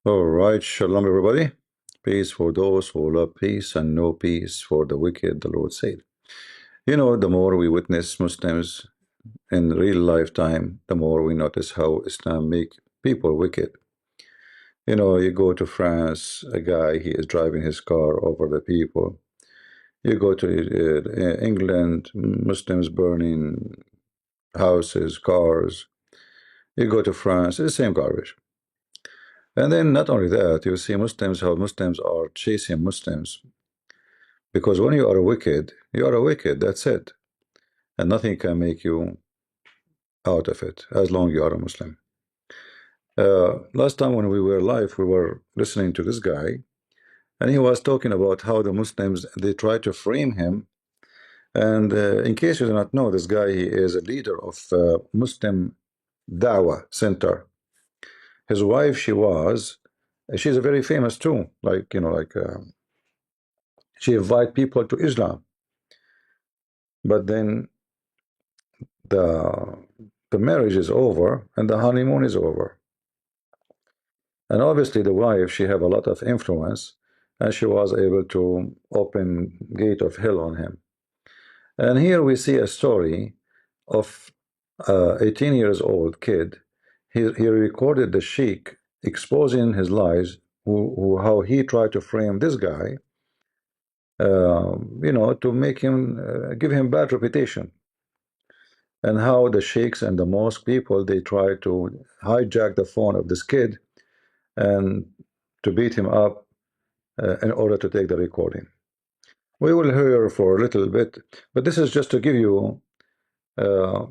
All right, shalom everybody. Peace for those who love peace and no peace for the wicked, the Lord said. You know, the more we witness Muslims in real lifetime, the more we notice how Islam make people wicked. You know, you go to France, a guy, he is driving his car over the people. You go to England, Muslims burning houses, cars. You go to France, it's the same garbage. And then not only that, you see Muslims, how Muslims are chasing Muslims. Because when you are a wicked, that's it. And nothing can make you out of it as long you are a Muslim. Last time when we were live, we were listening to this guy, and he was talking about how the Muslims, they try to frame him. And in case you do not know, this guy, he is a leader of Muslim Dawah Center. His wife, she's a very famous too. Like, you know, she invite people to Islam. But then the the marriage is over and the honeymoon is over. And obviously the wife, she have a lot of influence, and she was able to open gate of hell on him. And here we see a story of 18 years old kid. He recorded the sheikh exposing his lies, how he tried to frame this guy, you know, to make him give him bad reputation, and how the sheikhs and the mosque people, they try to hijack the phone of this kid and to beat him up in order to take the recording. We will hear for a little bit, but this is just to give you uh,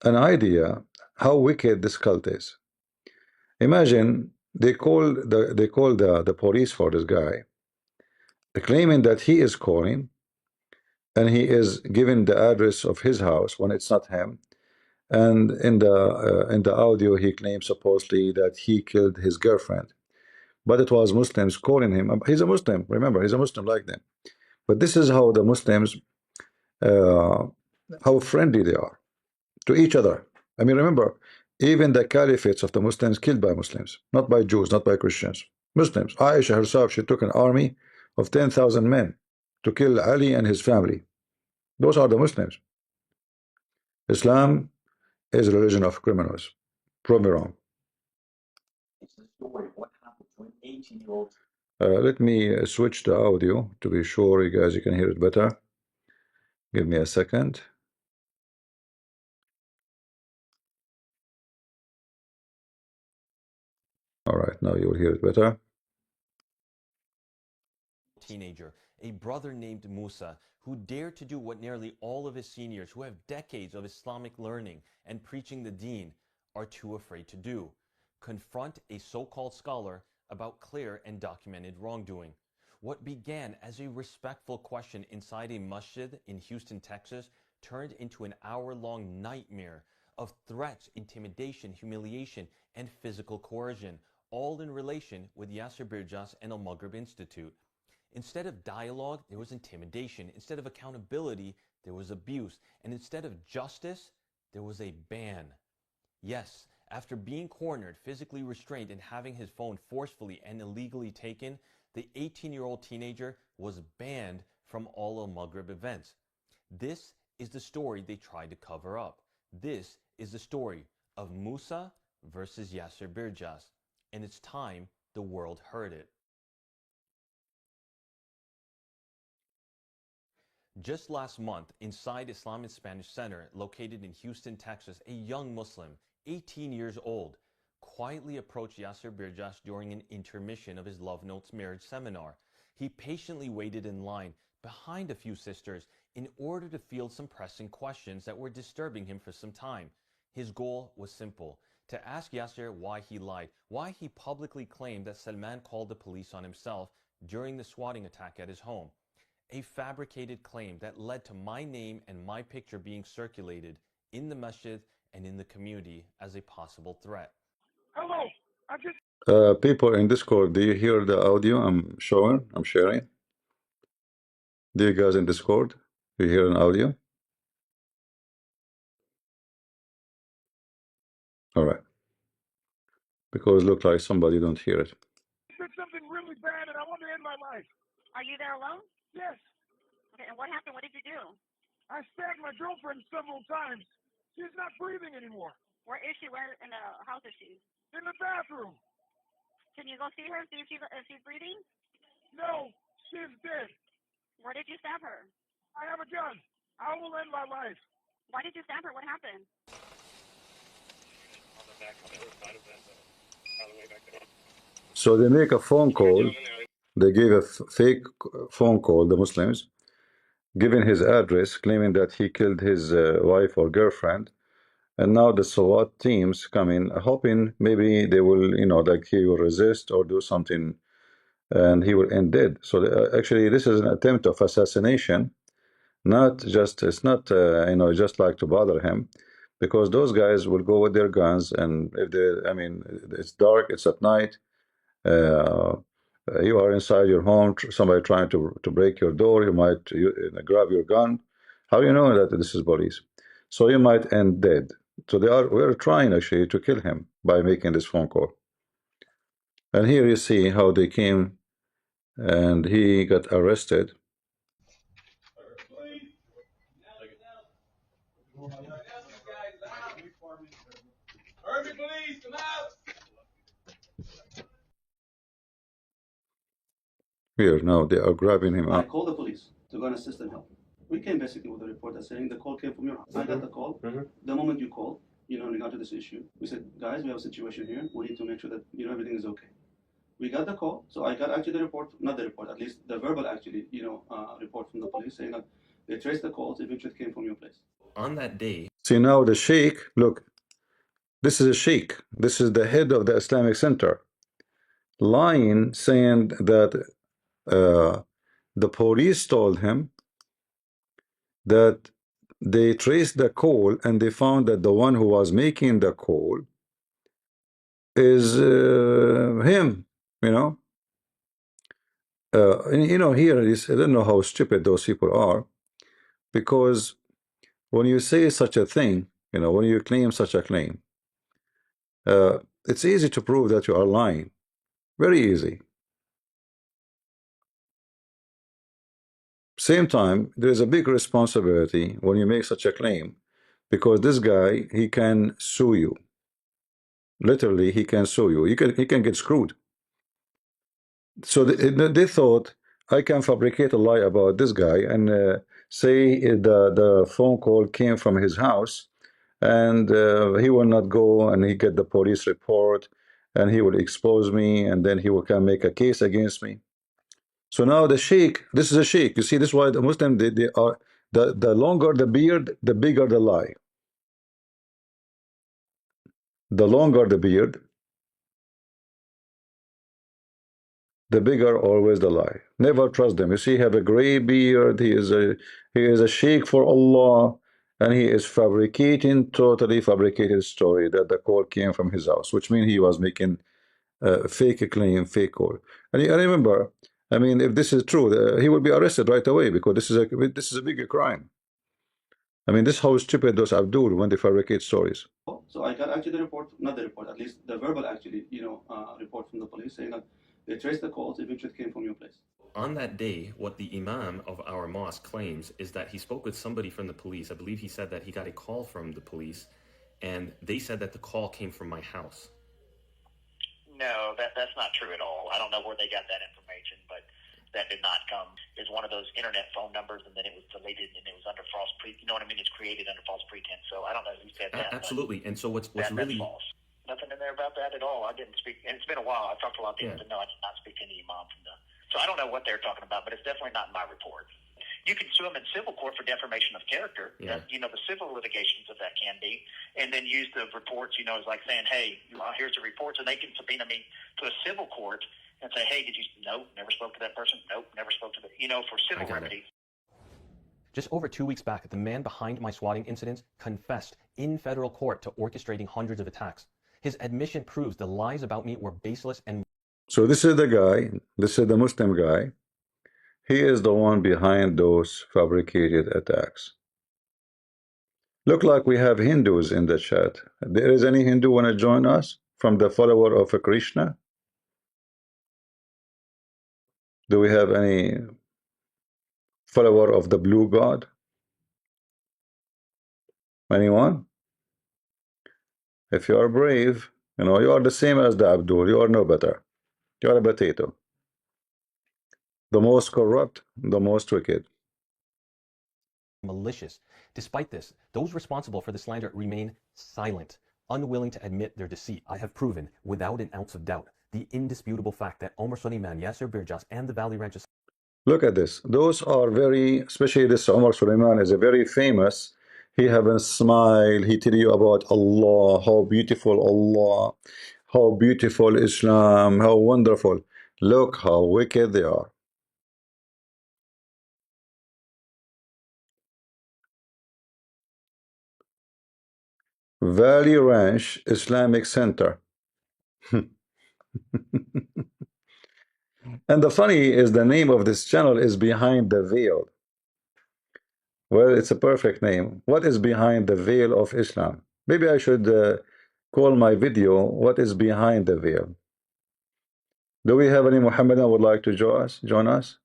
an idea how wicked this cult is. Imagine they call the police for this guy, claiming that he is calling and he is giving the address of his house when it's not him. And in the audio, he claims supposedly that he killed his girlfriend, but it was Muslims calling him. He's a Muslim, remember, he's a Muslim like them. But this is how the Muslims, uh, how friendly they are to each other. I mean, remember, even the caliphates of the Muslims killed by Muslims, not by Jews, not by Christians. Muslims. Aisha herself, she took an army of 10,000 men to kill Ali and his family. Those are the Muslims. Islam is a religion of criminals. Prove me wrong. Let me switch the audio to be sure you guys can hear it better. Give me a second. All right, now you will hear it better. Teenager, a brother named Musa, who dared to do what nearly all of his seniors who have decades of Islamic learning and preaching the deen are too afraid to do: confront a so-called scholar about clear and documented wrongdoing. What began as a respectful question inside a masjid in Houston, Texas, turned into an hour-long nightmare of threats, intimidation, humiliation, and physical coercion, all in relation with Yasser Birjas and Al Maghrib Institute. Instead of dialogue, there was intimidation. Instead of accountability, there was abuse. And instead of justice, there was a ban. Yes, after being cornered, physically restrained, and having his phone forcefully and illegally taken, the 18-year-old teenager was banned from all Al Maghrib events. This is the story they tried to cover up. This is the story of Musa versus Yasser Birjas. And it's time the world heard it. Just last month, inside Islamic Spanish Center, located in Houston, Texas, a young Muslim, 18 years old, quietly approached Yasser Birjas during an intermission of his Love Notes marriage seminar. He patiently waited in line behind a few sisters in order to field some pressing questions that were disturbing him for some time. His goal was simple: to ask Yasser why he lied, why he publicly claimed that Salman called the police on himself during the swatting attack at his home. A fabricated claim that led to my name and my picture being circulated in the masjid and in the community as a possible threat. Hello, I just People in Discord, do you hear the audio I'm showing? I'm sharing. Do you guys in Discord? Do you hear an audio? All right. Because it look like somebody don't hear it. really bad, and I want to end my life. Are you there alone? Yes. Okay, and what happened? What did you do? I stabbed my girlfriend several times. She's not breathing anymore. Where is she? Where in the house is she? In the bathroom. Can you go see her, see if she's breathing? No, she's dead. Where did you stab her? I have a gun. I will end my life. Why did you stab her? What happened? So they make a phone call. They gave a fake phone call, the Muslims, giving his address, claiming that he killed his wife or girlfriend. And now the SWAT teams come in, hoping maybe they will, like he will resist or do something and he will end dead. So actually, this is an attempt of assassination. It's not, just like to bother him, because those guys will go with their guns, and if it's dark, it's at night, uh, you are inside your home, somebody trying to break your door, you might grab your gun. How do you know that this is police? So you might end dead. So we're trying actually to kill him by making this phone call. And here you see how they came and he got arrested. Here now they are grabbing him I up. called the police to go and assist and help. We came basically with a report that's saying the call came from your house. I got the call. The moment you called, in regard to this issue, we said, guys, we have a situation here. We need to make sure that everything is okay. We got the call, so I got actually the report, not the report, at least the verbal actually, report from the police saying that they traced the calls, eventually it came from your place. On that day, See now the sheikh, look, this is a sheikh. This is the head of the Islamic Center, lying, saying that the police told him that they traced the call and they found that the one who was making the call is him, here is, I don't know how stupid those people are, because when you say such a thing, when you claim such a claim, it's easy to prove that you are lying. Very easy. Same time, there is a big responsibility when you make such a claim, because this guy, he can sue you. Literally, he can sue you. He can get screwed. So they thought, I can fabricate a lie about this guy and say the phone call came from his house, and he will not go and he get the police report and he will expose me, and then he can make a case against me. So now the sheikh, this is a sheikh. You see, this is why the Muslim, they are, the longer the beard, the bigger the lie. The longer the beard, the bigger always the lie. Never trust them. You see, he have a gray beard. He is a sheikh for Allah, and he is fabricating, totally fabricated story that the call came from his house, which means he was making fake claim, fake call. And I remember, if this is true, he will be arrested right away, because this is a bigger crime. This is how stupid those Abdul when they fabricate stories. So I got actually the report, not the report, at least the verbal actually, report from the police saying that they traced the calls, eventually it came from your place. on that day, what the imam of our mosque claims is that he spoke with somebody from the police. I believe he said that he got a call from the police, and they said that the call came from my house. No, that's not true at all. I don't know where they got that information, but that did not come. It's one of those internet phone numbers, and then it was deleted, and it was under false you know what I mean? It's created under false pretense. So I don't know who said that. Absolutely. And so what's really that's false. Nothing in there about that at all. I didn't speak, and it's been a while. I've talked to a lot of people, but no, I did not speak to any imam from the. So I don't know what they're talking about, but it's definitely not in my report. You can sue them in civil court for defamation of character. Yeah. The civil litigations of that can be, and then use the reports. As like saying, "Hey, here's the reports," and they can subpoena me to a civil court and say, "Hey, did you?" Nope, never spoke to that person. Nope, never spoke to the. For civil remedies. Just over 2 weeks back, the man behind my swatting incidents confessed in federal court to orchestrating hundreds of attacks. His admission proves the lies about me were baseless and. So this is the guy. This is the Muslim guy. He is the one behind those fabricated attacks. Look like we have Hindus in the chat. There is any Hindu want to join us from the follower of Krishna? Do we have any follower of the blue god? Anyone? If you are brave, you are the same as the Abdul. You are no better. You are a potato. The most corrupt, the most wicked. Malicious. Despite this, those responsible for the slander remain silent, unwilling to admit their deceit. I have proven, without an ounce of doubt, the indisputable fact that Omar Suleiman, Yasser Birjas, and the Valley Ranch. Look at this. Those are very, especially this Omar Suleiman is a very famous. He have a smile. He tell you about Allah, how beautiful Allah, how beautiful Islam, how wonderful. Look how wicked they are. Valley Ranch Islamic Center. And the funny is the name of this channel is Behind the Veil. Well, it's a perfect name. What is behind the veil of Islam? Maybe I should call my video What is Behind the Veil? Do we have any Muhammadan would like to join us?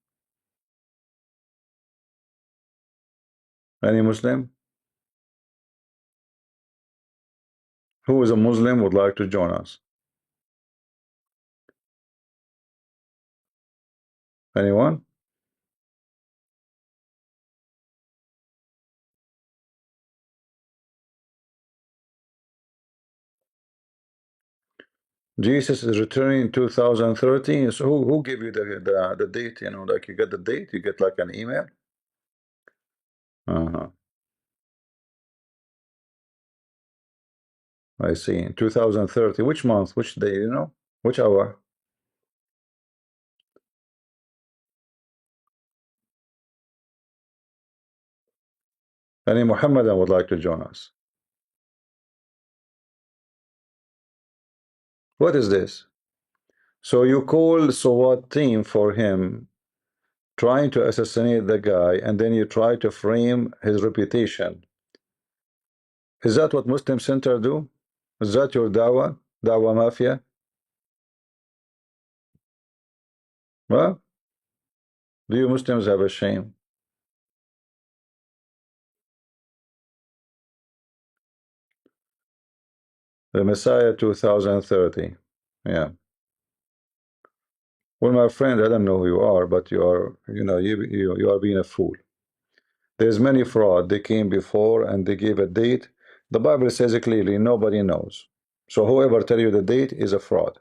Any Muslim? Who is a Muslim would like to join us? Anyone? Jesus is returning in 2013. So who gave you the date? Like you get the date, you get like an email. I see. 2030. Which month? Which day? Which hour? Any Muhammadan would like to join us? What is this? So you call SWAT team for him, trying to assassinate the guy, and then you try to frame his reputation. Is that what Muslim Center do? Is that your Dawah? Dawah Mafia? Well, do you Muslims have a shame? The Messiah 2030. Yeah. Well, my friend, I don't know who you are, but you are, you are being a fool. There's many fraud. They came before and they gave a date. The Bible says it clearly, nobody knows. So whoever tell you the date is a fraud.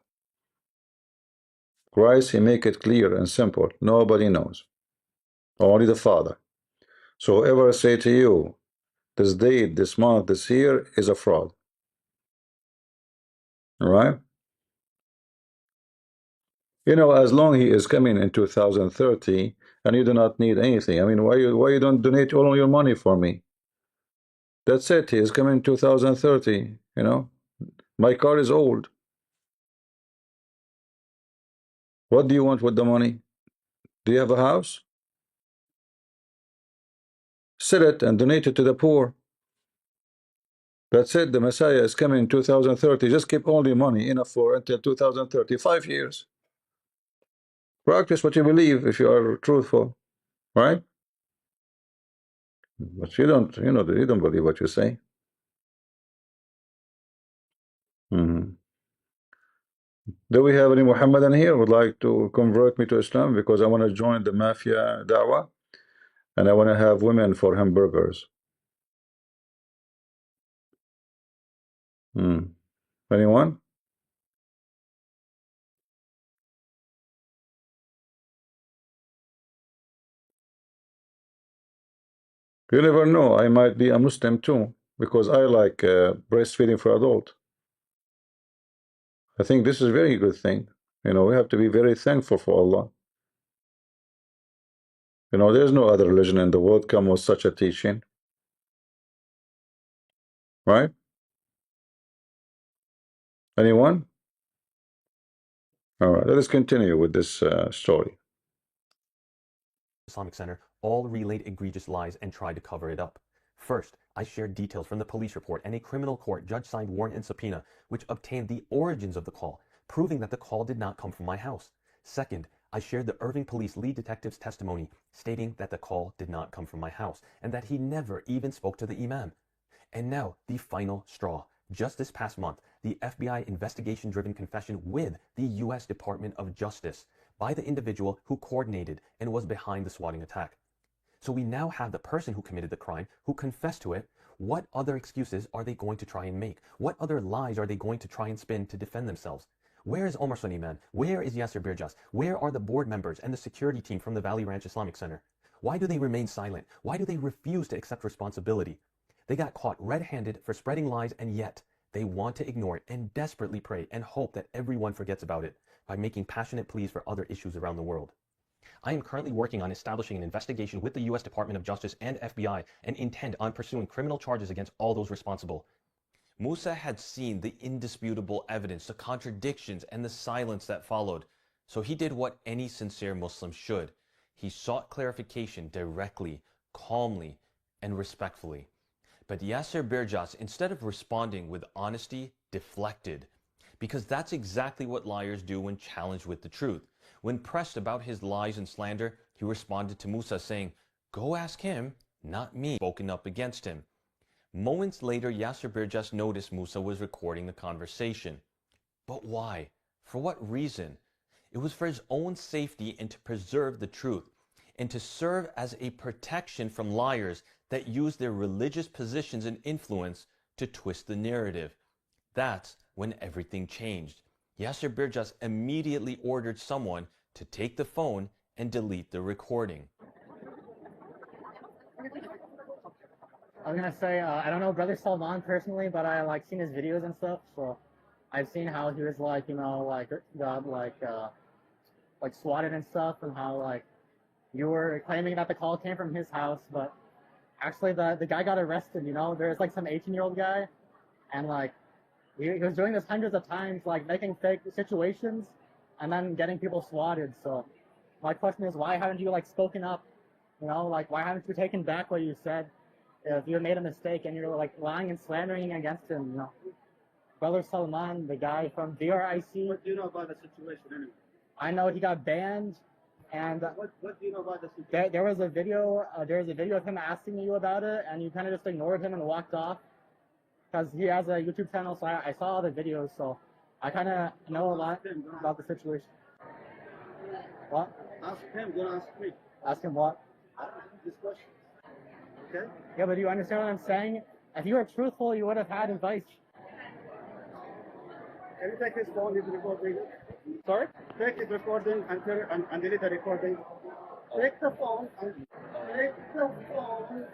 Christ, he make it clear and simple. Nobody knows. Only the Father. So whoever say to you, this date, this month, this year is a fraud. All right? As long he is coming in 2030 and you do not need anything. I mean, why you don't donate all your money for me? That's it. He is coming in 2030. My car is old. What do you want with the money? Do you have a house? Sell it and donate it to the poor. That's it. The Messiah is coming in 2030. Just keep all the money enough for until 2030. 5 years. Practice what you believe if you are truthful, right? But you don't, you don't believe what you say. Do we have any Muhammadan here who would like to convert me to Islam? Because I want to join the Mafia Dawah and I want to have women for hamburgers. Anyone? You never know. I might be a Muslim too, because I like breastfeeding for adult. I think this is a very good thing. We have to be very thankful for Allah. There's no other religion in the world come with such a teaching. Right? Anyone? All right, let us continue with this story. Islamic Center all relayed egregious lies and tried to cover it up. First, I shared details from the police report and a criminal court judge-signed warrant and subpoena, which obtained the origins of the call, proving that the call did not come from my house. Second, I shared the Irving police lead detective's testimony stating that the call did not come from my house and that he never even spoke to the imam. And now, the final straw. Just this past month, the FBI investigation-driven confession with the U.S. Department of Justice by the individual who coordinated and was behind the swatting attack. So we now have the person who committed the crime, who confessed to it. What other excuses are they going to try and make? What other lies are they going to try and spin to defend themselves? Where is Omar Suleiman? Where is Yasser Birjas? Where are the board members and the security team from the Valley Ranch Islamic Center? Why do they remain silent? Why do they refuse to accept responsibility? They got caught red-handed for spreading lies, and yet they want to ignore it and desperately pray and hope that everyone forgets about it by making passionate pleas for other issues around the world. I am currently working on establishing an investigation with the U.S. Department of Justice and FBI and intend on pursuing criminal charges against all those responsible. Musa had seen the indisputable evidence, the contradictions, and the silence that followed. So he did what any sincere Muslim should. He sought clarification directly, calmly, and respectfully. But Yasser Birjas, instead of responding with honesty, deflected. Because that's exactly what liars do when challenged with the truth. When pressed about his lies and slander, he responded to Musa saying, "Go ask him, not me," spoken up against him. Moments later, Yasser Birjas noticed Musa was recording the conversation. But why? For what reason? It was for his own safety and to preserve the truth, and to serve as a protection from liars that use their religious positions and influence to twist the narrative. That's when everything changed. Yasser Birjas immediately ordered someone to take the phone and delete the recording. I was gonna say, I don't know Brother Salman personally, but I like seen his videos and stuff, so I've seen how he was like, you know, got like swatted and stuff, and how like you were claiming that the call came from his house, but actually the guy got arrested, you know. There's like some 18-year-old guy, and like he was doing this hundreds of times, like making fake situations and then getting people swatted. So my question is, why haven't you like spoken up? You know, like why haven't you taken back what you said? If you made a mistake and you're like lying and slandering against him, you know. Brother Salman, the guy from VRIC. What do you know about the situation anyway? I know he got banned, and What do you know about the situation? there was a video of him asking you about it, and you kind of just ignored him and walked off, because he has a YouTube channel, so I saw all the videos, so I kind of know a lot about the situation. What? Ask him, don't ask me. Ask him what? I don't ask this question. Okay? Yeah, but do you understand what I'm saying? If you were truthful, you would have had advice. Can you take his phone, his recording? Sorry? Take his recording and delete the recording. Take the phone and take the phone.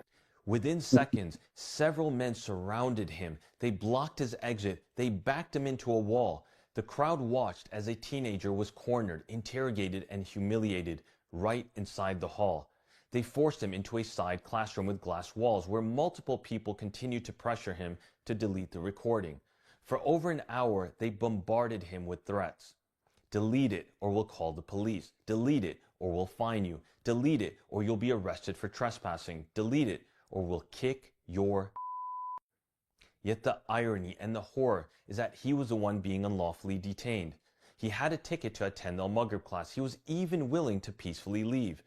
Within seconds, several men surrounded him. They blocked his exit. They backed him into a wall. The crowd watched as a teenager was cornered, interrogated, and humiliated right inside the hall. They forced him into a side classroom with glass walls where multiple people continued to pressure him to delete the recording. For over an hour, they bombarded him with threats. Delete it or we'll call the police. Delete it or we'll fine you. Delete it or you'll be arrested for trespassing. Delete it or we'll kick your. Yet the irony and the horror is that he was the one being unlawfully detained. He had a ticket to attend the Al-Maghrib class. He was even willing to peacefully leave.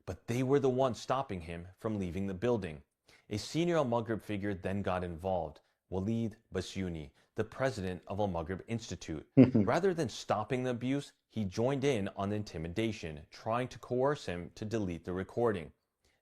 But they were the ones stopping him from leaving the building. A senior Al-Maghrib figure then got involved, Walid Basyouni, the president of Al-Maghrib Institute. Rather than stopping the abuse, he joined in on the intimidation, trying to coerce him to delete the recording.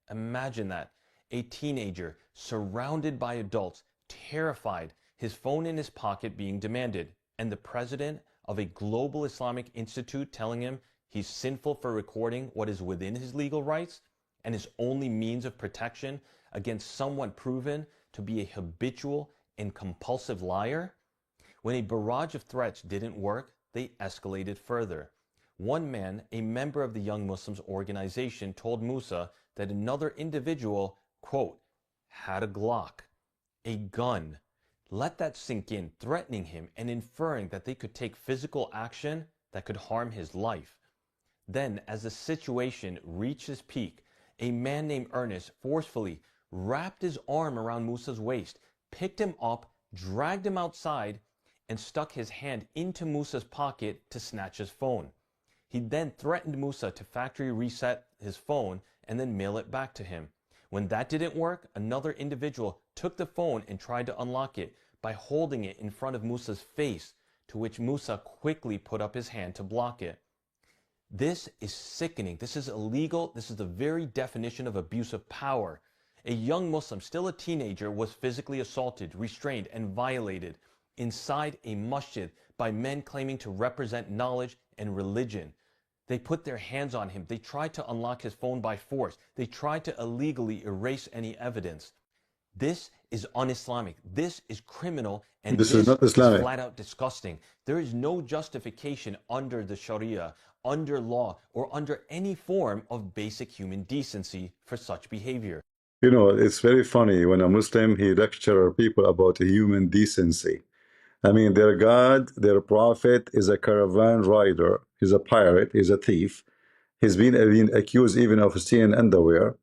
Imagine that, a teenager surrounded by adults, terrified, his phone in his pocket being demanded, and the president of a global Islamic institute telling him he's sinful for recording what is within his legal rights and his only means of protection against someone proven to be a habitual and compulsive liar. When a barrage of threats didn't work, they escalated further. One man, a member of the Young Muslims organization, told Musa that another individual, quote, had a Glock, a gun. Let that sink in, threatening him and inferring that they could take physical action that could harm his life. Then, as the situation reached its peak, a man named Ernest forcefully wrapped his arm around Musa's waist, picked him up, dragged him outside, and stuck his hand into Musa's pocket to snatch his phone. He then threatened Musa to factory reset his phone and then mail it back to him. When that didn't work, another individual took the phone and tried to unlock it by holding it in front of Musa's face, to which Musa quickly put up his hand to block it. This is sickening. This is illegal. This is the very definition of abuse of power. A young Muslim, still a teenager, was physically assaulted, restrained, and violated inside a masjid by men claiming to represent knowledge and religion. They put their hands on him. They tried to unlock his phone by force. They tried to illegally erase any evidence. This is un-Islamic. This is criminal, and this is not Islamic. flat out disgusting. There is no justification under the Sharia, under law, or under any form of basic human decency for such behavior. You know, it's very funny when a Muslim, he lectures people about human decency. I mean, their God, their prophet is a caravan rider. He's a pirate. He's a thief. He's been accused even of stealing underwear.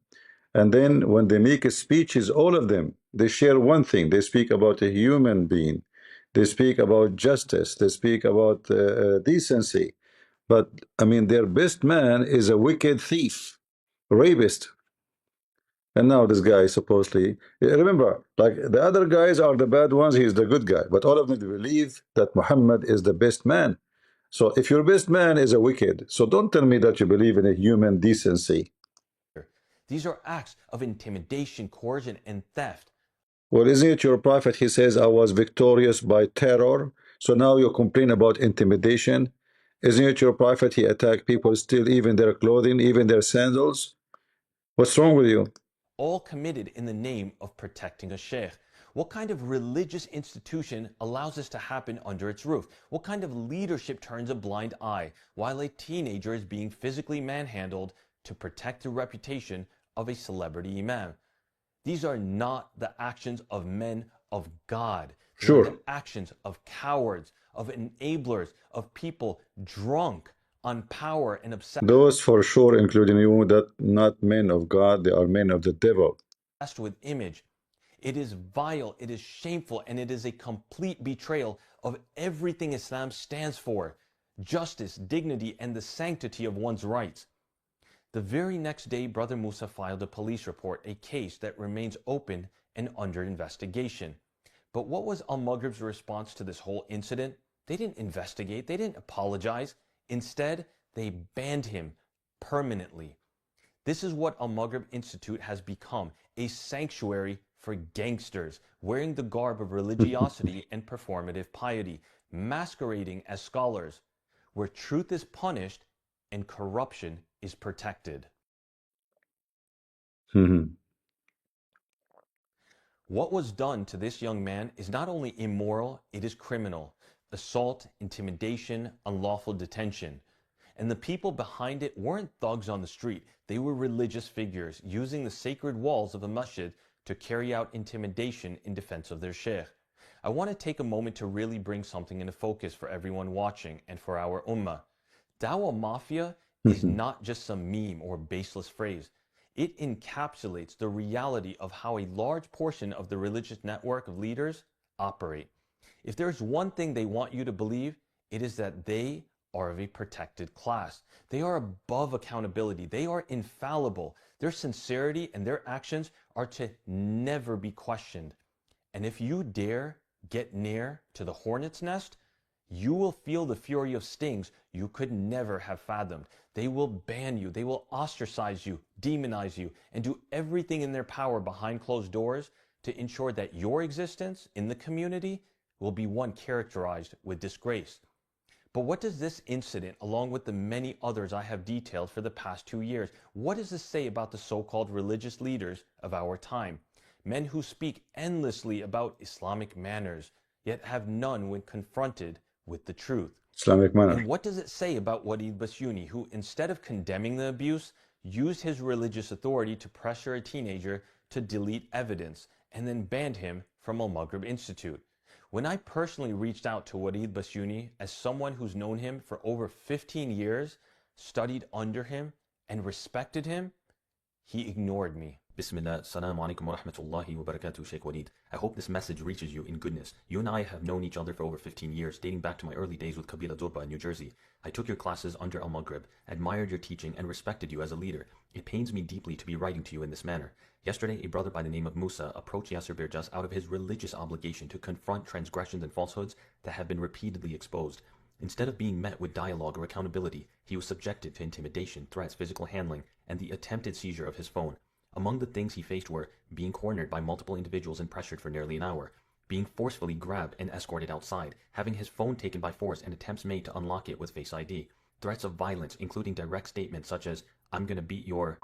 And then when they make speeches, all of them, they share one thing. They speak about a human being. They speak about justice. They speak about decency. But, I mean, their best man is a wicked thief, rapist. And now this guy supposedly, remember, like the other guys are the bad ones, he's the good guy. But all of them believe that Muhammad is the best man. So if your best man is a wicked, so don't tell me that you believe in a human decency. These are acts of intimidation, coercion, and theft. Well, isn't it your prophet? He says, I was victorious by terror. So now you complain about intimidation. Isn't it your prophet? He attacked people, steal even their clothing, even their sandals. What's wrong with you? All committed in the name of protecting a sheikh. What kind of religious institution allows this to happen under its roof? What kind of leadership turns a blind eye while a teenager is being physically manhandled to protect the reputation of a celebrity imam? These are not the actions of men of God. These are the actions of cowards, of enablers, of people drunk on power and obsessed. Those for sure, including you, that not men of God, they are men of the devil. With image. It is vile, it is shameful, and it is a complete betrayal of everything Islam stands for: justice, dignity, and the sanctity of one's rights. The very next day, Brother Musa filed a police report, a case that remains open and under investigation. But what was Al-Maghrib's response to this whole incident? They didn't investigate, they didn't apologize. Instead, they banned him permanently. This is what Al-Maghrib Institute has become, a sanctuary for gangsters, wearing the garb of religiosity and performative piety, masquerading as scholars, where truth is punished and corruption is protected. What was done to this young man is not only immoral, it is criminal. Assault, intimidation, unlawful detention. And the people behind it weren't thugs on the street. They were religious figures using the sacred walls of a masjid to carry out intimidation in defense of their sheikh. I want to take a moment to really bring something into focus for everyone watching and for our ummah. Dawah Mafia is not just some meme or baseless phrase. It encapsulates the reality of how a large portion of the religious network of leaders operate. If there's one thing they want you to believe, it is that they are of a protected class. They are above accountability. They are infallible. Their sincerity and their actions are to never be questioned. And if you dare get near to the hornet's nest, you will feel the fury of stings you could never have fathomed. They will ban you, they will ostracize you, demonize you, and do everything in their power behind closed doors to ensure that your existence in the community will be one characterized with disgrace. But what does this incident, along with the many others I have detailed for the past 2 years, what does this say about the so-called religious leaders of our time? Men who speak endlessly about Islamic manners, yet have none when confronted with the truth. Islamic manner. And what does it say about Walid Basyouni, who, instead of condemning the abuse, used his religious authority to pressure a teenager to delete evidence and then banned him from Al-Maghrib Institute? When I personally reached out to Walid Basyouni as someone who's known him for over 15 years, studied under him, and respected him, he ignored me. Bismillah, Assalamu alaikum wa rahmatullahi wa barakatuh, Sheikh Walid. I hope this message reaches you in goodness. You and I have known each other for over 15 years, dating back to my early days with Kabila Durba in New Jersey. I took your classes under Al-Maghrib, admired your teaching, and respected you as a leader. It pains me deeply to be writing to you in this manner. Yesterday, a brother by the name of Musa approached Yasser Birjas out of his religious obligation to confront transgressions and falsehoods that have been repeatedly exposed. Instead of being met with dialogue or accountability, he was subjected to intimidation, threats, physical handling, and the attempted seizure of his phone. Among the things he faced were being cornered by multiple individuals and pressured for nearly an hour, being forcefully grabbed and escorted outside, having his phone taken by force and attempts made to unlock it with Face ID, threats of violence including direct statements such as, "I'm gonna beat your,"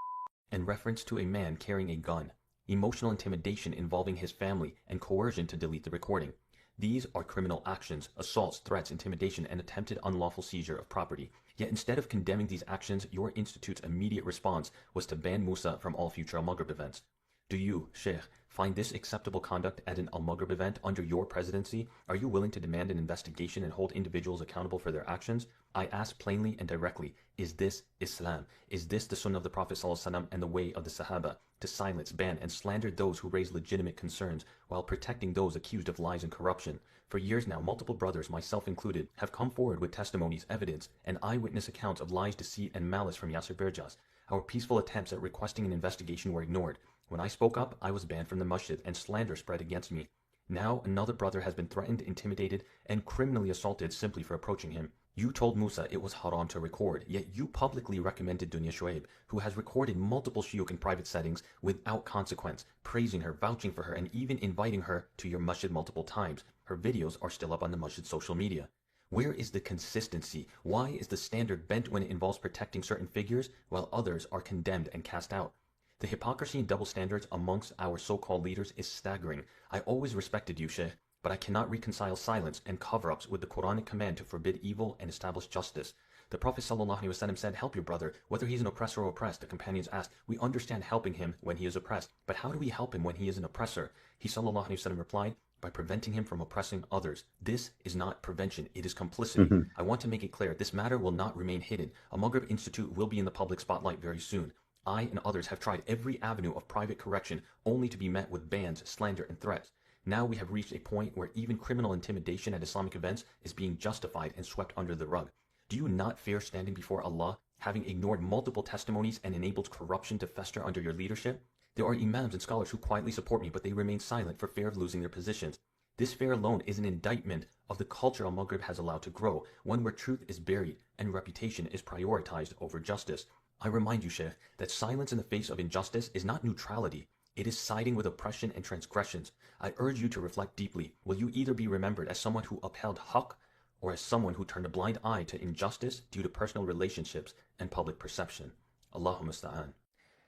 in reference to a man carrying a gun, emotional intimidation involving his family, and coercion to delete the recording. These are criminal actions, assaults, threats, intimidation, and attempted unlawful seizure of property. Yet instead of condemning these actions, your institute's immediate response was to ban Musa from all future Al-Maghrib events. Do you, Sheikh, find this acceptable conduct at an Al-Maghrib event under your presidency? Are you willing to demand an investigation and hold individuals accountable for their actions? I ask plainly and directly, is this Islam? Is this the Sunnah of the Prophet ﷺ and the way of the Sahaba? To silence, ban, and slander those who raise legitimate concerns while protecting those accused of lies and corruption. For years now, multiple brothers, myself included, have come forward with testimonies, evidence, and eyewitness accounts of lies, deceit, and malice from Yasser Birjas. Our peaceful attempts at requesting an investigation were ignored. When I spoke up, I was banned from the masjid and slander spread against me. Now, another brother has been threatened, intimidated, and criminally assaulted simply for approaching him. You told Musa it was haram to record, yet you publicly recommended Dunya Shoaib, who has recorded multiple shuyukh in private settings without consequence, praising her, vouching for her, and even inviting her to your masjid multiple times. Her videos are still up on the masjid's social media. Where is the consistency? Why is the standard bent when it involves protecting certain figures, while others are condemned and cast out? The hypocrisy and double standards amongst our so-called leaders is staggering. I always respected you, Sheikh, but I cannot reconcile silence and cover-ups with the Quranic command to forbid evil and establish justice. The Prophet ﷺ said, "Help your brother, whether he's an oppressor or oppressed." The companions asked, "We understand helping him when he is oppressed, but how do we help him when he is an oppressor?" He ﷺ replied, "By preventing him from oppressing others." This is not prevention, it is complicity. I want to make it clear, this matter will not remain hidden. A Maghrib Institute will be in the public spotlight very soon. I and others have tried every avenue of private correction only to be met with bans, slander, and threats. Now we have reached a point where even criminal intimidation at Islamic events is being justified and swept under the rug. Do you not fear standing before Allah, having ignored multiple testimonies and enabled corruption to fester under your leadership? There are imams and scholars who quietly support me, but they remain silent for fear of losing their positions. This fear alone is an indictment of the culture Al-Maghrib has allowed to grow, one where truth is buried and reputation is prioritized over justice. I remind you, Sheikh, that silence in the face of injustice is not neutrality. It is siding with oppression and transgressions. I urge you to reflect deeply. Will you either be remembered as someone who upheld haqq or as someone who turned a blind eye to injustice due to personal relationships and public perception? Allahumma musta'an.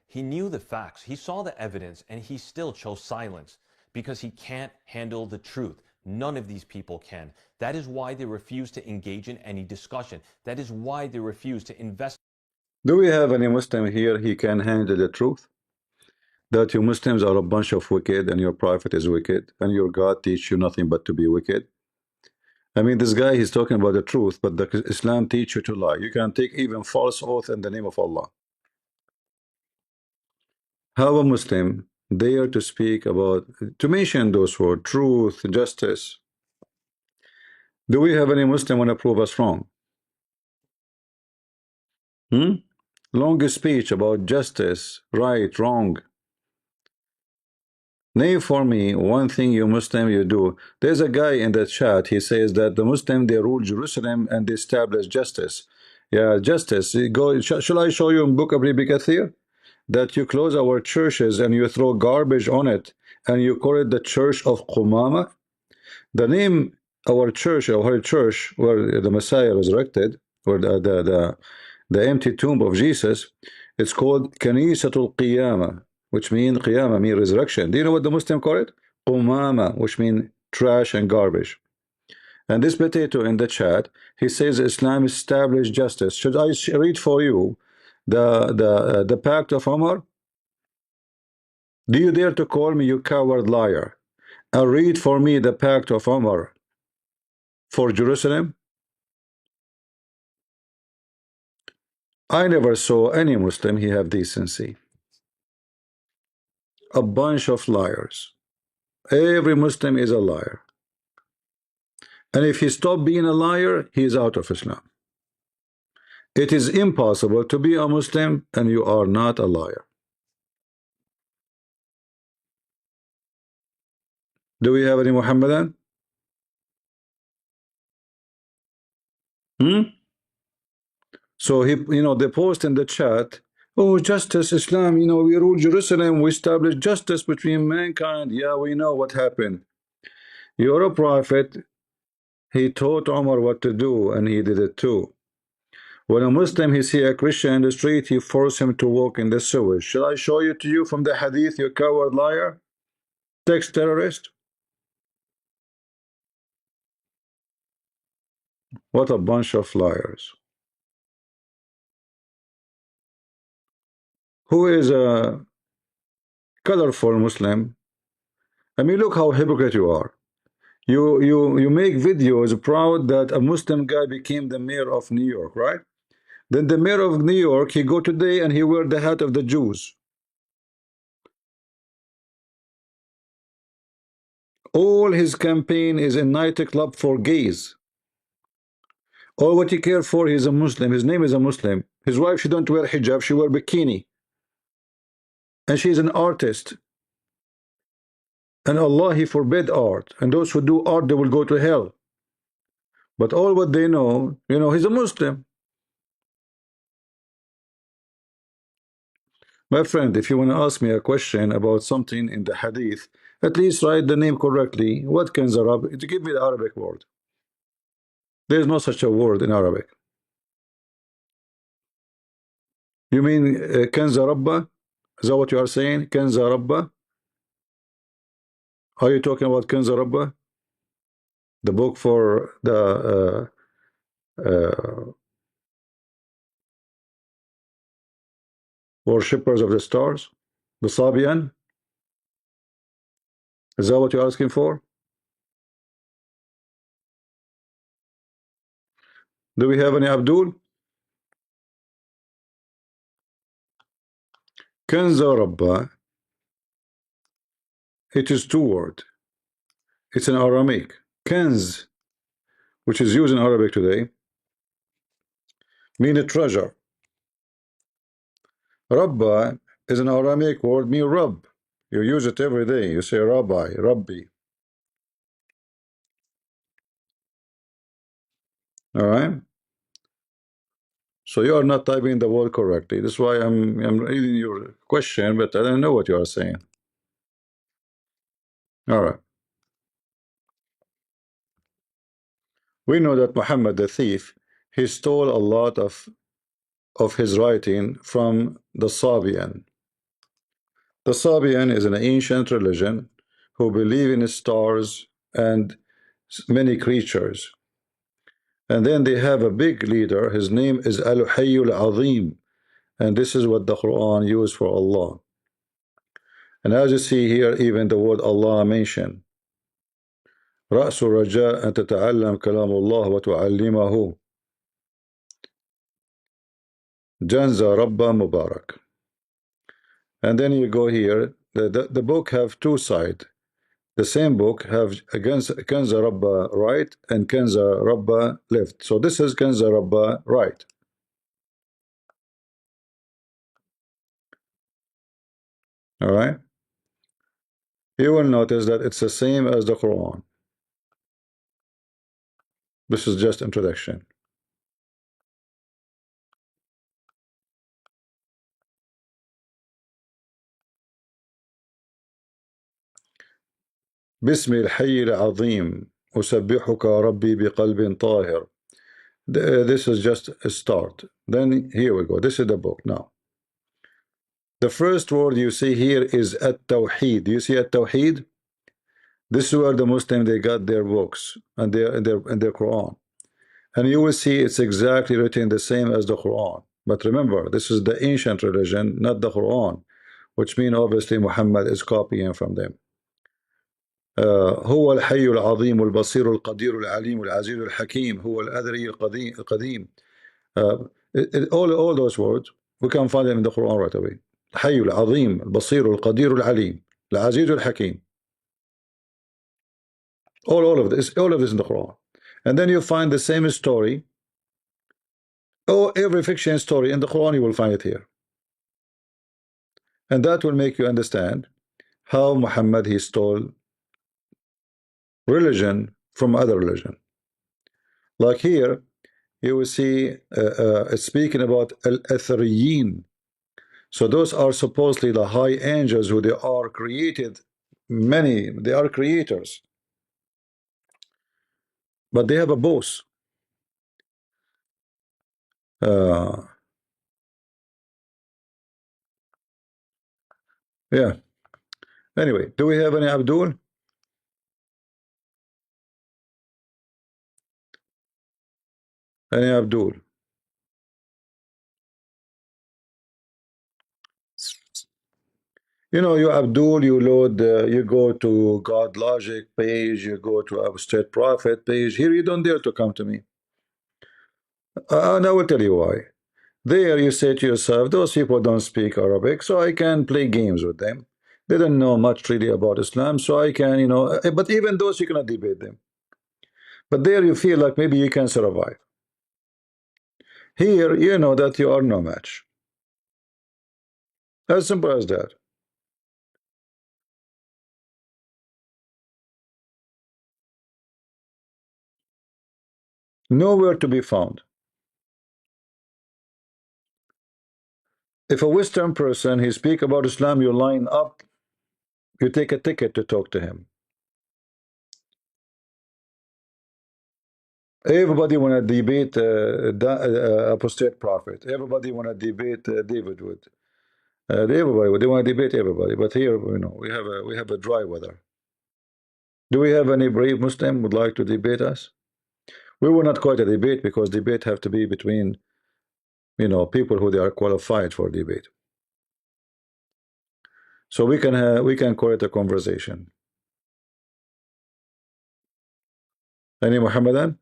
He knew the facts, he saw the evidence, and he still chose silence because he can't handle the truth. None of these people can. That is why they refuse to engage in any discussion. That is why they refuse to invest. Do we have any Muslim here he can handle the truth? That you Muslims are a bunch of wicked and your prophet is wicked and your God teach you nothing but to be wicked? I mean, this guy, he's talking about the truth, but the Islam teach you to lie. You can take even false oath in the name of Allah. How a Muslim dare to speak about, to mention those words, truth, justice? Do we have any Muslim want to prove us wrong? Long speech about justice, right, wrong. Name for me one thing you Muslim you do. There's a guy in the chat, he says that the Muslim they rule Jerusalem and they establish justice. Yeah, justice. Shall I show you in book of Ibn Kathir that you close our churches and you throw garbage on it and you call it the church of Qumama? The name our church, our church where the Messiah resurrected, or the empty tomb of Jesus, it's called Kanisatul Qiyamah, which means Qiyamah means resurrection. Do you know what the Muslim call it? Qumama, which means trash and garbage. And this potato in the chat, he says Islam established justice. Should I read for you the Pact of Umar? Do you dare to call me, you coward liar? And read for me the Pact of Umar for Jerusalem. I never saw any Muslim he have decency. A bunch of liars. Every Muslim is a liar. And if he stops being a liar, he is out of Islam. It is impossible to be a Muslim and you are not a liar. Do we have any Muhammadan? So he, they post in the chat, oh, justice, Islam, we rule Jerusalem, we establish justice between mankind. Yeah, we know what happened. You're a prophet. He taught Omar what to do, and he did it too. When a Muslim, he see a Christian in the street, he force him to walk in the sewage. Shall I show you to you from the hadith, you coward liar? Sex terrorist? What a bunch of liars. Who is a colorful Muslim? I mean, look how hypocrite you are. You make videos proud that a Muslim guy became the mayor of New York, right? Then the mayor of New York, he go today and he wear the hat of the Jews. All his campaign is a nightclub for gays. All what he care for, he's a Muslim. His name is a Muslim. His wife, she don't wear hijab, she wear bikini. And she's an artist. And Allah, he forbid art. And those who do art, they will go to hell. But all what they know, he's a Muslim. My friend, if you want to ask me a question about something in the hadith, at least write the name correctly. What can Arab? Give me the Arabic word. There is no such a word in Arabic. You mean Kanza Rabba? Is that what you are saying? Kanza Rabba? Are you talking about Kanza Rabba? The book for the worshippers of the stars? The Sabian? Is that what you're asking for? Do we have any Abdul? Kanza Rabba, it is two words. It's in Aramaic. Kanz, which is used in Arabic today, mean a treasure. Rabba is an Aramaic word, mean Rabb. You use it every day. You say Rabbi, Rabbi. All right? So you are not typing the word correctly. That's why I'm reading your question, but I don't know what you are saying. All right. We know that Muhammad the thief, he stole a lot of his writing from the Sabian. The Sabian is an ancient religion who believe in stars and many creatures. And then they have a big leader. His name is Al-Hayyul Azim. And this is what the Quran used for Allah. And as you see here, even the word Allah mentioned. رأس الرجاء أن تتعلم كلام الله وتعلمه جنز ربا مبارك. And then you go here, the book have two sides. The same book have Kanza Rabba right and Kanza Rabba left. So this is Kanza Rabba right. All right. You will notice that it's the same as the Quran. This is just introduction. بسم الحي العظيم أسبحك ربي بقلب طاهر. This is just a start. Then here we go. This is the book now. The first word you see here is at-tawheed. Do you see at-tawheed? This is where the Muslims they got their books and their Quran. And you will see it's exactly written the same as the Quran. But remember, this is the ancient religion, not the Quran, which means obviously Muhammad is copying from them. هو الحي العظيم البصير القدير العليم العزيز الحكيم هو الأذري القديم. All those words we can find them in the Quran right away. الحي العظيم البصير القدير العليم العزيز الحكيم. All of this in the Quran. And then you find the same story. Oh, every fiction story in the Quran, you will find it here. And that will make you understand how Muhammad, he stole religion from other religion. Like here, you will see speaking about al-Athariyin. So those are supposedly the high angels who they are created. They are creators. But they have a boss. Yeah. Anyway, do we have any Abdul? Any Abdul? You know, you Abdul, you load, you go to God Logic page, you go to Abu State Prophet page. Here, you don't dare to come to me. And I will tell you why. There, you say to yourself, those people don't speak Arabic, so I can play games with them. They don't know much really about Islam, so I can, you know. But even those, you cannot debate them. But there, you feel like maybe you can survive. Here, you know that you are no match. As simple as that. Nowhere to be found. If a Western person, he speak about Islam, you line up, you take a ticket to talk to him. Everybody want to debate apostate prophet. Everybody want to debate David Wood. Everybody, they want to debate everybody. But here, you know, we have a dry weather. Do we have any brave Muslim would like to debate us? We will not call it a debate because debate have to be between, you know, people who they are qualified for debate. So we can call it a conversation. Any Muhammadan?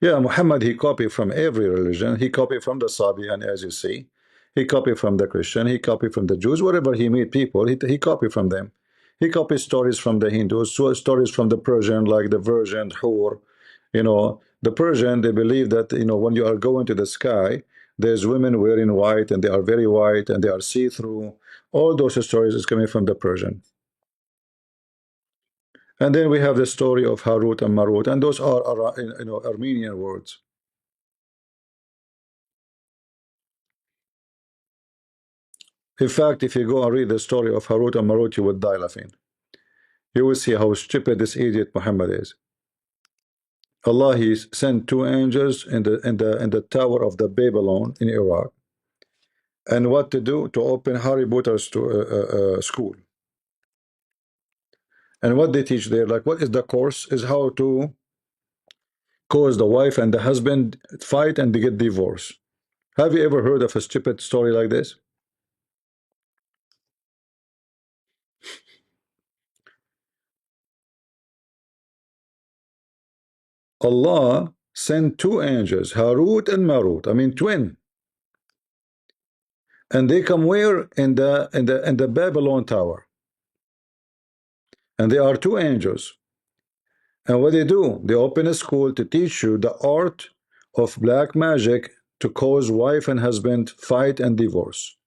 Yeah, Muhammad, he copied from every religion. He copied from the Sabian, as you see. He copied from the Christian. He copied from the Jews. Wherever he meet people, he copied from them. He copied stories from the Hindus, stories from the Persian, like the Virgin, Hur. You know, the Persian, they believe that, you know, when you are going to the sky, there's women wearing white, and they are very white, and they are see-through. All those stories is coming from the Persian. And then we have the story of Harut and Marut, and those are, you know, Armenian words. In fact, if you go and read the story of Harut and Marut, you would die laughing. You will see how stupid this idiot Muhammad is. Allah, he sent two angels in the tower of the Babylon in Iraq, and what to do? To open Harry Potter's school. And what they teach there, like, what is the course? Is how to cause the wife and the husband fight and they get divorced. Have you ever heard of a stupid story like this? Allah sent two angels, Harut and Marut, I mean twin, and they come where? In the Babylon tower, and they are two angels. And what they do? They open a school to teach you the art of black magic to cause wife and husband fight and divorce.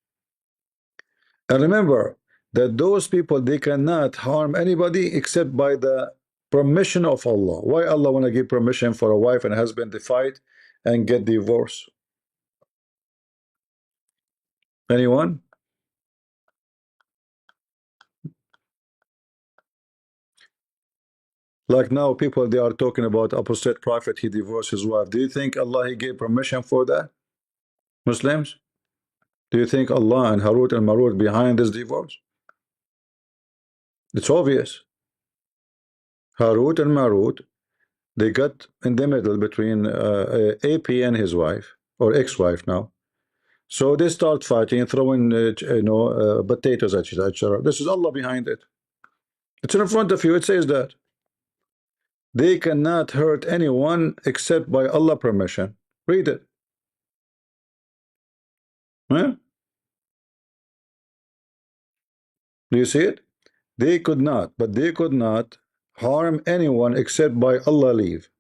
And remember that those people, they cannot harm anybody except by the permission of Allah. Why Allah want to give permission for a wife and husband to fight and get divorced? Anyone? Like now, people, they are talking about apostate prophet, he divorced his wife. Do you think Allah, he gave permission for that? Muslims? Do you think Allah and Harut and Marut behind this divorce? It's obvious. Harut and Marut, they got in the middle between AP and his wife, or ex-wife now. So they start fighting, throwing potatoes at each other. This is Allah behind it. It's in front of you. It says that. They cannot hurt anyone except by Allah permission. Read it. Huh? Do you see it? They could not, but they could not harm anyone except by Allah leave.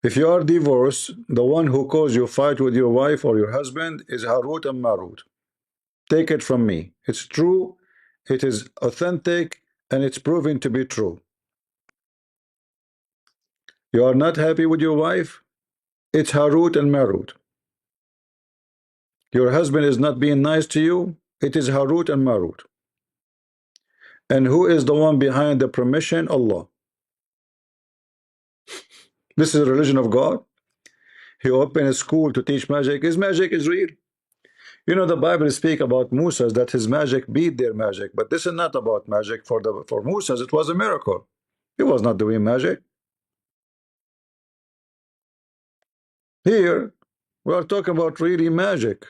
If you are divorced, the one who caused you fight with your wife or your husband is Harut and Marut. Take it from me. It's true, it is authentic, and it's proven to be true. You are not happy with your wife? It's Harut and Marut. Your husband is not being nice to you? It is Harut and Marut. And who is the one behind the permission? Allah. This is the religion of God. He opened a school to teach magic. His magic is real. You know, the Bible speak about Musa that his magic beat their magic, but this is not about magic. For Musa, it was a miracle. He was not doing magic. Here, we are talking about really magic.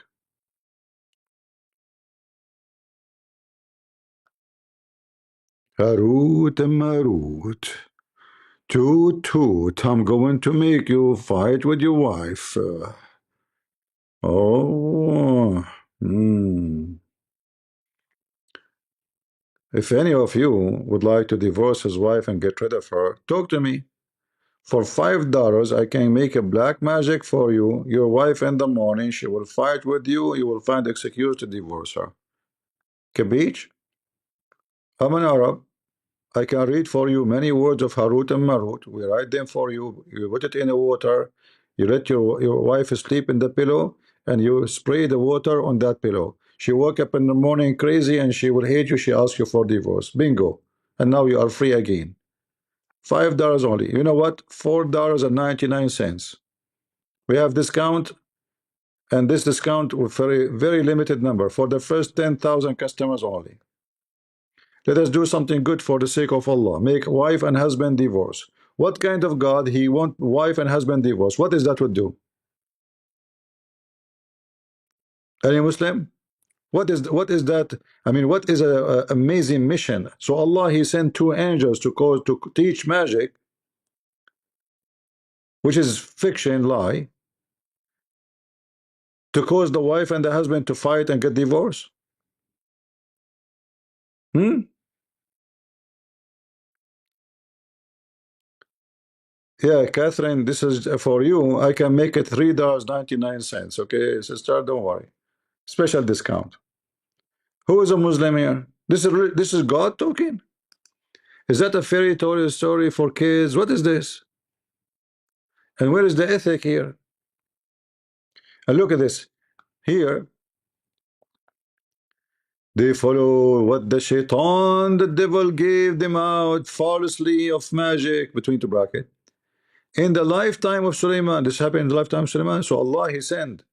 Harut and Marut. Toot toot, I'm going to make you fight with your wife. Oh. If any of you would like to divorce his wife and get rid of her, talk to me. For $5, I can make a black magic for you. Your wife in the morning, she will fight with you. You will find excuse to divorce her. Kabich? I'm an Arab. I can read for you many words of Harut and Marut. We write them for you. You put it in the water. You let your wife sleep in the pillow, and you spray the water on that pillow. She woke up in the morning crazy, and she will hate you. She asks you for divorce. Bingo. And now you are free again. $5 only. You know what? $4.99. We have discount, and this discount with very limited number for the first 10,000 customers only. Let us do something good for the sake of Allah. Make wife and husband divorce. What kind of God he want wife and husband divorce? What is that would do? Any Muslim? What is that? I mean, what is a amazing mission? So Allah, he sent two angels to teach magic, which is fiction, lie, to cause the wife and the husband to fight and get divorced. Yeah, Catherine, this is for you. I can make it $3.99. Okay, sister, don't worry. Special discount. Who is a Muslim here? This is God talking? Is that a fairy tale story for kids? What is this? And where is the ethic here? And look at this. Here, they follow what the shaitan, the devil, gave them out falsely of magic, between two brackets. In the lifetime of Suleiman, this happened in the lifetime of Suleiman. So Allah, he sent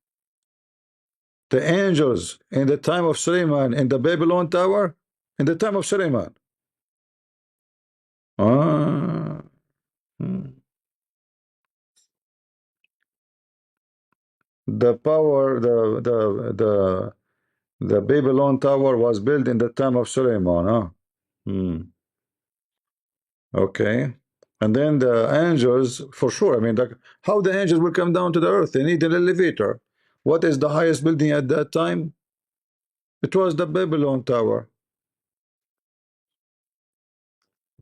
the angels in the time of Suleiman in the Babylon tower, in the time of Suleiman. The power, the Babylon tower was built in the time of Suleiman. Okay. And then the angels, for sure. I mean, how the angels will come down to the earth? They need an elevator. What is the highest building at that time? It was the Babylon tower.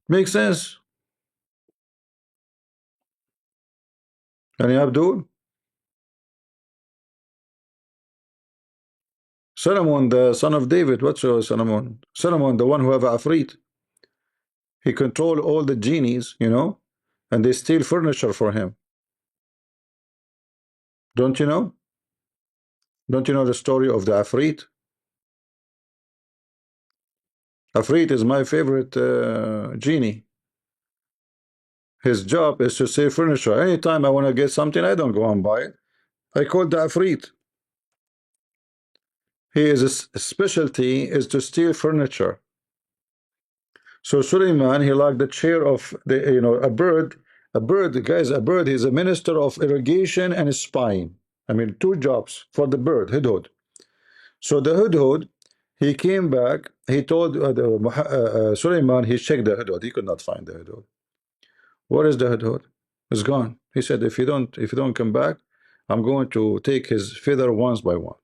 Makes sense? Any Abdul? Solomon, the son of David. What's Solomon? Solomon, the one who have Afrit. He control all the genies, you know, and they steal furniture for him. Don't you know? Don't you know the story of the Afrit? Afrit is my favorite genie. His job is to save furniture. Anytime I want to get something, I don't go and buy it. I call the Afrit. His specialty is to steal furniture. So Suleiman, he liked the chair of the, you know, a bird, guys, a bird. He's a minister of irrigation and spying. I mean, two jobs for the bird, Hudhud. So the Hudhud, He came back. He told Suleiman he checked the hudud. He could not find the hudud. Where is the hudud? It's gone. He said, if you don't come back, I'm going to take his feather one by one.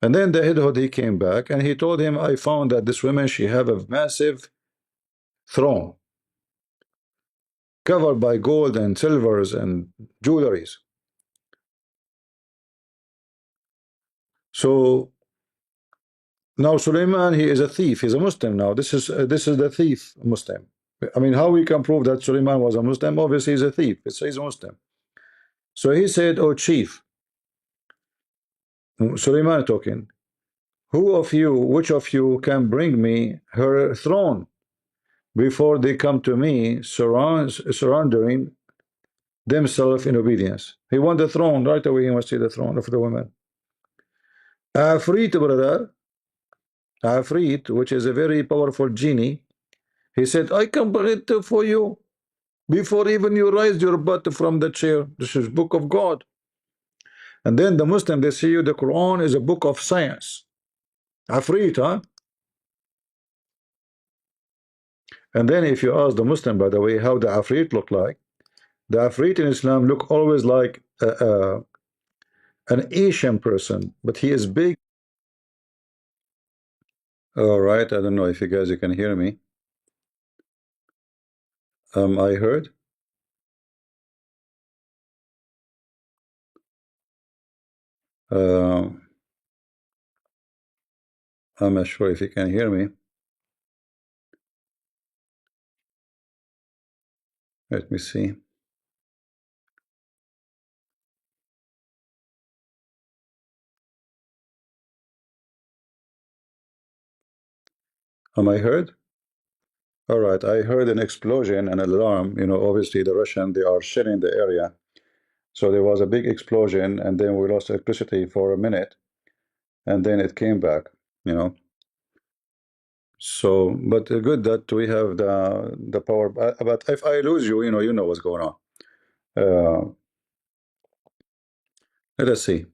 And then the hudud, he came back and he told him, I found that this woman, she have a massive throne covered by gold and silvers and jewelries. So now Suleiman, he is a thief. He's a Muslim now. This is the thief Muslim. I mean, how we can prove that Suleiman was a Muslim? Obviously, he's a thief. He's a Muslim. So he said, "Oh, chief, Suleiman talking. Which of you can bring me her throne before they come to me, surrendering themselves in obedience?" He want the throne right away. He wants to see the throne of the woman. Afrit, brother, Afrit, which is a very powerful genie. He said, I can bring it for you before even you raise your butt from the chair. This is book of God. And then the Muslim, they see you, the Quran is a book of science. Afrit, huh? And then if you ask the Muslim, by the way, how the Afrit look like, the Afrit in Islam look always like an Asian person, but he is big. All right, I don't know if you guys can hear me. I heard. I'm not sure if you can hear me. Let me see. Am I heard? All right, I heard an explosion, an alarm. You know, obviously the Russian, they are shelling the area. So there was a big explosion, and then we lost electricity for a minute, and then it came back, you know. So, but good that we have the power. But if I lose you, you know what's going on. Uh, let us see.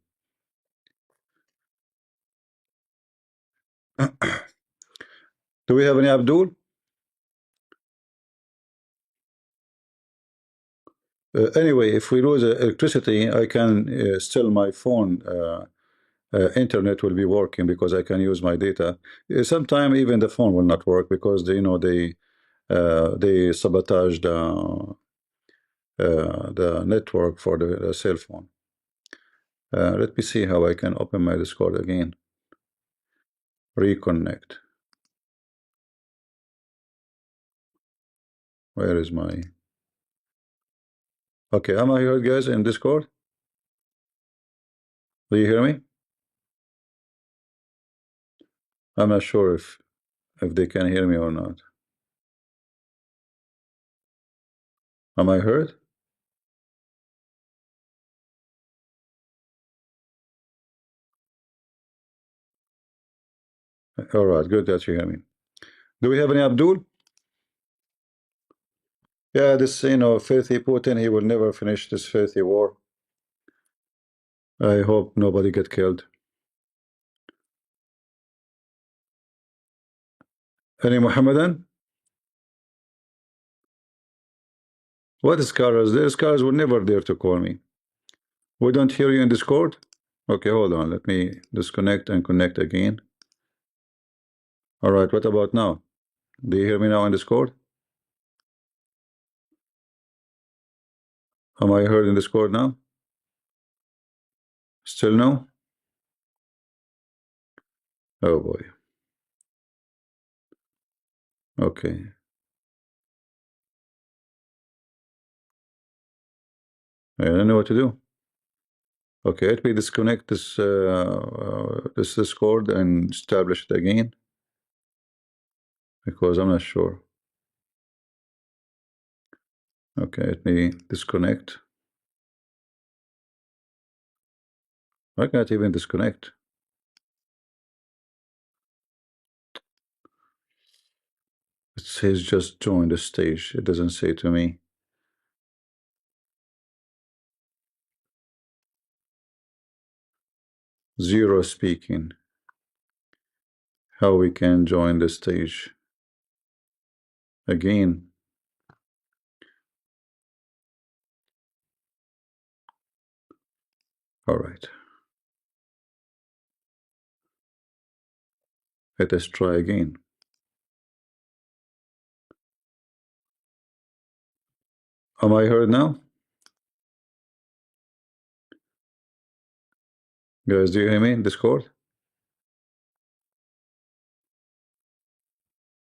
Do we have any Abdul? Anyway, if we lose electricity, I can still my phone internet will be working because I can use my data. Sometime even the phone will not work because they sabotage the network for the cell phone. Let me see how I can open my Discord again. Reconnect. Where is my... Okay, am I here, guys, in Discord? Do you hear me? I'm not sure if they can hear me or not. Am I heard? All right, good that you hear me. Do we have any Abdul? Yeah, this, filthy Putin, he will never finish this filthy war. I hope nobody get killed. Any Mohammedan? What is scholars? Their scholars will never dare to call me. We don't hear you in Discord? Okay, hold on. Let me disconnect and connect again. All right, what about now? Do you hear me now in Discord? Am I heard in Discord now? Still no? Oh boy. Okay. I don't know what to do. Okay, let me disconnect this this Discord and establish it again because I'm not sure. Okay, let me disconnect. I can't even disconnect. It says just join the stage. It doesn't say to me. Zero speaking. how we can join the stage again. All right. Let us try again. Am I heard now? Guys, do you hear me in Discord?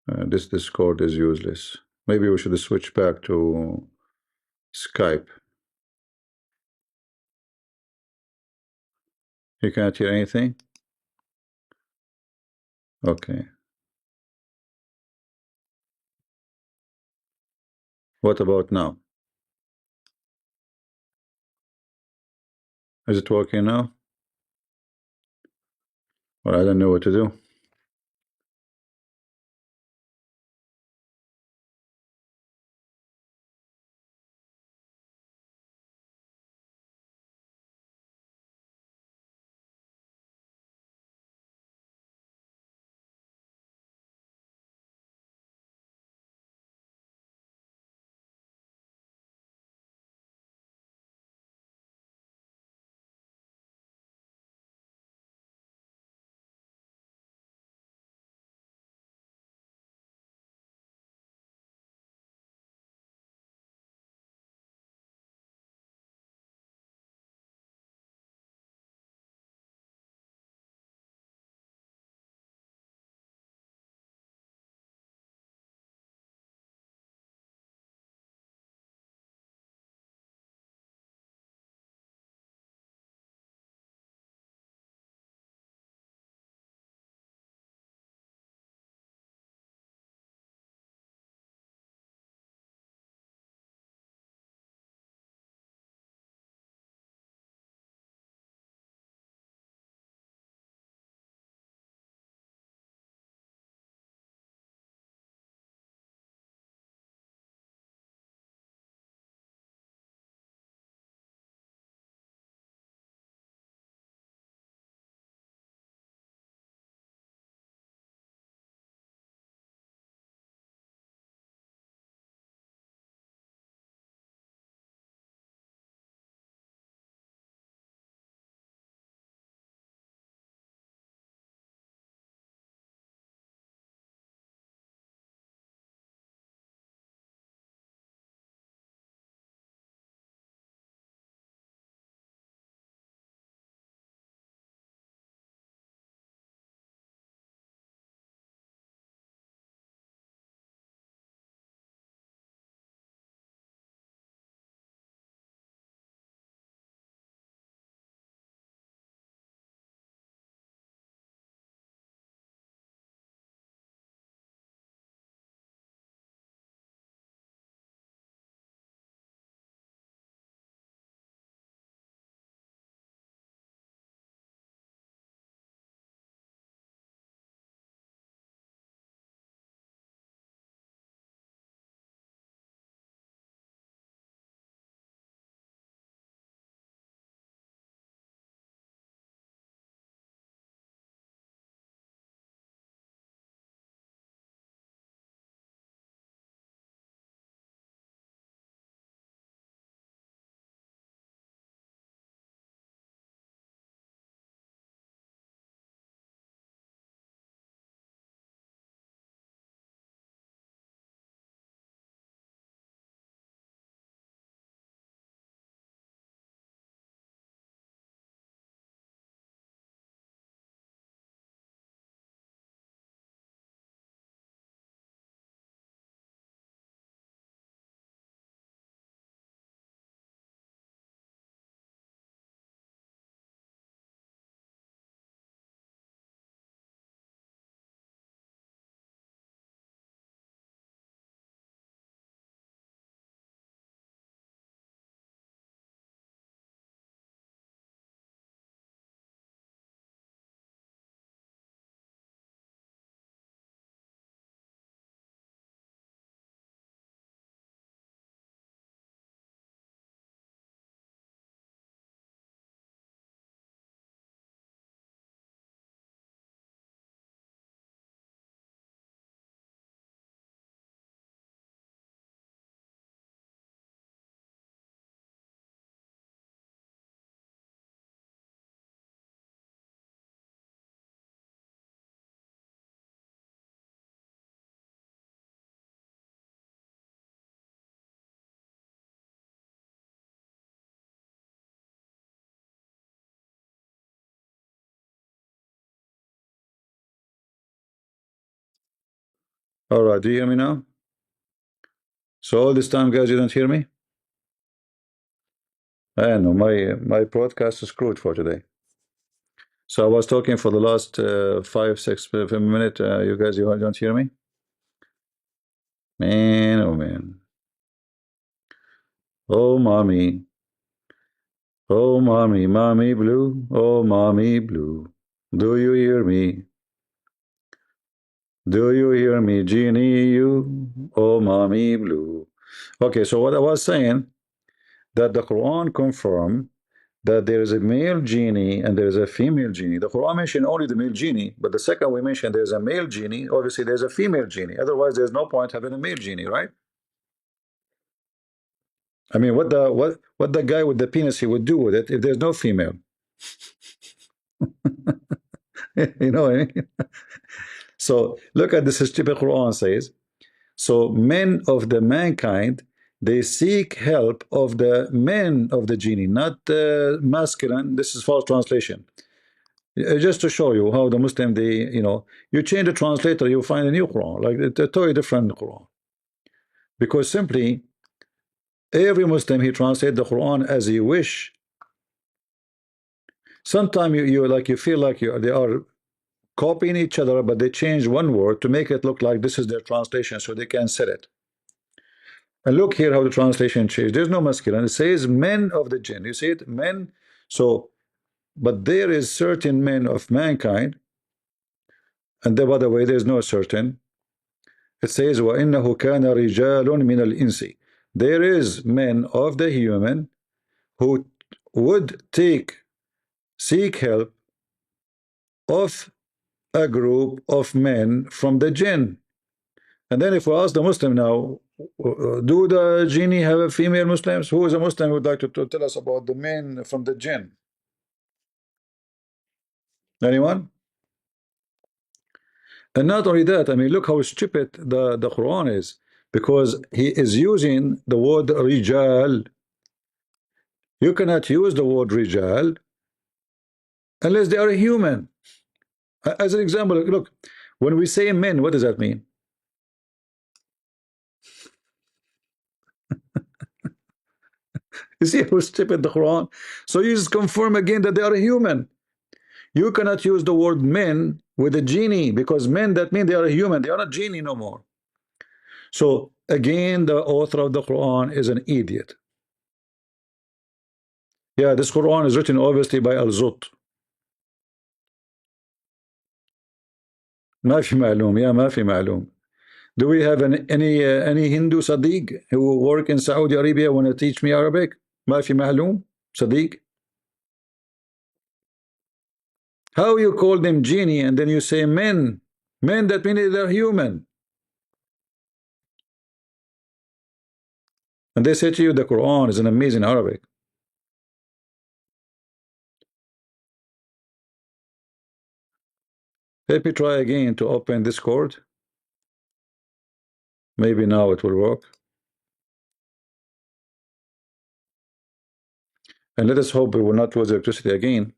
This Discord is useless. Maybe we should switch back to Skype. You can't hear anything? Okay. What about now? Is it working now? Well, I don't know what to do. All right, do you hear me now? So all this time, guys, you don't hear me? I know my broadcast is screwed for today. So I was talking for the last 5-6 minutes. You guys, you don't hear me? Man, oh man. Oh mommy. Oh mommy, mommy blue. Oh mommy blue. Do you hear me? Do you hear me, Genie? You. Oh mommy blue. Okay, so what I was saying, that the Quran confirmed that there is a male genie and there is a female genie. The Quran mentioned only the male genie, but the second we mentioned there's a male genie. Obviously, there's a female genie. Otherwise, there's no point having a male genie, right? I mean, what the guy with the penis he would do with it if there's no female? You know what I mean? So look at this stupid Quran says. So men of the mankind, they seek help of the men of the genie, not masculine. This is false translation. Just to show you how the Muslim, they, you change the translator, you find a new Quran, like a totally different Quran. Because simply, every Muslim, he translates the Quran as he wish. Sometimes you feel like they are copying each other, but they change one word to make it look like this is their translation, so they can set it. And look here how the translation changed. There's no masculine. It says men of the jinn. You see it? Men. So, but there is certain men of mankind, and then, by the way, there's no certain. It says, وَإِنَّهُ كَانَ رِجَالٌ مِنَ الْإِنسِ. There is men of the human who would seek help of a group of men from the jinn. And then if we ask the Muslim now, do the genie have a female Muslims? Who is a Muslim who would like to tell us about the men from the jinn? Anyone? And not only that, I mean, look how stupid the Quran is, because he is using the word rijal. You cannot use the word rijal unless they are a human. As an example, look, when we say men, what does that mean? You see how stupid the Quran? So you just confirm again that they are a human. You cannot use the word men with a genie, because men, that mean they are a human. They are not genie no more. So again, the author of the Quran is an idiot. Yeah, this Quran is written obviously by Al-Zut. ما في معلوم. Yeah, ما في معلوم. Do we have any Hindu Sadiq who work in Saudi Arabia want to teach me Arabic? ما في معلوم Sadiq. How you call them genie and then you say men? Men, that means they're human. And they say to you the Quran is an amazing Arabic. Let me try again to open Discord. Maybe now it will work. And let us hope we will not lose electricity again.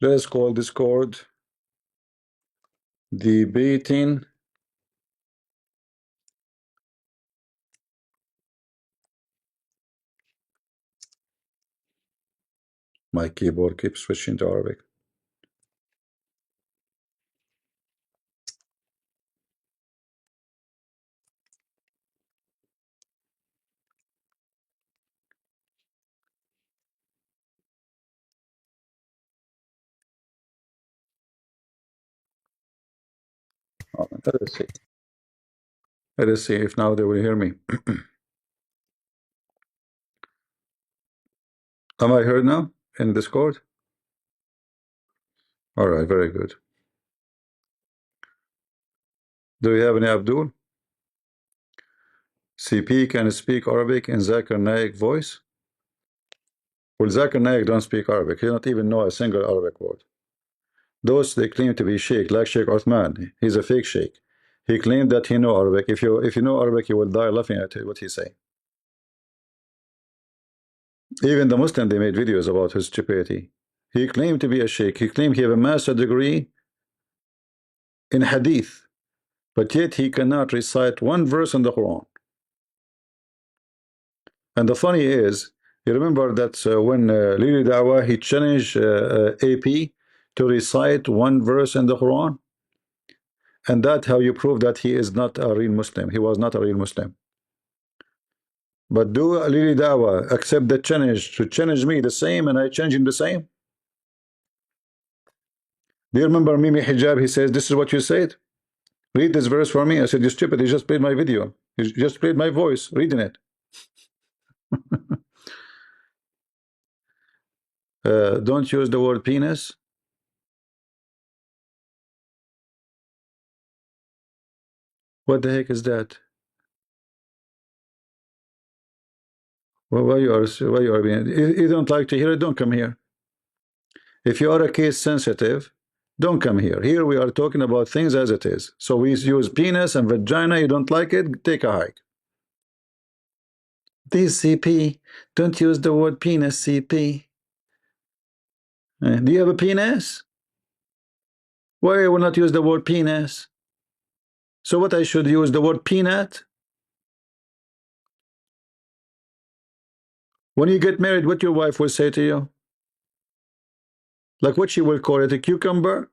Let us call Discord debating my keyboard keeps switching to Arabic. Let us see. Let us see if now they will hear me. Am I heard now in Discord? All right, very good. Do we have any Abdul? CP can speak Arabic in Zakir Naik voice? Well, Zakir Naik don't speak Arabic. He don't even know a single Arabic word. Those they claim to be sheikh, like Sheikh Uthman. He's a fake sheikh. He claimed that he know Arabic. If you know Arabic, you will die laughing at what he say. Even the Muslim, they made videos about his stupidity. He claimed to be a sheikh. He claimed he have a master degree in hadith, but yet he cannot recite one verse in the Quran. And the funny is, you remember that when Lili Dawah, he challenged AP to recite one verse in the Quran, and that's how you prove that he is not a real Muslim. He was not a real Muslim. But do Lili Dawah accept the challenge to challenge me the same, and I change him the same? Do you remember Mimi Hijab? He says, "This is what you said. Read this verse for me." I said, "You're stupid. You just played my video. You just played my voice reading it." Don't use the word penis. What the heck is that? Well, why you are being? You don't like to hear it? Don't come here. If you are a case sensitive, don't come here. Here we are talking about things as it is. So we use penis and vagina. You don't like it? Take a hike. This CP, don't use the word penis, CP. Do you have a penis? Why I will not use the word penis? So what I should use the word peanut? When you get married, what your wife will say to you? Like what she will call it, a cucumber?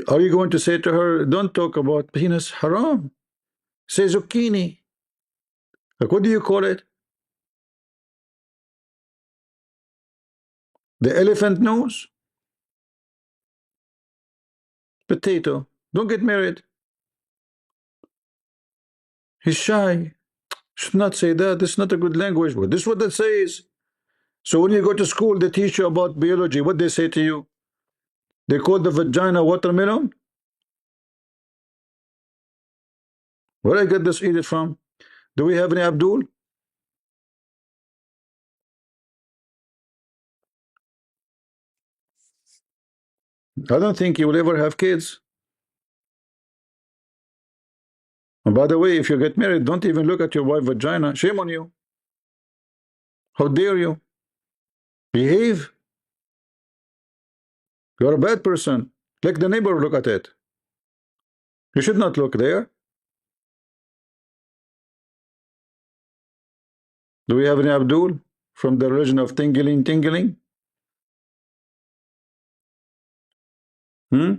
Are you going to say to her, don't talk about penis, haram? Say zucchini. Like what do you call it? The elephant nose? Potato. Don't get married. He's shy. Should not say that. This is not a good language. But this is what that says. So when you go to school, they teach you about biology. What they say to you? They call the vagina watermelon? Where I get this edict from? Do we have any Abdul? I don't think you will ever have kids. And by the way, if you get married, don't even look at your wife's vagina. Shame on you. How dare you? Behave. You're a bad person. Let the neighbor look at it. You should not look there. Do we have any Abdul from the religion of tingling, tingling? Hmm?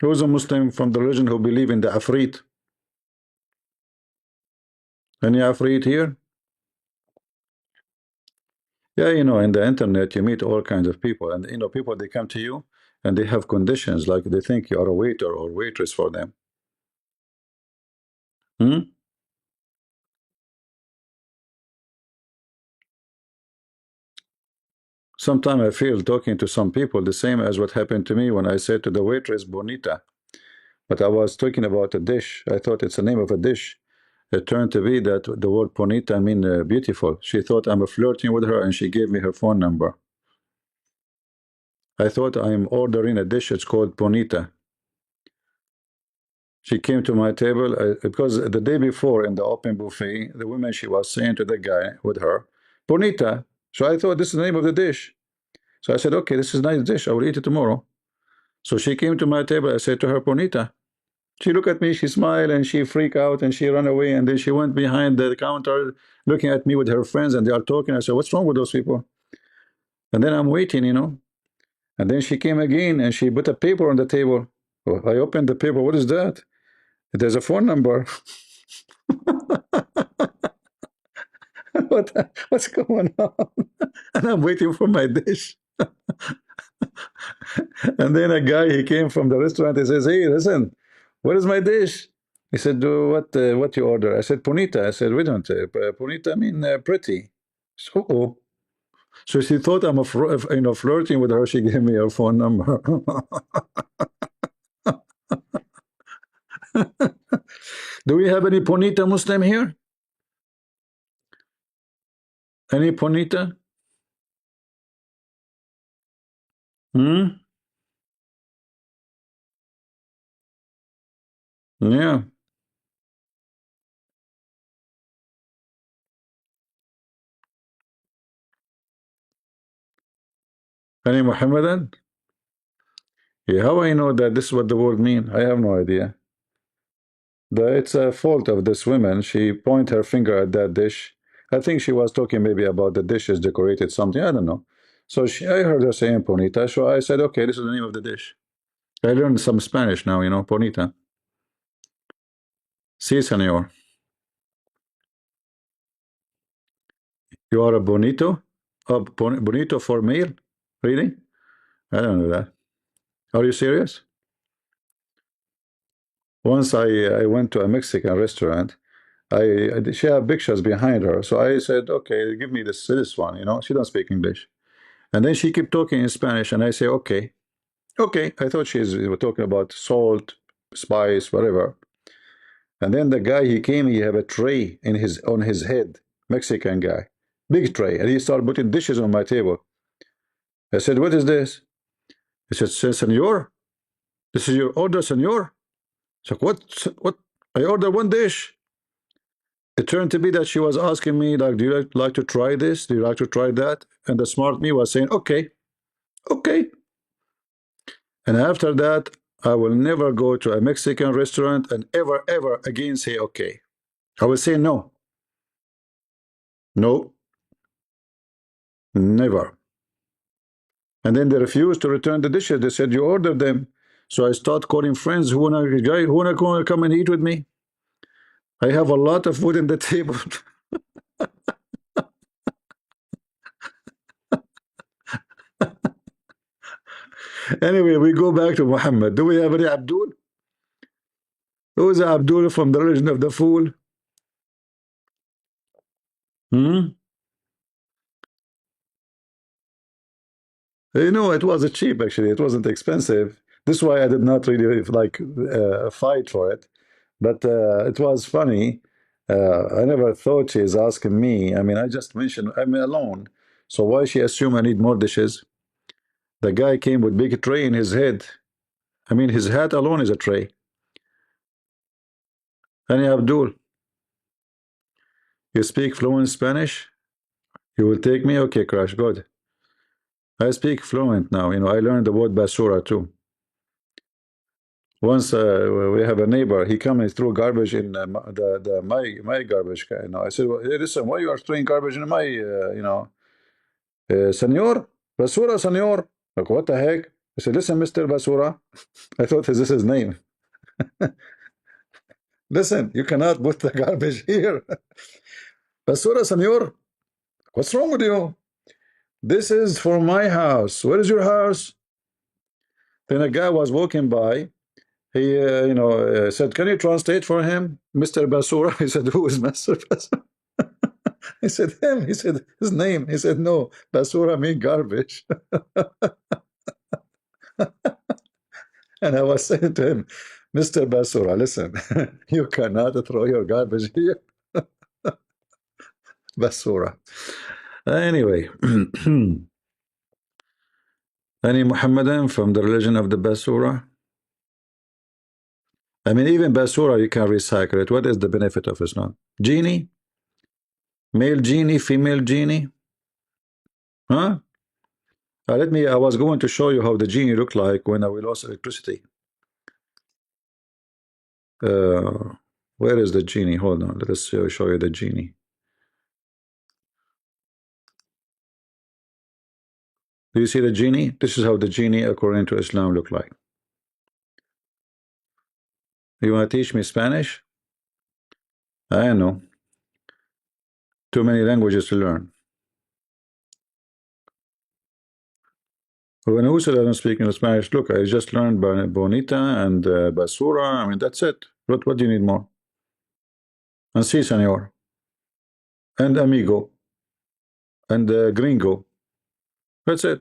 Who's a Muslim from the religion who believe in the Afrit? Any Afrit here? Yeah, you know, in the internet you meet all kinds of people, and you know, people they come to you and they have conditions, like they think you are a waiter or waitress for them. Sometimes I feel talking to some people the same as what happened to me when I said to the waitress bonita, but I was talking about a dish. I thought it's the name of a dish. It turned to be that the word bonita mean beautiful. She thought I'm flirting with her, and she gave me her phone number. I thought I'm ordering a dish. It's called bonita. She came to my table because the day before in the open buffet, the woman, she was saying to the guy with her, bonita. So I thought this is the name of the dish. So I said, okay, this is a nice dish. I will eat it tomorrow. So she came to my table. I said to her, bonita. She looked at me, she smiled, and she freaked out, and she ran away. And then she went behind the counter looking at me with her friends, and they are talking. I said, what's wrong with those people? And then I'm waiting, you know. And then she came again, and she put a paper on the table. I opened the paper. What is that? There's a phone number. What's going on? And I'm waiting for my dish. And then a guy, he came from the restaurant. He says, hey, listen, where is my dish? He said, what you order? I said, bonita. I said, we don't. Bonita mean pretty. So, so she thought I'm flirting with her. She gave me her phone number. Do we have any bonita Muslim here? Any Bonita? Hmm? Yeah. Any Mohammedan? Yeah, how I know that this is what the word mean? I have no idea. It's a fault of this woman. She point her finger at that dish. I think she was talking maybe about the dishes decorated something. I don't know. So I heard her saying Bonita. So I said, okay, this is the name of the dish. I learned some Spanish now, you know, Bonita. Sí, señor. You are a bonito? Oh, bonito for male? Really? I don't know that. Are you serious? Once I went to a Mexican restaurant. She had pictures behind her, so I said, okay, give me this one. You know, she don't speak English, and then she kept talking in Spanish, and I say, okay, okay. I thought she's talking about salt, spice, whatever. And then the guy he came, he have a tray in his on his head, Mexican guy, big tray, and he started putting dishes on my table. I said, what is this? He said, senor, this is your order, senor. So what? What? I ordered one dish. It turned to be that she was asking me, like, do you like to try this? Do you like to try that? And the smart me was saying, okay, okay. And after that, I will never go to a Mexican restaurant and ever again say, okay. I will say no. No, never. And then they refused to return the dishes. They said, you ordered them. So I start calling friends who wanna come and eat with me. I have a lot of food on the table. Anyway, we go back to Muhammad. Do we have any Abdul? Who is Abdul from the religion of the fool? Hmm? You know, it was cheap actually. It wasn't expensive. This is why I did not really like fight for it. But it was funny. I never thought she is asking me. I mean, I just mentioned I'm alone. So why she assume I need more dishes? The guy came with big tray in his head. I mean, his hat alone is a tray. Hani Abdul, you speak fluent Spanish? You will take me? Okay, Crash, good. I speak fluent now. You know, I learned the word basura too. Once we have a neighbor, he come and threw garbage in my garbage can. You know, I said, well, hey, listen, why you are throwing garbage in my senor basura, senor? Like, what the heck? I said, listen, Mister Basura. I thought this is his name. Listen, you cannot put the garbage here. Basura, senor. What's wrong with you? This is for my house. Where is your house? Then a guy was walking by. He, said, "Can you translate for him, Mister Basura?" He said, "Who is Mister Basura?" He said, "Him." He said, "His name." He said, "No, Basura mean garbage." And I was saying to him, "Mister Basura, listen, you cannot throw your garbage here, Basura." Anyway, any Muhammadan from the religion of the Basura? I mean, even Basura, you can recycle it. What is the benefit of Islam? Genie? Male genie, female genie? Huh? I was going to show you how the genie looked like when we lost electricity. Uh, where is the genie? Hold on, let us show you the genie. Do you see the genie? This is how the genie, according to Islam, look like. You want to teach me Spanish? I know. Too many languages to learn. When who said I don't speak in Spanish? Look, I just learned Bonita and Basura. I mean, that's it. What do you need more? And si, senor. And amigo. And gringo. That's it.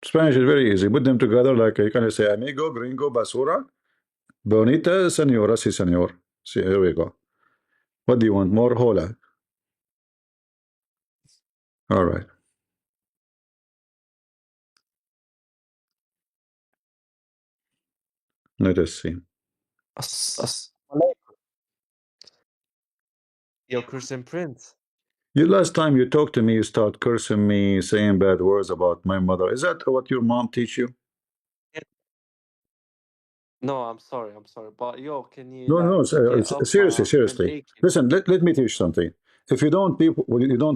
Spanish is very easy. Put them together like you can say amigo, gringo, basura, bonita, senora, si senor. See, here we go. What do you want? More? Hola. All right. Let us see. Yo, Christian Prince. You last time you talked to me, you start cursing me, saying bad words about my mother. Is that what your mom teach you? No, I'm sorry. But yo, can you No, no, get up seriously, my friend seriously. AK? Listen, let me teach you something. If you don't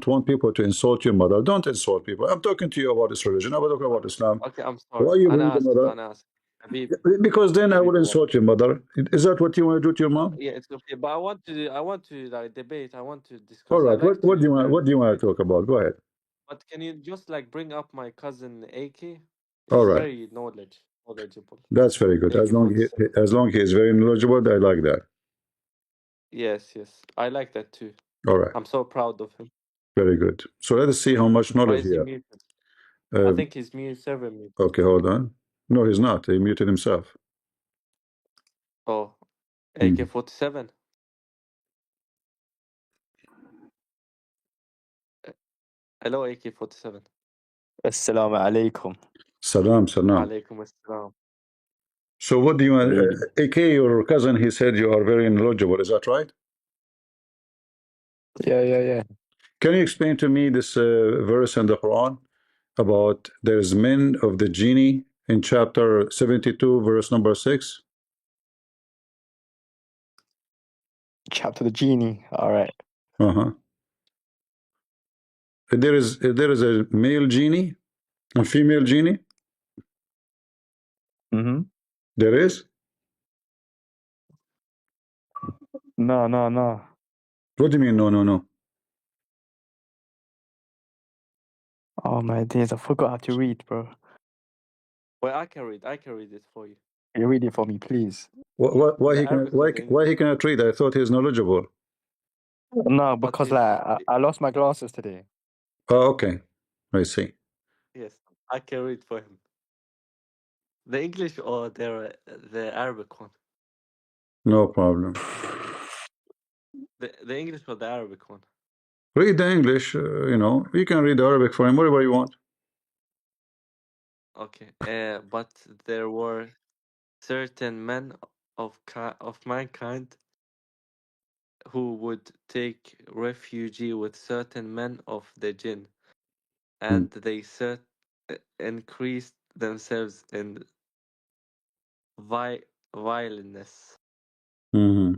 want people to insult your mother, don't insult people. I'm talking to you about this religion. I'm talking about Islam. Okay, I'm Why sorry. you bring أنا the آسف. mother? أنا آسف. Habib, Because then I will Habib, insult your mother. Is that what you want to do to your mom? yeah, it's okay. But I want to like debate. I want to All discuss. I right. like What do to you want? learn. What do you want to talk about? Go ahead. But can you just like bring up my cousin AK? All He's right. very knowledgeable. That's very good. As long he is very knowledgeable, I like that. Yes. I like that too. All right. I'm so proud of him. Very good. So let us see how much Why knowledge is he he has. muted? I think he's server muted. Okay, hold on. No, he's not. He muted himself. Oh, AK-47. Hello, AK-47. Assalamu alaikum. Salam. Alaikum assalam. So what do you want? Really? AK, your cousin, he said you are very knowledgeable. Is that right? Yeah. Can you explain to me this verse in the Quran about there's men of the genie in chapter 72, verse number 6? Chapter the genie. All right. Uh-huh. If there is a male genie and female genie, there is? No. What do you mean, no? Oh my days, I forgot how to read, bro. Well, I can read it for you. Can you read it for me, please? Why The he can Arabic or the English? why he cannot read? I thought he's knowledgeable. No, But because his, I lost my glasses today. Oh, okay. I see. yes, I can read for him. The English or the Arabic one? No problem. The English or the Arabic one? Read the English, you can read Arabic for him, whatever you want. Okay. But there were certain men of mankind who would take refuge with certain men of the jinn, and they increased themselves in violence. Mm-hmm.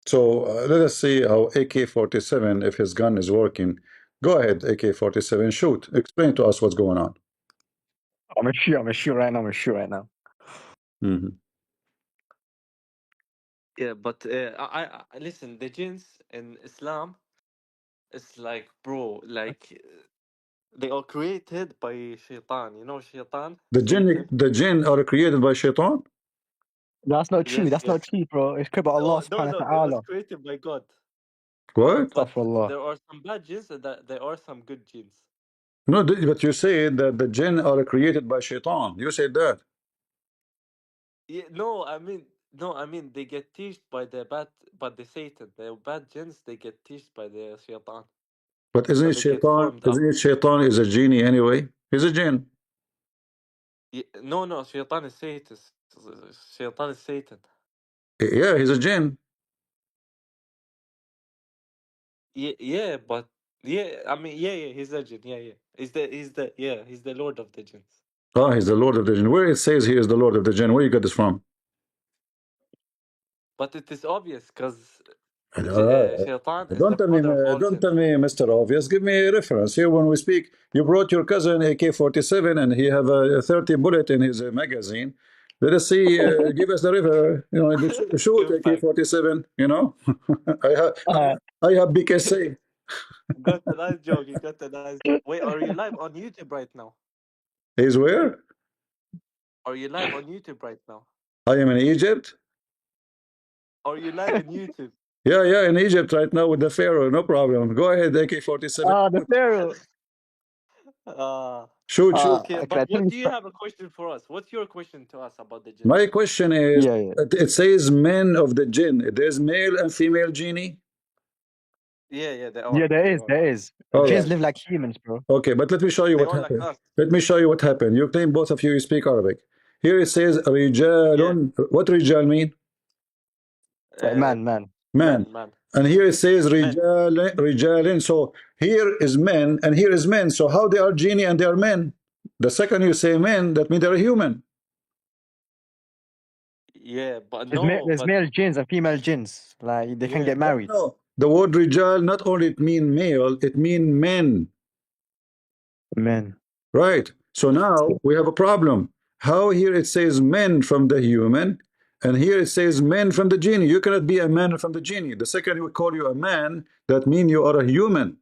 So let us see how AK-47, if his gun is working. Go ahead, AK-47, shoot. Explain to us what's going on. I'm gonna shoot right now. Mm-hmm. Yeah, but I listen. The jinns in Islam, it's like, bro, like they are created by shaitan. You know, shaitan, Satan. The jinn are created by shaitan? That's not true. Yes. That's not true, bro. It's created by Allah subhanahu wa No. They was ta'ala. created by God. What? But Astaghfirullah. there are some bad jinns and there are some good jinns. No, but you say that the jinn are created by shaitan. You said that. Yeah, no, I mean they get teased by the Satan. The bad jinns, they get teased by the shaitan. But So they get formed up. isn't it shaitan is a genie anyway? He's a jinn. Yeah, no, shaitan is Satan. Shaitan is Satan. Yeah, he's a jinn. Yeah, but yeah, I mean, yeah, he's a jinn. Yeah. He's the Lord of the jinns. Oh, he's the Lord of the jinn. Where it says he is the Lord of the jinn, where you got this from? But it is obvious because shaitan is the father of all Don't sins. tell me, Mr. Obvious. Give me a reference. Here, when we speak, you brought your cousin AK-47, and he have a 30 bullet in his magazine. Let us see. Give us the river. Shoot Good fact. AK-47. I have Alright. I have BKC. Got a nice joke. You got a nice joke. Wait, are you live on YouTube right now? He's where? Are you live on YouTube right now? I am in Egypt. Are you live in YouTube? Yeah, in Egypt right now with the Pharaoh. No problem. Go ahead, AK-47. The Pharaoh. Shoot. Okay, Can I but tell what you do you have a question for us? What's your question to us about the jinns? My question is, Yeah. it says men of the jinn. There's male and female genie? Yeah, they are. Yeah, there They is, are. there is. All Jinns right. live like humans, bro. Okay, but let me show you They what are like happened. us. Let me show you what happened. You claim both of you speak Arabic. Here it says Yeah. rijalun. What rijal mean? Like man. Man. Man. And here it says Men. rijalin. So here is men and here is men. So how they are genie and they are men? The second you say men, that means they're human. Yeah, but There's, no, there's but male jinns and female jinns. Like they can yeah. get married. No. The word rijal not only it mean male, it mean men. Men. Right. So now we have a problem. How here it says men from the human, and here it says men from the genie. You cannot be a man from the genie. The second we call you a man, that means you are a human.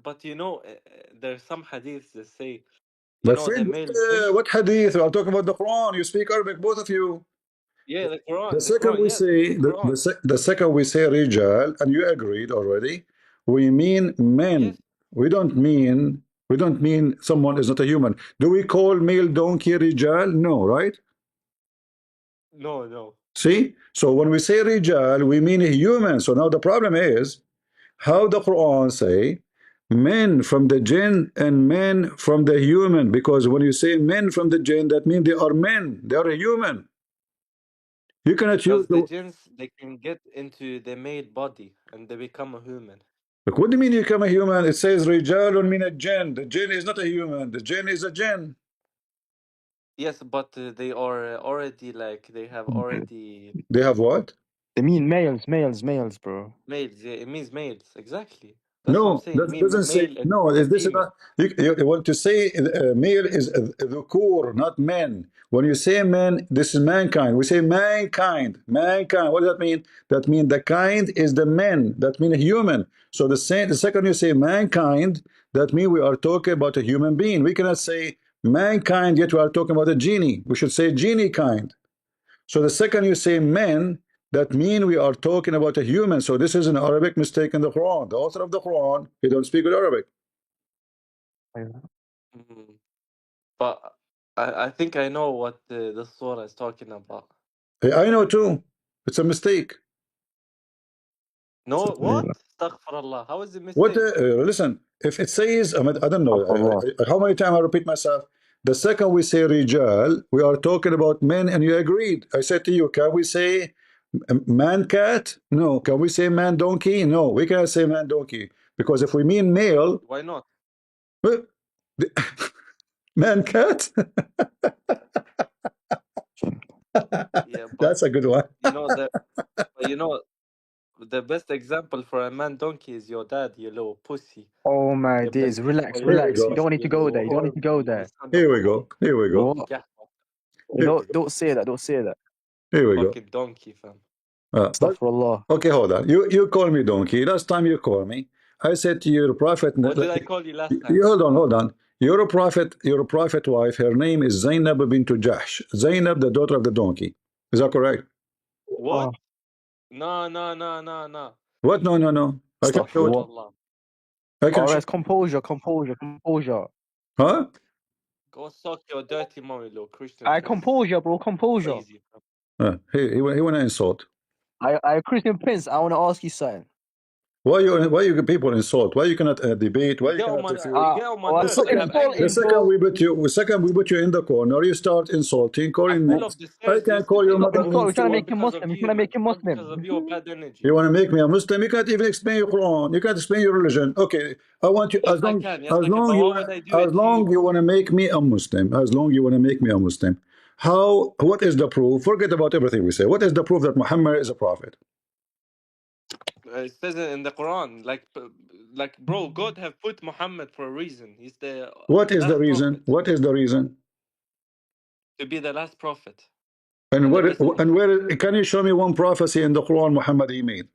But you know, there's some hadiths that say, you My know, the friend, male jinn. what hadith? I'm talking about the Quran. You speak Arabic, both of you. Yeah, the The Quran, the second Quran. we Yes, say the Quran. the second we say rijal, and you agreed already, we mean men. Yes. We don't mean someone is not a human. Do we call male donkey rijal? No, right? No. See? So when we say rijal, we mean human. So now the problem is how the Quran say men from the jinn and men from the human, because when you say men from the jinn, that means they are men, they are a human. You cannot use Because the the jinns, they can get into the male body and they become a human. like, what do you mean you become a human? It says rijalun min al-jinn. The jinn is not a human. The jinn is a jinn. Yes, but they are already like, they have already They have what? They mean males, bro. males. Yeah, it means males. Exactly. That's what I'm No, saying. It that means doesn't say. male No, and this is female. not. You want to say male is dhukur, not men. When you say men, this is mankind. We say mankind. Mankind. What does that mean? That means the kind is the men. That means human. So the same. The second you say mankind, that means we are talking about a human being. We cannot say mankind yet we are talking about a genie. We should say genie kind. So the second you say men, that mean we are talking about a human. So this is an Arabic mistake in the Quran. The author of the Quran, he don't speak good Arabic. Mhm. But I think I know what the surah is talking about. I know too. It's a mistake. No, what? Astaghfirullah. How is it What? mistake? Listen, if it says, I don't know Allah. how many times I repeat myself. The second we say rijal, we are talking about men, and you agreed. I said to you, can we say man cat? No. Can we say man donkey? No, we cannot say man donkey because if we mean male, Why not? man cat. Yeah, but That's a good one. you know the best example for a man donkey is your dad, you little pussy. Oh my يا ابن days. Relax, الكحول، Here we relax. go. You don't need to يا go there. You don't need to go there. son of Here a we go. Here we go. What? كحول. Here we go. Don't say that. Don't say that. Here we go. Fucking donkey, fam. But Astaghfirullah. okay, hold on. You call me donkey. Last time you called me, I said to you, the prophet. What did I call you last time? You hold on. You're a prophet. You're a prophet wife. Her name is Zainab bint Jahsh. Zainab, the daughter of the donkey. Is that correct? What? Oh, No. What? No, no, no. I can show it. astaghfirullah. Astaghfirullah. I can show. Alright, composure. Huh? Go suck your dirty mommy, little Christian I prince. composure, bro. Composure. Lazy, fam. He want to insult. I Christian Prince. I want to ask you something. Why you people insult? Why you cannot debate? Why You you get on cannot my refute? you get on my Well, The nerves. I stop second, have anger the insulting, second bro. we put you, the second we put you in the corner, you start insulting, I calling fell names. off the I stairs can call your yesterday. Stop mother. insulting. You're trying to All make him because of Muslim. You're you, trying to man. make him All because Muslim. of your bad energy. You want to make me a Muslim? You can't even explain your Quran. You can't explain your religion. Okay, I want you Yes, I can. Yes, I can. But why would I do it as to long you? you want to make me a Muslim. As long you want to make me a Muslim. How? What is the proof? Forget about everything we say. What is the proof that Muhammad is a prophet? It says it in the Quran. Like, bro, God have put Muhammad for a reason. He's the What is the last reason? prophet. What is the reason? To be the last prophet And and the where? messenger. And where? Can you show me one prophecy in the Quran Muhammad he made?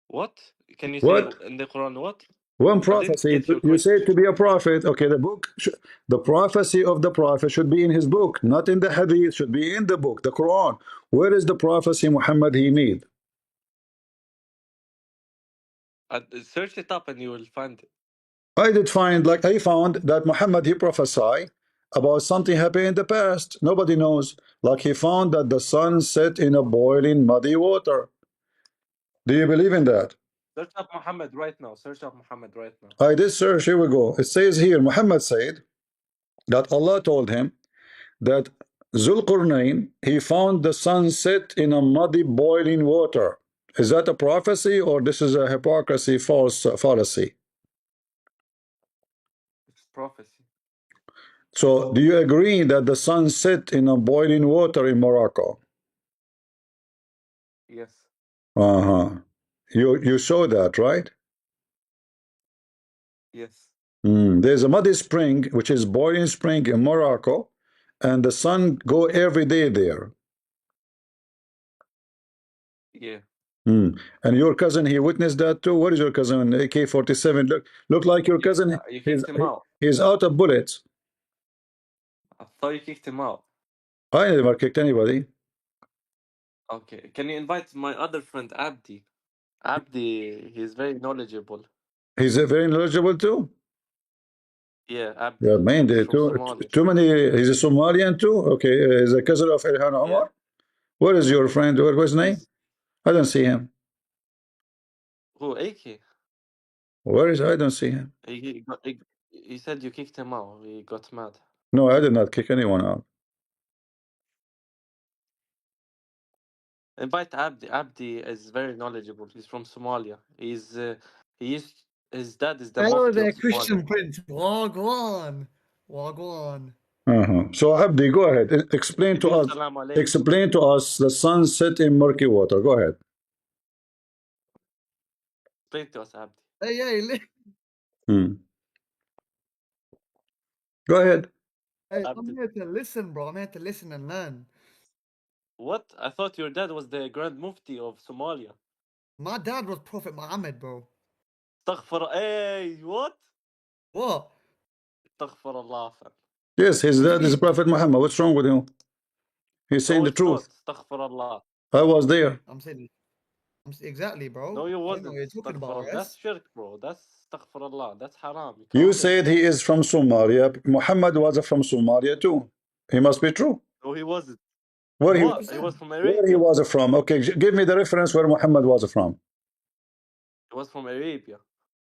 What? Can you say What? in the Quran what? One I didn't prophecy. get your You question. say to be a prophet. Okay, the prophecy of the prophet should be in his book, not in the hadith. Should be in the book, the Quran. Where is the prophecy Muhammad he made? Search it up and you will find it. I did find, like I found that Muhammad he prophesied about something happened in the past. Nobody knows. Like he found that the sun set in a boiling muddy water. Do you believe in that? Search up Muhammad right now. Search up Muhammad right now. I did search. Here we go. It says here, Muhammad said that Allah told him that Zulqarnain, he found the sun set in a muddy boiling water. Is that a prophecy or this is a hypocrisy, false fallacy? It's prophecy. So do you agree that the sun set in a boiling water in Morocco? Yes. Uh-huh. You saw that, right? Yes. There's a muddy spring, which is boiling spring in Morocco, and the sun go every day there. Yeah. And your cousin, he witnessed that too. What is your cousin? AK-47. Look like your cousin. You kicked him out. He's out of bullets. I thought you kicked him out. I never kicked anybody. Okay. Can you invite my other friend Abdi? Abdi, he's very knowledgeable. He's very knowledgeable too. Yeah, Abdi. Yeah, man, He's there from Somalia. too many. He's a Somalian too. Okay, he's a cousin of Ilhan Omar. Yeah. Where is your friend? What's his name? I don't see him. Who? AK? Where is? I don't see him. He said you kicked him out. He got mad. No, I did not kick anyone out. Invite Abdi. Abdi is very knowledgeable. He's from Somalia. His dad is the Hello Mufti there, of Somalia. Christian Prince. Wagwan. Wagwan. So Abdi, go ahead. Explain to us. Salam alaikum. Explain to us the sun set in murky water. Go ahead. Explain to us, Abdi. Hey, Go ahead. hey, Abdi. I'm here to listen, bro. I'm here to listen and learn. What? I thought your dad was the Grand Mufti of Somalia. My dad was Prophet Muhammad, bro. Astaghfir. Hey, what? What? Astaghfirullah. Yes, his dad is Prophet Muhammad. What's wrong with him? He's saying No, the it's truth. not. Astaghfirullah. I was there. I'm saying exactly, bro. No, you I know wasn't. what you're talking about, Astaghfirullah. right? That's shirk, bro. That's astaghfirullah. That's haram. You can't say said he is from Somalia. Muhammad was from Somalia too. He must be true. No, he wasn't. Where he, What? He was from where he Arabia. was from? Okay, give me the reference where Muhammad was from. He was from Arabia.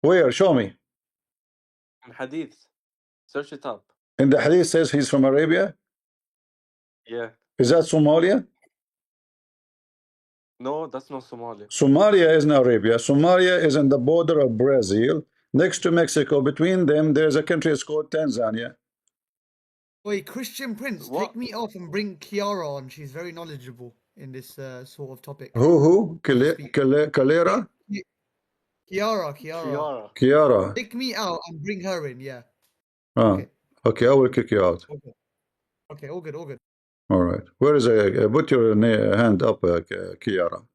Where? Show me. In Hadith. Search it up. In the hadith says he's from Arabia. Yeah. Is that Somalia? No, that's not Somalia. Somalia is in Arabia. Somalia is on the border of Brazil, next to Mexico. Between them, there's a country it's called Tanzania. Wait, Christian Prince, What? take me off and bring Kiara on. She's very knowledgeable in this sort of topic. Who? Speak. Calera? Kiara. Kiara. Take me out and bring her in, yeah. Okay, I will kick you out. Okay, all good. All right. Where is put your hand up, Kiara.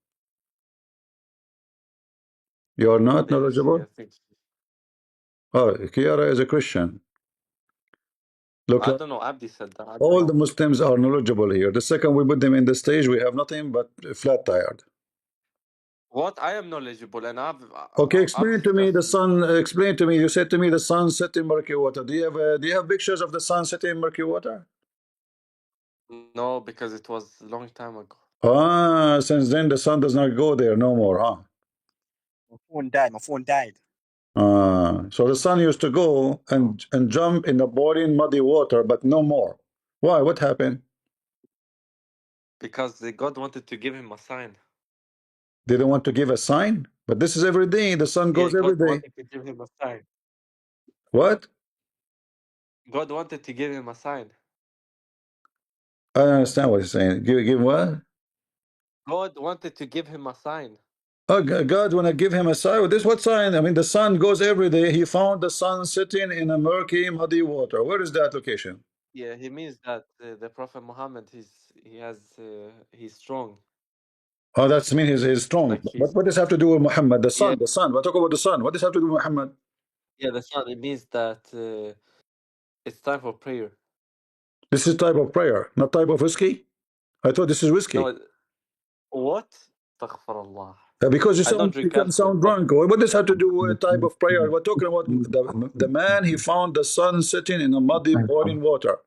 You are not knowledgeable? Oh, Kiara is a Christian. Look, I don't know. Abdi said that. all the Muslims are knowledgeable here. The second we put them in the stage, we have nothing but flat tired. What? I am knowledgeable, and Okay, explain to me the sun. Explain to me. You said to me the sun set in murky water. Do you have pictures of the sun setting in murky water? No, because it was a long time ago. Since then the sun does not go there no more, huh? My phone died. So the sun used to go and jump in the boiling muddy water, but no more. Why? What happened? Because God wanted to give him a sign. They don't want to give a sign, but this is every day. The sun goes every God day. wanted to give him a sign. What? God wanted to give him a sign. I don't understand what he's saying. Give what? God wanted to give him a sign. Oh, God want to give him a sign. This what sign? I mean, the sun goes every day. He found the sun sitting in a murky, muddy water. Where is that location? Yeah, he means that the Prophet Muhammad, he's strong. Oh, that's mean he's strong. Like But what does it have to do with Muhammad? The sun, Yeah. the sun. We're talking about the sun. What does it have to do with Muhammad? Yeah, that's not. It means that it's time for prayer. This is type of prayer, not type of whiskey. I thought this is whiskey. No, what? Astaghfirullah. Because I don't drink can sound alcohol. drunk. What does it have to do with type of prayer? We're talking about the man. He found the sun sitting in a muddy, boiling water.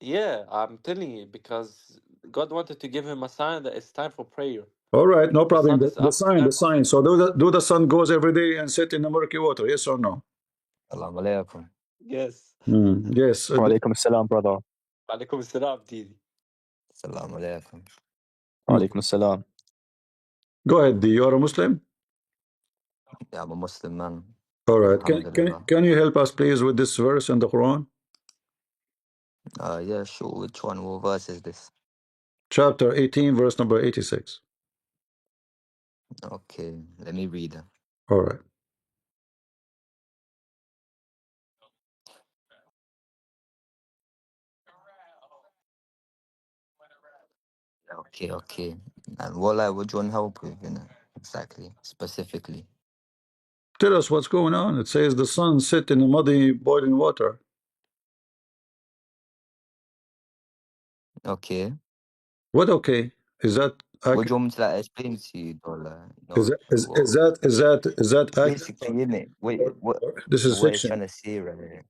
Yeah, I'm telling you because God wanted to give him a sign that it's time for prayer. All right, no The problem. sun is The up. sign, the sign. So do the sun goes every day and sit in the murky water? Yes or no? Assalamu alaikum. Yes. Yes. Wa alaikum assalam, brother. Alaikum salam, Didi. Assalamu alaikum. Wa alaikum assalam. Go ahead, D. You are a Muslim? Yeah, I'm a Muslim man. All right. Alhamdulillah. Can you help us, please, with this verse in the Quran? Yeah, sure. Which one? What verse is this? Chapter 18, verse number 86. Okay, let me read it. All right. Okay. And what would you want help with, exactly, specifically? Tell us what's going on. It says the sun sit in the muddy, boiling water. Okay. What okay? Is that What do you accurate? want me to like, explain to you, Dollar? Is that, is that accurate? Basically, innit? Wait, This is what it's fiction. trying to say right here.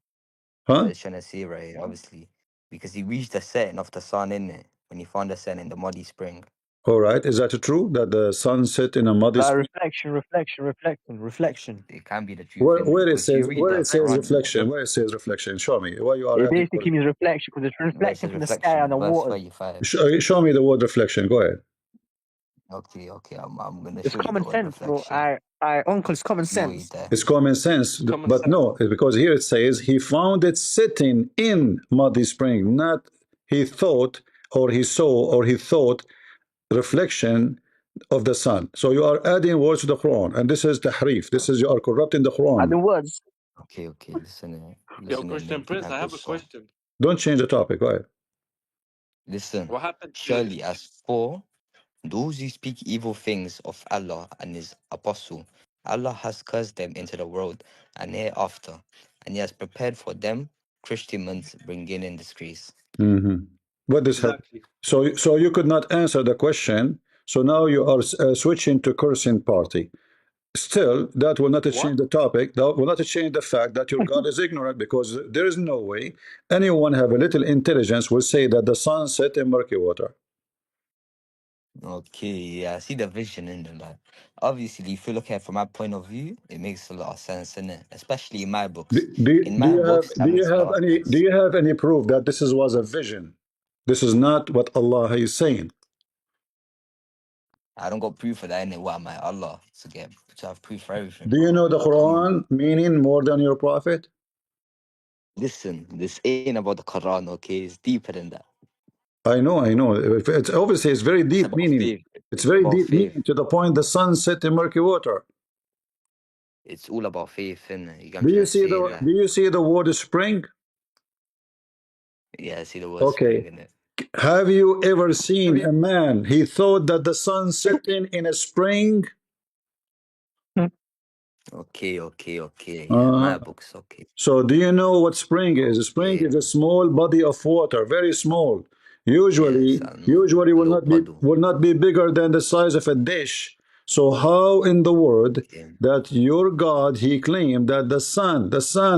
Huh? What it's trying to say right here, obviously, because he reached the setting of the sun, innit? When he found the sun in the muddy spring. All right. Is that true that the sun set in a muddy Like spring? reflection. It can be the truth, innit? Where it Because you says read the Quran, innit? reflection? Where it says reflection? Show me. Why you are It adding basically means reflection because it's Where it reflecting says from the sky and reflection, the verse waters. 35. show me the word reflection. Go ahead. Okay, I'm gonna It's show you the common word sense, bro. reflection. Uncle, it's common You read sense. there. It's common sense, It's common but sense. no, because here it says he found it sitting in muddy spring, not he thought or he saw or he thought reflection of the sun. So you are adding words to the Quran, and this is tahrif. This is you are corrupting the Quran. The words. Okay, listen here. Yo, Listen here, Christian Nate. Prince, I have a question. Don't change the topic. Go ahead. Listen. What happened to Surely as for those who speak evil things of Allah and his apostle, Allah has cursed them into the world and hereafter, and he has prepared for them Christians bringing in disgrace. What this have? exactly? So you could not answer the question. So now you are switching to cursing party. Still, that will not What? change the topic. That will not change the fact that your God is ignorant, because there is no way anyone have a little intelligence will say that the sun set in murky water. Okay, yeah, I see the vision in them. Like, obviously, if you look at it from my point of view, it makes a lot of sense, innit? Especially in my books. In my books, that makes a lot of sense. Do you have any proof that this was a vision? This is not what Allah is saying. I don't got proof for that, innit? What am I, Allah? To have proof for everything. Do you know the Quran meaning more than your prophet? Listen, this ain't about the Quran, okay? It's deeper than that. I know. It's obviously it's very deep about meaning. faith. It's very about deep faith. meaning to the point the sun set in murky water. It's all about faith, innit? You Do you see the word spring? Yeah, I see the word Okay. spring in it. Have you ever seen a man, he thought that the sun setting in a spring? Okay. Yeah, my book's okay. So do you know what spring is? Spring is a small body of water, very small. Usually will not be bigger than the size of a dish. So how in the world that your God, he claimed that the sun,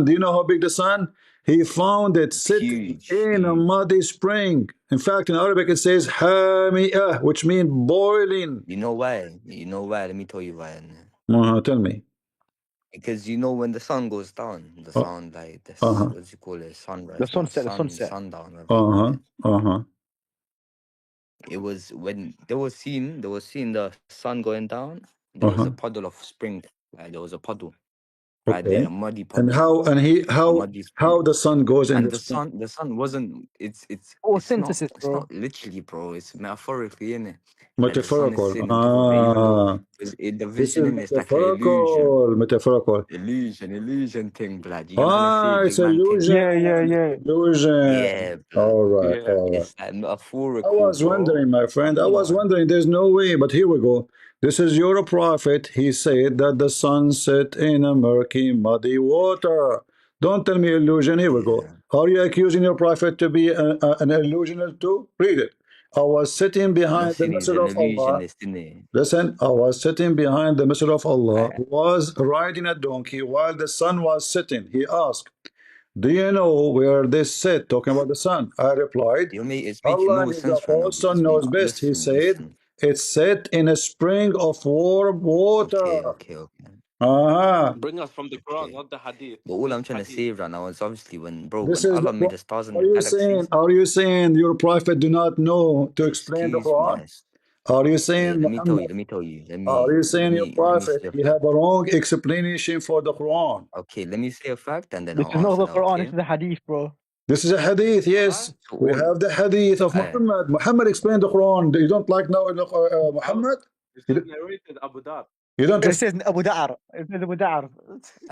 do you know how big the sun? He found it sitting in a muddy spring. In fact, in Arabic it says hamiyah, which means boiling. You know why? Let me tell you why. Tell me. Because when the sun goes down, the sun like this, what do you call it? Sunrise. The sunset. Sundown. It was when they were seeing the sun going down. There was a puddle of spring. Like there was a puddle. Right there, a muddy puddle. And how the sun goes in the sun? The sun wasn't. It's photosynthesis, It's not literally, bro. It's metaphorically, innit? Metaphorical. The vision in it's like an illusion. Metaphorical. Illusion thing, blood. It's illusion. Yeah. Illusion. Yeah, blood. All right. It's like metaphorical. I was wondering, my friend. I was wondering. There's no way, but here we go. This is your prophet. He said that the sun set in a murky, muddy water. Don't tell me illusion. Here we go. Are you accusing your prophet to be an illusionist too? Read it. I was sitting behind the messenger of Allah. Listen, I was sitting behind the messenger of Allah, who was riding a donkey while the sun was setting. He asked, do you know where this said, talking about the sun? I replied, It's making Allah no and His sense right now apostle because knows best. He said, it's set in a spring of warm water. Okay. Bring us from the Quran, not the Hadith. But all This I'm trying to Hadith. say right now is obviously when This is Allah made the stars and the galaxies. are you saying your prophet do not know to explain the Excuse me. Quran? Are you saying Let me tell you. Are you saying your Let me say prophet a he fact. have a wrong explanation for the Quran? Okay, let me say a fact and then This I'll is not answer the that. Quran. Okay. This is the Hadith, bro. This is a hadith, yes. So We have the hadith of Muhammad. Muhammad explained the Quran. You don't like now Muhammad? This is narrated Abu Dhar. You don't It says Abu Da'ar. It says Abu Da'ar.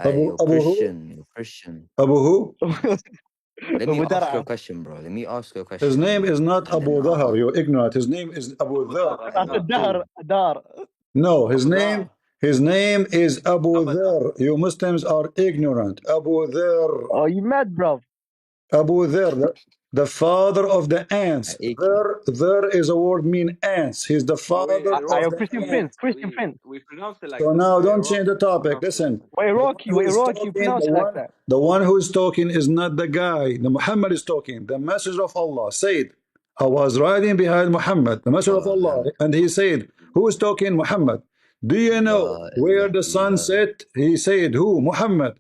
You're Abu Christian. Abu who? Let me Abu ask you a Da'ar. question, bro. Let me ask you a question. His name is not and Abu then Dhahar. You're ignorant. His name is Abu Dhar. That's a Dar. Dar. No, Abu Dhar. his name is Abu Abu Dhar. Dhar. You Muslims are ignorant. Abu Dhar. Oh, you mad, bro? Abu Dhar, the father of the ants. Dhar is a word mean ants. He's the Oh, wait, father I of am the Christian ants. Prince. Christian Prince. we pronounce it like So this. now We're don't change the Iraqi. topic. Listen, We're Iraqi. We're Iraqi. You pronounce it like that. the one who is talking is not the guy. The Muhammad is talking. The messenger of Allah said, I was riding behind Muhammad, the messenger of Allah, and he said, who is talking? Muhammad. Do you know where the sun set? He said, who? Muhammad.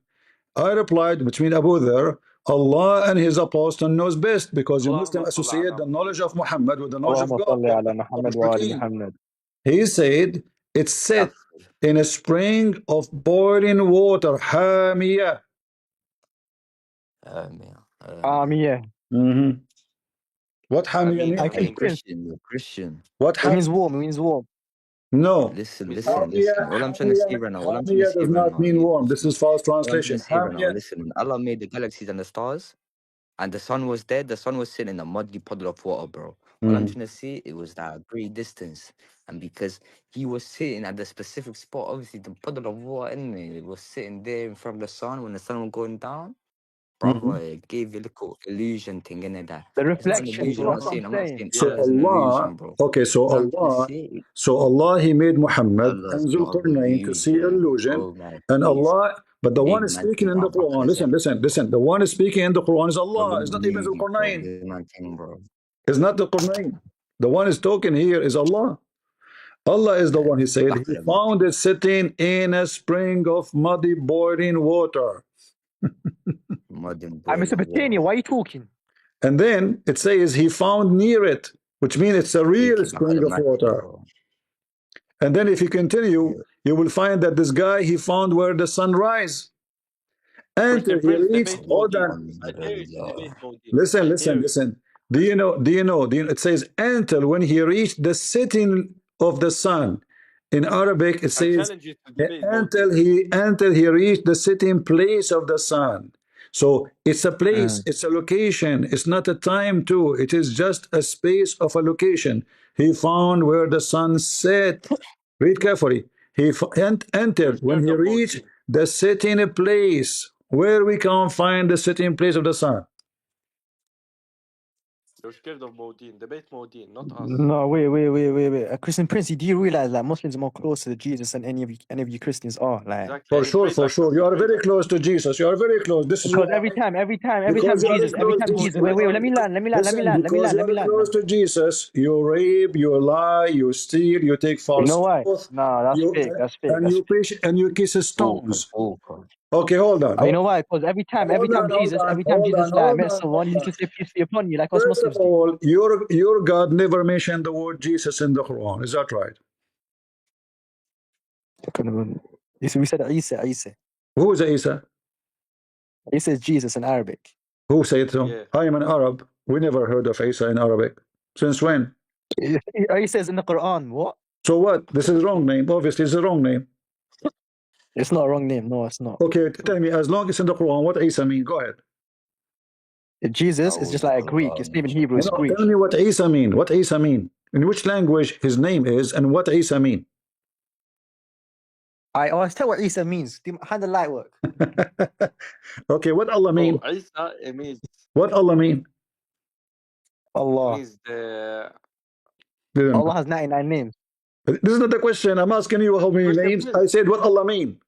I replied, between Abu Dhar, Allah and His apostle knows best, because you Muslim associate the knowledge of Muhammad with the knowledge of اللهم God. صل على محمد وآل محمد. He said, it's set in a spring of boiling water, Hamiyah. Amiyah. What Hamiyah means? I Christian. You're Christian. What It means warm. It means warm. No. Listen. All I'm trying to say right now. Hamiyah does not mean warm. This is false translation. Listen, when Allah made the galaxies and the stars, and the sun was there, the sun was sitting in a muddy puddle of water, bro. All I'm trying to say, it was that a great distance. And because he was sitting at the specific spot, obviously the puddle of water anyway, it was sitting there in front of the sun when the sun was going down. Brother, it gave you a little illusion thing in it. That The it's not an reflection. illusion. That's what I'm not saying So Allah's an illusion, bro. okay, so Allah, He made Muhammad and Zulqarnain to see illusion, and Allah, but the one is speaking in the Quran. Listen. The one is speaking in the Quran is Allah. It's not even Zulqarnain. It's not the Qurnain. The one is talking here is Allah. Allah is the one. He said He found it sitting in a spring of muddy boiling water. I'm Mesopotamia. Why are you talking? And then it says He found near it, which means it's a real spring of water. And then if you continue, you will find that this guy, he found where the sun rise. Until he reached, hold on. Listen. Do you know, it says until when he reached the setting of the sun. In Arabic, it says until he reached the setting place of the sun. So it's a place, it's a location, it's not a time too. It is just a space of a location. He found where the sun set. Read carefully. He entered when he reached the setting place. Where we can find the setting place of the sun? You're scared of Modin. Debate Modin, not us. No, wait. Christian Prince, do you realize that Muslims are more closer to Jesus than any of you Christians are? Like, exactly. For sure. You are very close to Jesus. You are very close. This because is every time Jesus. Wait, let me land. Because you are close to Jesus, you rape, you lie, you steal, you take false. You know why? No, that's fake. And you kiss stones. Okay, hold on. You know why? Because every time Jesus met someone, he used to say peace be upon you, like us Muslims. First of all, your God never mentioned the word Jesus in the Quran. Is that right? We said Isa. Who is Isa? He says Jesus in Arabic. Who said so? Yeah. I am an Arab. We never heard of Isa in Arabic. Since when? He says in the Quran. What? So what? This is a wrong name. Obviously, it's a wrong name. It's not a wrong name. No, it's not. Okay, tell me, as long as it's in the Quran, what Isa mean? Go ahead. Jesus is just like a Greek. It's name in Hebrew. It's Greek. Tell me what Isa mean. What Isa mean? In which language his name is, and what Isa mean? I'll tell what Isa means. How the light work? Okay, what Allah mean? Isa, it means. What Allah mean? Allah. Means the... Allah has 99 names. This is not the question. I'm asking you how many names. I said what Allah mean.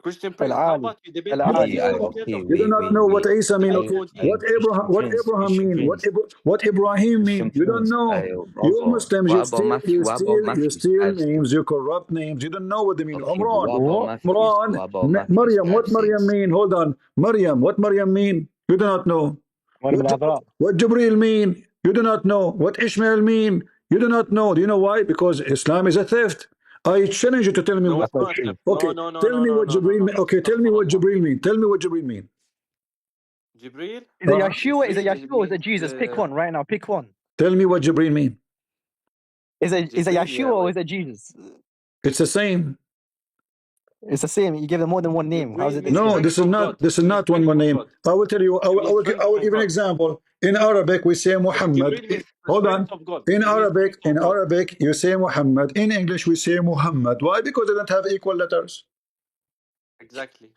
Christian Prince, how العالي about you debate You don't العالي Okay, know. instead okay, of You do wait, not wait, know what wait. Isa mean. Isaiah Okay, I 14? what Prince, Abraham Christian mean? Prince, What Ibrahim Christian mean? You don't Prince. know. You Brother, Muslims, what about Matthew? What about you Matthew steal 5:6? names, you corrupt names. You don't know what they mean. Okay, but Umran, what about What? Matthews? What about Matthews Maryam. What 5:6? Maryam mean? Hold on. Maryam. What Maryam mean? You do not know. مريم العذراء. What Jibril mean? You do not know. What Ishmael mean? You do not know. Do you know why? Because Islam is a theft. I challenge you to tell me No, what. it's That's not not. true. Okay, No, no, tell no, me no, what no, no, Jibril no. mean. Okay, tell me what Astaghfirullah. Jibril mean. Tell me what Jibril mean. Jibril? Is it Uh-huh. Yeshua? Is it Jibril Yeshua? Or is it means Jesus? Pick one right now. Pick one. Tell me what Jibril mean. Is it Jibril, Yeshua yeah, or wait. is it Jesus? It's the same. It's the same. You give them more than one name. How is Jibril it the means No, same? strength from God. this is It means not one strength more from name. God. I will tell you. It means strength I will from give an God. example. In Arabic, we say Muhammad. Jibril means Hold strength on. of God. In It means Arabic, strength of God. you say Muhammad. In English, we say Muhammad. Why? Because they don't have equal letters. Exactly.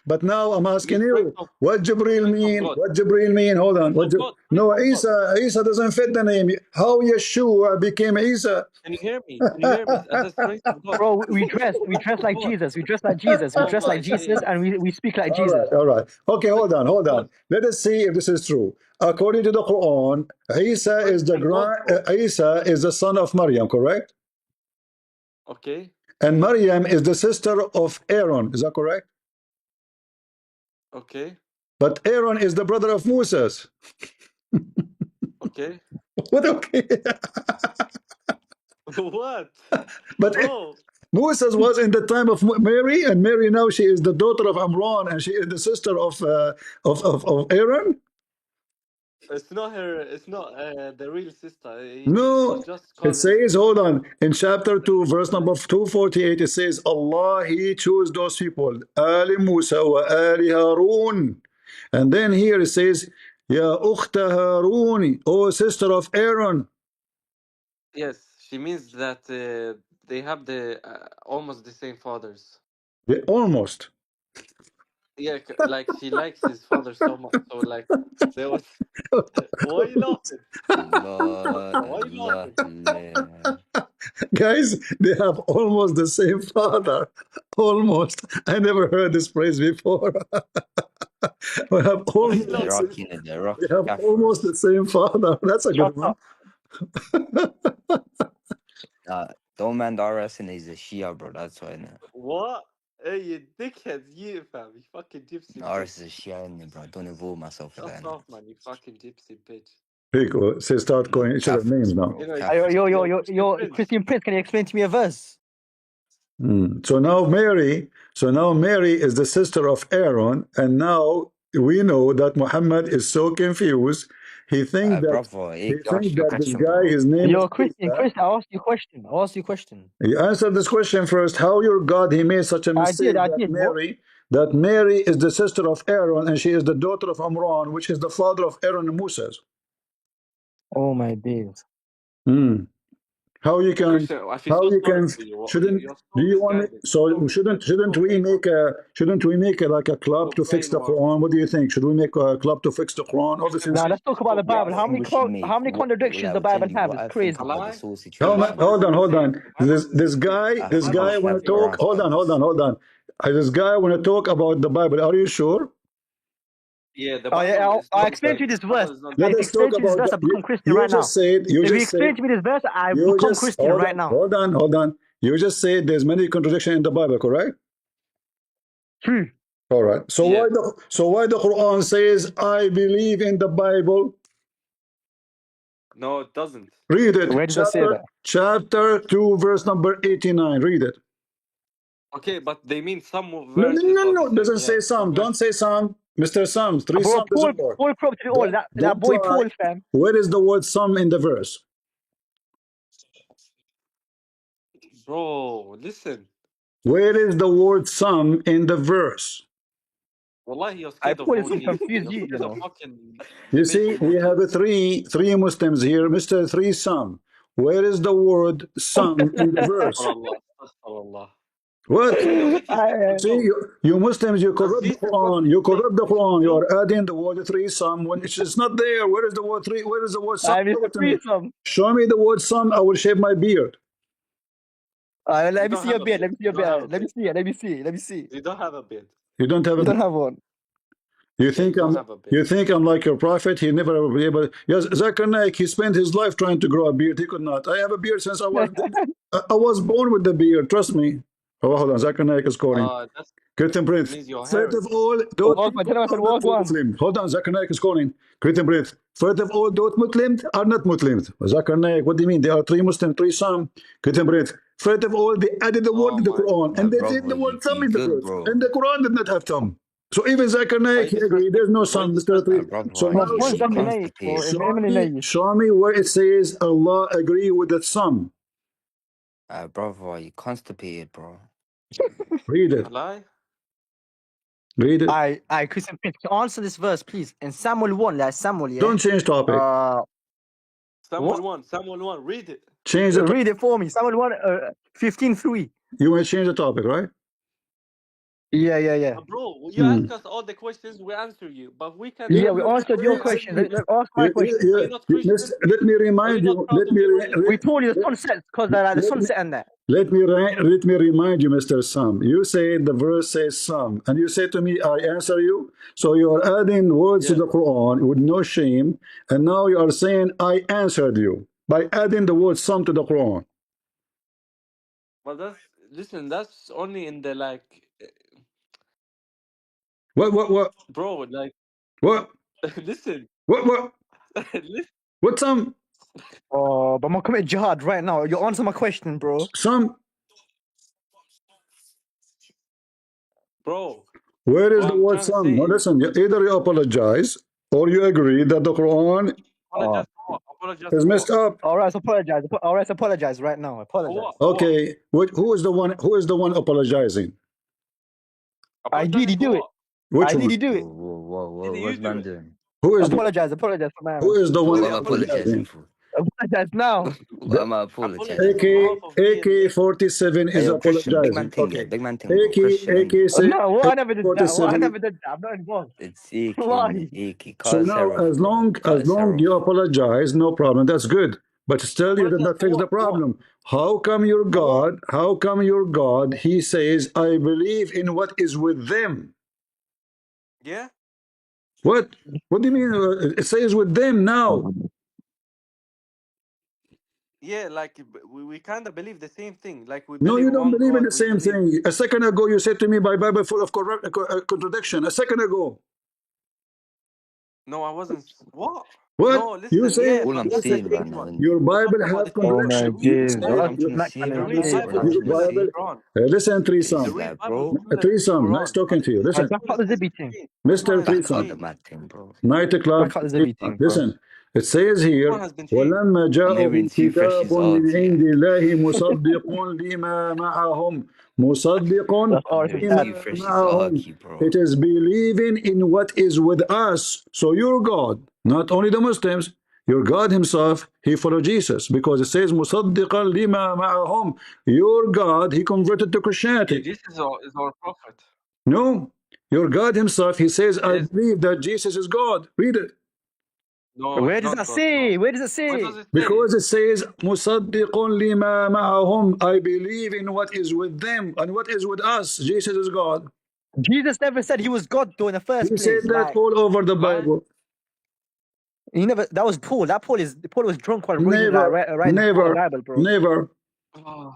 But now I'm It asking means strength you, of what Jibril strength of mean? God. What Jibril mean? Hold on. Strength of God. Strength No, of God. Isa doesn't fit the name. How Yeshua became Isa? Can you hear me? Can you hear me? I said strength of God. Bro, we dress Strength of like God. Jesus. We dress like Jesus. We Oh dress like my Jesus, days. and we speak like All Jesus. right, all right. Okay, Strength hold of on. God. Let us see if this is true. According to the Quran, Isa is Strength from God, bro. Isa is the son of Maryam, correct? Okay. And Maryam is the sister of Aaron. Is that correct? Okay. But Aaron is the brother of Moses. Okay. What? Okay. What? But Bro. Moses was in the time of Mary, and Mary now she is the daughter of Amram, and she is the sister of Aaron. It's not her. It's not the real sister. He No, just it called himself. says, hold on, in chapter 2, verse number 248, it says, Allah, He chose those people, Ali Musa wa Ali Harun. And then here it says, Ya Ukhta Haruni, O sister of Aaron. Yes, she means that they have the almost the same fathers. Almost. Yeah, like she likes his father so much. So like there was. Why you laughing? Allah, Why you Allah, laughing? Allah. Guys, they have almost the same father. Almost. I never heard this phrase before. We have Why you almost The the laughing? Rock, same, you know, the Rock we have almost the Kafirs. same father. That's a Shut good one. up. Don't mind RS and he's a Shia, bro. That's why. Innit? What? Hey, you dickhead, you fam, you fucking gypsy RS bitch. is a Shia, innit, bro. Don't involve myself with Shut that. Innit? off, man, you fucking gypsy bitch. Rico, say start No, calling each other names Kafirs, now. bro. Anyway, Yo, Kafirs. yo, yo, yo, yo, Christian yo, Prince. Christian Prince, can you explain to me a verse? So now Mary is the sister of Aaron, and now we know that Muhammad is so confused. He thinks Brother, ask your this question, guy, bro. his name is Yo, Christian, Isa. I asked you a question. You answer this question first. How your God he made such a mistake I did. What? that Mary is the sister of Aaron and she is the daughter of Amram, which is the father of Aaron and Moses. Oh my days. Hmm. How you can Christian, I feel so sorry for you. You're do so you want me misguided. So misguided. shouldn't So we brainwashed. make a like a club You're to fix the brainwashed. Quran? What do you think? Should we make a club to fix the Quran? Christian Obviously, Now Prince, let's talk you're about so the What Bible. I How brainwashed. many think we should make, how many well, contradictions I the will tell Bible you have? what It's I think crazy. about Allah, this whole the hold situation. Bible on, doesn't hold say. on. The Bible doesn't say. I The This think Bible we guy doesn't should want have to say. talk. Quran Hold on, scholars. This guy want to talk about the Bible. Are you sure? Yeah, the Oh yeah, Bible is I'll not explain there. to you The this verse. Bible is not there. Let If you us talk explain to me this about verse, the, I become Christian right now. you If you just said explain to me this verse, I you become just Christian right now. hold on. You just said there's many contradictions in the Bible, correct? True. All right. So Yeah. why the Quran says I believe in the Bible? No, it doesn't. Read it. Where does that say that? Chapter 2, verse number 89. Read it. Okay, but they mean some No, no, verses no, are the no. It same. doesn't Yeah, say some some. Don't verses. say some. Mr. Some. Three Bro, some doesn't work. Paul probed to all that boy Lie. Paul fam. Where is the word some in the verse? Bro, listen. Where is the word some in the verse? Wallahi, you're I scared of Paul is gonna OGs. confuse You're you, you scared of know. fucking You see, debating we have OGs. three Muslims here, Mr. Three Some. Where is the word some in the verse? Astaghfirullah. Astaghfirullah. What? Okay, let me tell you. I, See, Bro, you Muslims, you does corrupt the Jesus want Quran. to You say corrupt the Quran. You you? are adding the word three some when it's not there. Where is the word three? Where is the word some? I Show Mr. it to me. Threesome. Show me the word some. I will shave my beard. Let You me don't see have your a beard. beard. Let me see You your don't have beard. a Let me beard. see it. Let me see it. Let me see. You don't have a beard. You don't have You a don't have one. You Yeah, think you don't I'm have a beard. you think I'm like your prophet? He never will be able. Yes, Zakir Naik, he spent his life trying to grow a beard. He could not. I have a beard since I was born with the beard. Trust me. Oh, hold on. Zakir Naik is calling. That Christian Prince. means you're First of heretic. all, those Wagwan, people Jonathan, are not Wagwan. Muslim. Hold on. Zakir Naik is calling. Christian Prince. First of all, those Muslims are not Muslims. Zakir Naik, what do you mean? There are three Muslims, three some. Christian Prince. First of all, they added the word Oh to the my Quran, and they said Brother, the word some you in the good, verse, bro. and the Quran did not have some. So even Zakir Why Naik, he agreed. There's no disrespecting? Why some, Mr. Three. disrespecting? Brother, So why now Of course, you Zakir Naik, bro. constipated? show me where it says Allah agree with the some. Brother, why you constipated, bro? Read A it. lie? Read it. I, Christian Prince, to answer this verse, please. In Samuel 1, like Samuel, yeah? Don't change topic. Samuel What? 1. Samuel 1. Read it. Change the topic. Read it for me. Samuel 1, 15:3. You want to change the topic, right? Yeah. Bro, you ask us all the questions, we answer you. But we can't Yeah, have we your answered your conversation. question. Ask my question. Are you not Christian? Let me Are you remind not you. proud of your religion? We told you the sun sets because the sun set and that. Let me remind you, Mr. Sam. You say the verse says some, and you say to me, I answer you. So you are adding words to Yeah. the Quran with no shame, and now you are saying I answered you by adding the word some to the Quran. Well, that's only in the What? bro, What? listen, What? listen, What some? Oh, but I'm gonna commit jihad right now. You answer my question, bro. Some? bro. Where is What the I'm word trying to some? say Now is, listen, either you apologize or you agree that the Quran apologize for what? Apologize is for messed what? up. All right, apologize. All right, apologize right now. For Apologize. what? For what? Okay, who is the one? Who is the one apologizing? I did Apologizing he for do it? what? Which I did one? he do it? Did you What's do man it? doing? Who is the Apologize for my man. What one am I apologizing apologizing? for? Apologize now. What The am I apologizing Apologize on for? behalf of me and AK 47 Hey, is yo, Christian, big man apologizing. thing, yeah, Okay, big man thing, bro. AK Christian, AK innit? say No, what? I AK never did that. What? I 47. never did that. I'm not involved. It's Iki, Why? innit? Iki. So Cut us now, off, bro. Cut as us long you off. apologize, no problem. That's good. But still, you did apologize not for fix the what? For what? problem. How come your For what? God? How come your God? He says, "I believe in what is with them." Yeah. What? What do you mean? It says with them now. Yeah, we kind of believe the same thing. Like we No, believe you don't one believe in God. the We same believe. thing. A second ago, you said to me, "By Bible full of contradiction." A second ago, No, I wasn't. What? what No, you listen. say? Yeah, All but I'm You that's say a saying right fake now, one. innit? your We're Bible talking about have the true Oh one. my contradiction. The real You Jesus! say All Bible. I'm trying to say The right real now, say all Bible I'm is your trying to clearer than the say Bible. Quran. Listen, The is threesome. real that, Bible is bro. clearer than the Threesome. Nice Quran. But talking to you. Right, Listen, back out the listen Zibby to thing. me. The Quran Mr. has been Back out Threesome. the changed. mad thing, bro. Nightclub. Back out the Zibby thing, bro. Listen, it says The Quran here, has been changed. ولما I'm hearing جاءهم two كتاب freshes من odds, yeah. عند الله مصدق لما معهم مصدق That's all I'm it's hearing that. two لما freshes معهم. argue, bro. It is believing in what is with us. So your God, not only the Muslims, your God himself, he followed Jesus because it says مصدقا لما معهم. Your God, he converted to Yeah, Christianity. this is our prophet. No, your God himself, he says, I Yes. believe that Jesus is God. Read it. No, it's Where does not that God. No. say? Where does it What say? does it say? Because it says, مُصَدِّقٌ لِمَا مَعَهُمْ. I believe in what is with them and what is with us. Jesus is God. Jesus never said he was God though in the first He said place. that Like all over the Lie? Bible. he never. That was Paul. Paul was drunk while reading Never, writing the never, Bible, bro. never. Oh,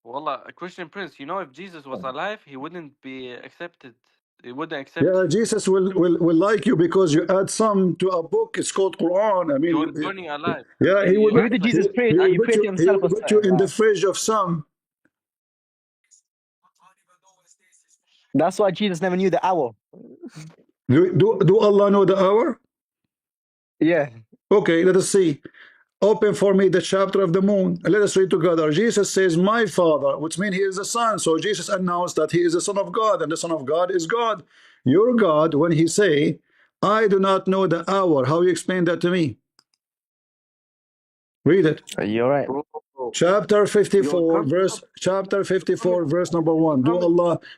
Wallah, a Christian Prince, you know, if Jesus was alive, he wouldn't be accepted. He wouldn't accept Yeah, you. Jesus will like you because you add some to a book. It's called Quran. I He mean, was burning alive. yeah, he You would Maybe act did like Jesus pray? he will He put prayed to you he himself will or put you something. in the Like fridge of some. that's why Jesus never knew the hour. Do Allah know the hour? Yeah. Okay, let us see. Open for me the chapter of the moon and let us read together. Jesus says, my father, which means he is the son. So Jesus announced that he is the son of God and the son of God is God. Your God, when he say, I do not know the hour, how you explain that to me? Read it. You're right. bro. Chapter You're 54 coming verse up. chapter You're coming 54 up. verse number You're 1. coming.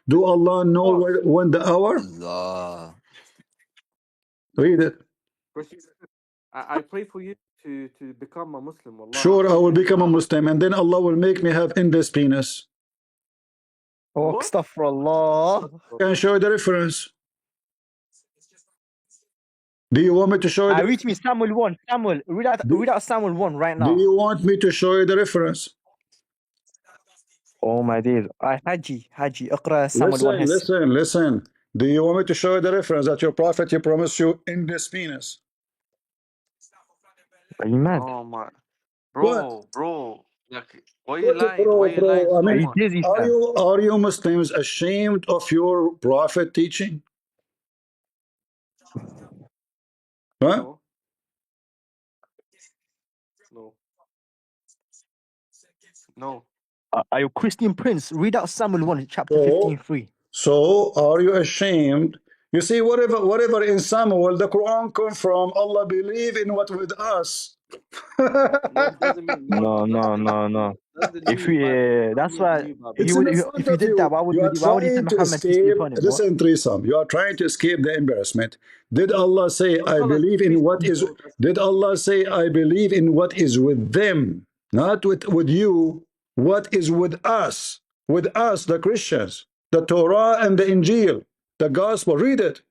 Do Allah know Pause. when the hour? Allah. Read it. Christian, I pray for you to become a Muslim. Wallah, Sure, I will become a Muslim, and then Allah will make me have endless penis. Oh, What? astaghfirullah. Can I show you the reference? Do you want me to show you I the read me Samuel 1. Samuel, read out Samuel 1 right Do now. you want me to show you the reference? Oh my days. Haji, اقرأ Samuel 1 Listen. Do you want me to show you the reference that your prophet he promised you endless penis? Are you mad? Oh my, What? bro. Like, why are you What, lying? Why are you lying bro? I so Are you mean, much? dizzy, fam? are you Muslims ashamed of your prophet teaching? Huh? No, no, no. Are you Christian Prince? Read out Samuel 1, chapter So, 15:3. so are you ashamed? You see, whatever in Samuel, the Quran come from, Allah believe in what with us. No, it doesn't mean no, No, no. That's no, the no, no. that's the If new we, Bible. It doesn't that's mean the why new Bible. he It's in would. the front If you of did that, you. You are why would he say trying to Muhammad peace be escape. upon him? What? Listen, Trisam, you are trying to escape the embarrassment. Did Allah say, Don't I call us believe in what Christians, is, bro. That's did Allah say, I believe in what is with them, not with you, what is with us, the Christians, the Torah and the Injil, the gospel, read it.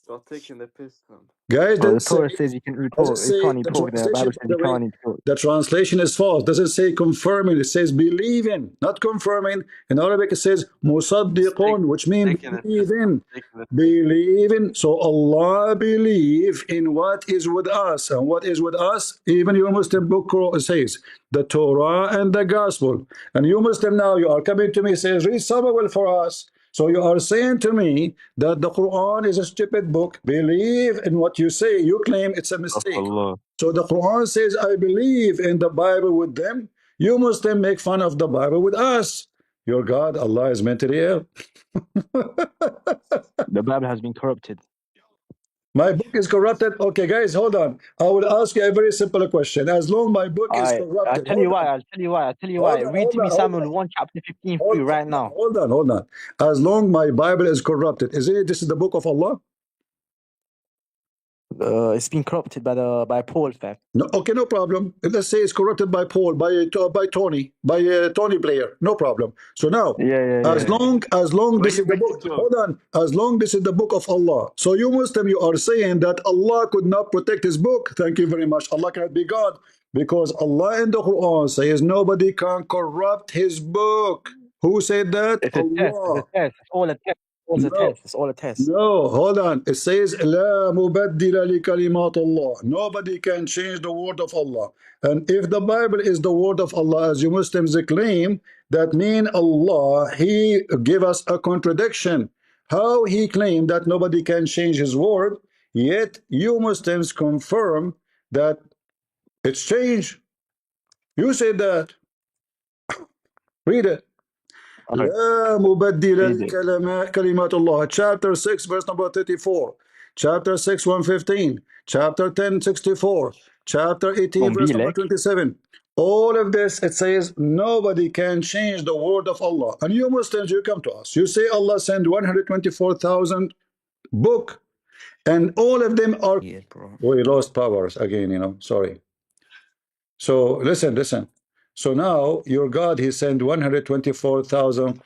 you're taking the piss, man. Guys, Bro, the doesn't Torah say, says you can eat does it pork. You say can't eat the pork. The Bible translation, by says the you way, can't eat pork. the translation is false. Doesn't say confirming, it says believing, not confirming. In Arabic, it says It's musaddiqun, which means taking the piss, man. believing. Taking the piss. Believing. So Allah believe in what is with us. And what is with us? Even your Muslim book says the Torah and the gospel. And you Muslim now, you are coming to me, says, read Samuel for us. So you are saying to me that the Quran is a stupid book. Believe in what you say. You claim it's a mistake. Allah. So the Quran says, I believe in the Bible with them. You Muslim make fun of the Bible with us. Your God, Allah is mentally ill. The Bible has been corrupted. My book is corrupted. Okay, guys, hold on. I will ask you a very simple question. As long my book is I'll corrupted, tell you hold why. on, I'll tell you why. I'll tell you why. hold on, Read hold to me on, hold Samuel on. 1, chapter 15:3 right now. Hold on. As long my Bible is corrupted, is it this is the book of Allah? It's been corrupted by Paul, fam. No, okay, no problem. Let's say it's corrupted by Paul, by Tony, by Tony Blair. No problem. So now, as Yeah. long Why this you is the making book, jokes? hold on. As long this is the book of Allah. So you Muslim, you are saying that Allah could not protect His book. Thank you very much. Allah cannot be God because Allah in the Quran says nobody can corrupt His book. Who said that? It's a test. It's a Allah. test. It's all a test. No. It's all a test. No, hold on. It says, لا مبدل لكلمات الله. Nobody can change the word of Allah. And if the Bible is the word of Allah, as you Muslims claim, that mean Allah, He give us a contradiction. How He claimed that nobody can change His word, yet you Muslims confirm that it's changed. You said that. Read it. All right. لا مبدل Read it. كلمات الله. Chapter 6 verse number 34, chapter 6 115, chapter 10 64, chapter 18 verse number Umbilek. 27. All of this, it says nobody can change the word of Allah. And you Muslims, you come to us, you say Allah sent 124,000 book, and all of them are, Yeah, bro. we lost powers again, sorry. So listen. So now your God, he sent 124,000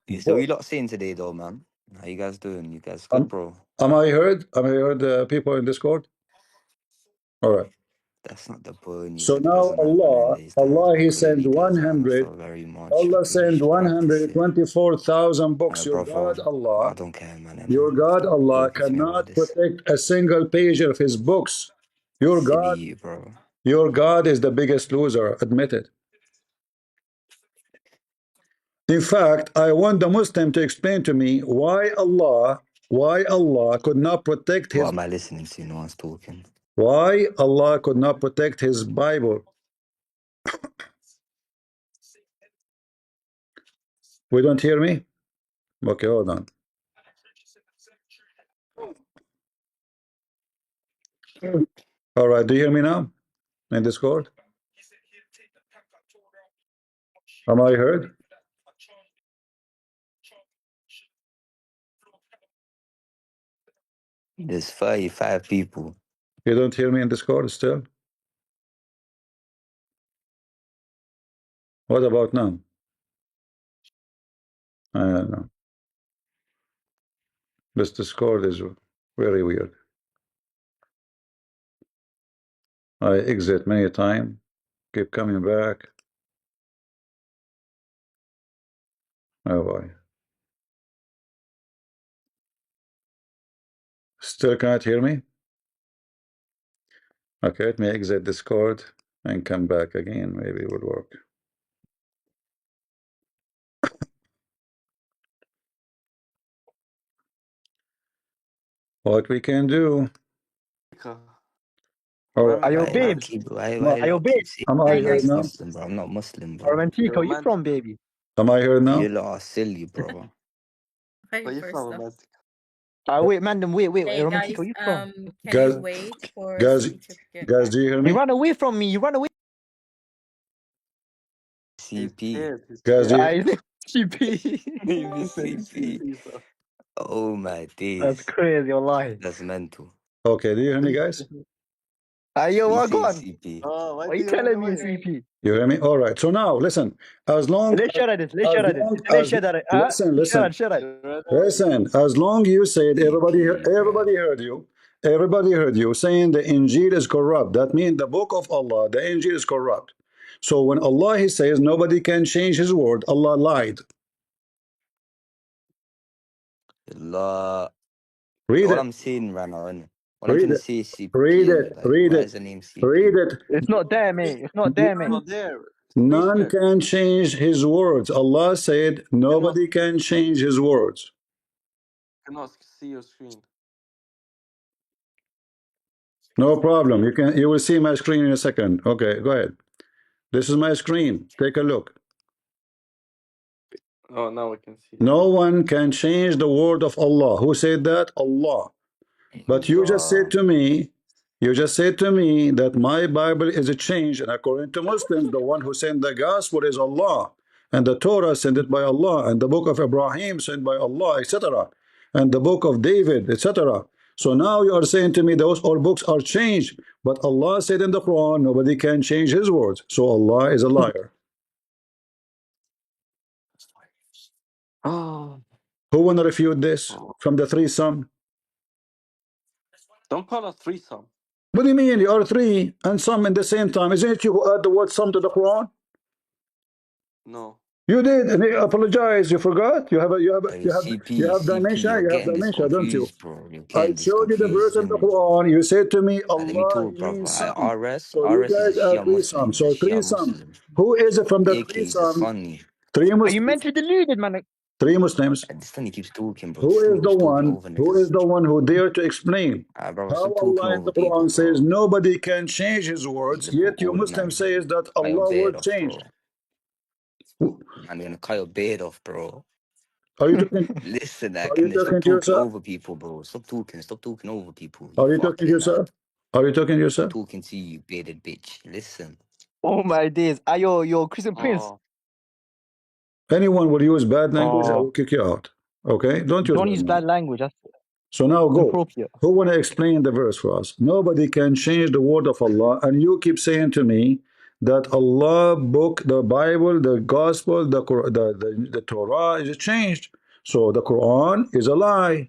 Yeah, so what book. you lot saying today, though, man? How you guys doing? You guys good, bro? Am I heard? Am I heard the people in Discord? All right. That's not the point. You So said it now doesn't happen in these times, Allah, but He sent clearly does happen 100. so very much. Allah Maybe you sent should practice it. 124,000 books. Your Brother, God, Allah, I don't care, man. your Innit? God, Allah Talking to me about cannot this. protect a single page of His books. Silly you, bro. Your God is the biggest loser. Admit it. In fact, I want the Muslim to explain to me why Allah could not protect What His, am I listening to? No one's talking. why Allah could not protect His Bible. We don't hear me? Okay, hold on. All right, do you hear me now in Discord? Am I heard? There's 35 people. You don't hear me in Discord still? What about now? I don't know. This Discord is very weird. I exit many times, keep coming back. Oh boy. Still can't hear me? Okay, let me exit Discord and come back again. Maybe it would work. What we can do? All right. Ayo, Why babe. lucky, bro? Why Ayo, lucky? babe. Saying Am I I'm heard now? Muslim, bro. I'm not Muslim, bro. Romantico, where you from, baby? Am I heard now? You lot are silly, bro. Where you from, Romantic? Wait, man, wait. Hey Romantico, guys, where you from? can Guys, you wait for guys, City to get guys, back? do you hear You me? ran away from me. You ran away. CP. Guys, do you? CP. Maybe CP. Oh my That's days. crazy, wallahi. That's mental. Okay, do you hear me, guys? Ayo, He what say on? CP. Oh, What are you telling me, CP? You hear me? All right. So now, listen. As long ليش شردت؟ ليش شردت؟ ليش شردت؟ listen. As long you said everybody heard you. Everybody heard you saying the Injil is corrupt. That means the book of Allah, the Injil is corrupt. So when Allah he says nobody can change his word, Allah lied. Allah. Read All it. I'm saying right now, innit? All I'm Read trying to it. say is CP, Read it. innit? Like, Read why it. is the name CP? Read it. It's not there, mate. It's not there, mate. None can change his words. Allah said nobody can change his words. Cannot see your screen. No problem. You will see my screen in a second. Okay, go ahead. This is my screen. Take a look. Oh, now we can see. No one can change the word of Allah. Who said that? Allah. But you just said to me that my Bible is a change, and according to Muslims, the one who sent the gospel is Allah, and the Torah sent it by Allah, and the book of Ibrahim sent by Allah, etc., and the book of David, etc. So now you are saying to me those all books are changed, but Allah said in the Quran nobody can change His words. So Allah is a liar. Oh. Who want to refute this from the three some? Don't call us threesome. What do you mean? You are three and some in the same time. Isn't it you who add the word some to the Quran? No. You did, and you apologize. You forgot. You have CP, dementia. you're You have getting this dementia, don't you? confused, bro. You're I getting this showed you the verse confused, in the innit? Quran. You said to me, Let me Allah talk, he brother. means some. So you RS is a guys are Shia threesome. Muslim. He's a So Shia threesome. Muslim. Who is it from the AK is a threesome? Sunni. Three Are you Muslims. mentally deluded, man? Three Muslims. This thing he keeps talking, bro. Who is the He's talking one? over Who niggas. is the one who dare to explain Bro, how stop talking Allah in over the Quran people, says bro. nobody can change His words, He's yet you old Muslim man. says that Cut your Allah beard word off, changed. bro. I'm gonna cut your beard off, bro. Are you talking? Listen, Are you stop talking to talking yourself? over people, bro. Stop talking over people. You Are you talking to fucking lad. yourself? Are you talking to I'm yourself? talking to you, bearded bitch. Listen. Oh my days. Ayo, yo, Christian Prince. Anyone will use bad language, I Oh, will kick you out. Okay? Don't use don't bad use language. bad language. That's So now go. inappropriate. Who want to explain the verse for us? Nobody can change the word of Allah, and you keep saying to me that Allah book, the Bible, the Gospel, the Torah is changed. So the Quran is a lie.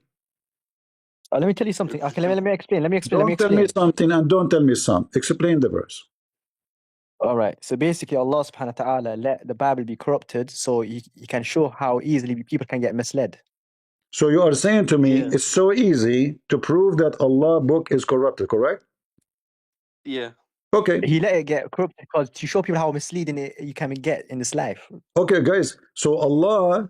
Let me tell you something. Okay, let me explain. Don't tell me something and don't tell me some. Explain the verse. All right. So basically, Allah subhanahu wa ta'ala let the Bible be corrupted so he can show how easily people can get misled. So you are saying to me it's so easy to prove that Allah book is corrupted, correct? Yeah. Okay. He let it get corrupted because to show people how misleading you can get in this life. Okay, guys. So Allah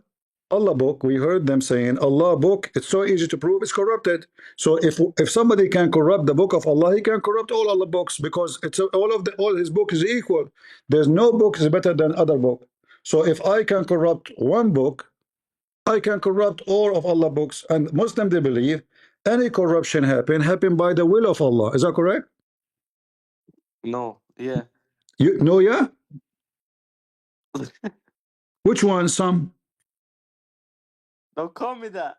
book, we heard them saying Allah book, it's so easy to prove it's corrupted. So if somebody can corrupt the book of Allah, he can corrupt all Allah books because it's all his book is equal. There's no book is better than other book. So if I can corrupt one book, I can corrupt all of Allah books. And Muslim they believe any corruption happen by the will of Allah. Is that correct? No. Yeah. You know, yeah? Which one? Some? Don't call me that.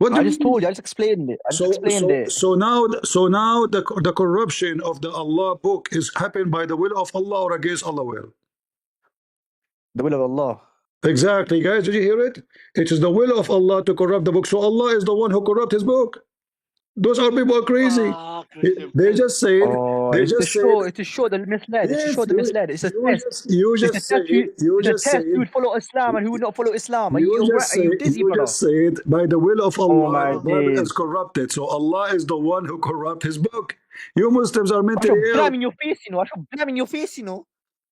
What do I you just mean? told you. I just explained it. I just So explained so it. so now the corruption of the Allah book is happened by the will of Allah or against Allah will? The will of Allah. Exactly, guys. Did you hear it? It is the will of Allah to corrupt the book. So Allah is the one who corrupt His book. Those are people crazy. Ah, Christian They Prince. just said. Oh, They it's to just said. show. It's to show the misled. It's to Yes, show the misled. It's a test. you It's a just test. said. You It's a just test. Who said. would follow Islam and who would not follow Islam? Are You you just are say you dizzy, you brother? just said by the will of Oh Allah my the Bible days! is corrupted. So Allah is the one who corrupt His book. You Muslims are I shall mentally blam ill. in your face, you know. I shall blam in your face, you know.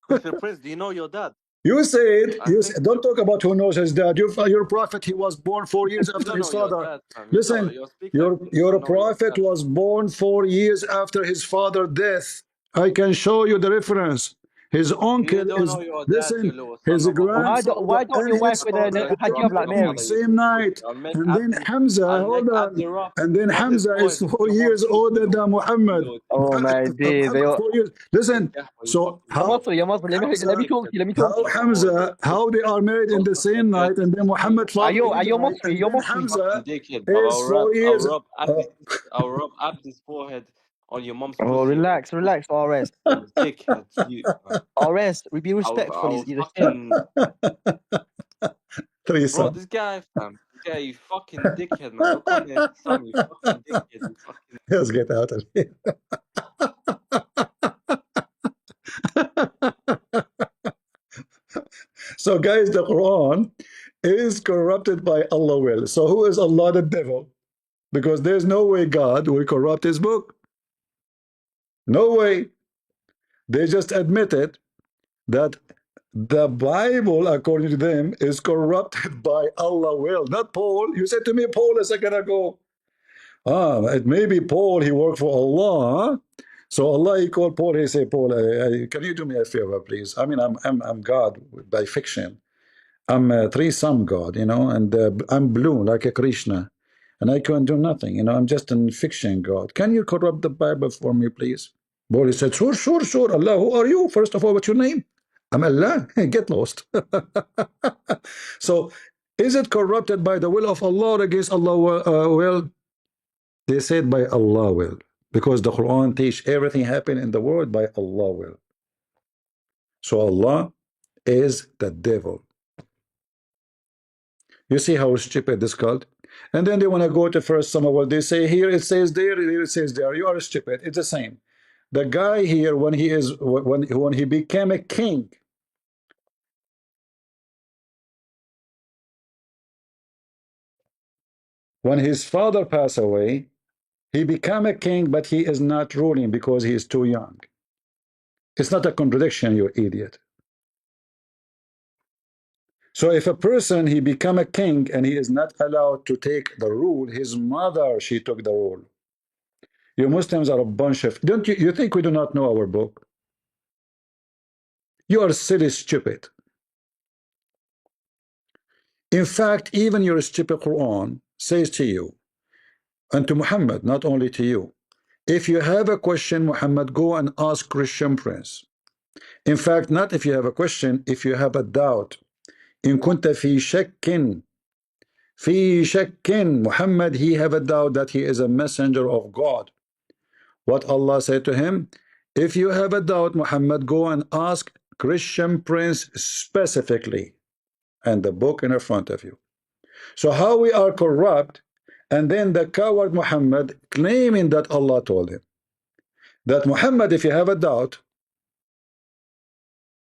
Christian Prince, do you know your dad? You said I think don't talk about who knows his dad. Your prophet, he was born 4 years you after don't his know your father. dad, fam. Listen, You speak like this. You your don't know your prophet dad. was born 4 years after his father death. I can show you the reference. His You uncle don't is know your dad, you listen. little His son of a bitch. Why grandfather don't and your wife his wear I'm father the going to hijab drop died like your on the Mary? mother, you same little night. pussy. I'll make And then Abdi, Hamza, I'll make hold Abdi on. rub And then rub his Hamza is forehead into 4 your mom's years pussy, older you than you Muhammad. little Oh my days! Muhammad 4 years. Listen. you So fucking how You're Muslim. Let me Hamza talk to you. Let me talk to how you. Hamza, how they are married in the same night, and then Muhammad father he Are you died, Muslim? and You're then Muslim. fucking Hamza dickhead, bro. is 4 years. I'll rub Abdi's forehead on your mom's Oh, pussy, you little relax, relax, RS. you dickhead, you. RS, we be respectful. I'll He's a saint. fucking bro. Threesome. This guy, fam. This guy, you fucking dickhead, man. Don't call me a son, you fucking dickhead. You fucking. Let's get out of here. So, guys, the Quran is corrupted by Allah will. So, who is Allah? The devil? Because there's no way God will corrupt His book. No way. They just admitted that the Bible, according to them, is corrupted by Allah will, not Paul. You said to me, Paul, a second ago. It may be Paul, he worked for Allah. Huh? So Allah, he called Paul, he said, Paul, can you do me a favor, please? I mean, I'm God by fiction. I'm a threesome God, and I'm blue like a Krishna. And I can't do nothing, I'm just a fiction God. Can you corrupt the Bible for me, please? Paul, he said, sure, sure, sure. Allah, who are you? First of all, what's your name? I'm Allah. Get lost. So, is it corrupted by the will of Allah or against Allah will? They said by Allah will, because the Quran teach everything happen in the world by Allah will. So Allah is the devil. You see how stupid this called? And then they want to go to First Samuel. They say here it says there, here it says there. You are stupid. It's the same. The guy here, when he became a king, when his father passed away, he became a king, but he is not ruling because he is too young. It's not a contradiction, you idiot. So if a person, he become a king and he is not allowed to take the rule, his mother, she took the rule. You Muslims are a bunch of, don't you think we do not know our book? You are silly stupid. In fact, even your stupid Quran says to you, and to Muhammad, not only to you, if you have a question, Muhammad, go and ask Christian Prince. In fact, not if you have a question, if you have a doubt. إن كنت في شك Muhammad, he have a doubt that he is a messenger of God. What Allah said to him, if you have a doubt, Muhammad, go and ask Christian Prince specifically, and the book in front of you. So how we are corrupt, and then the coward Muhammad claiming that Allah told him that Muhammad, if you have a doubt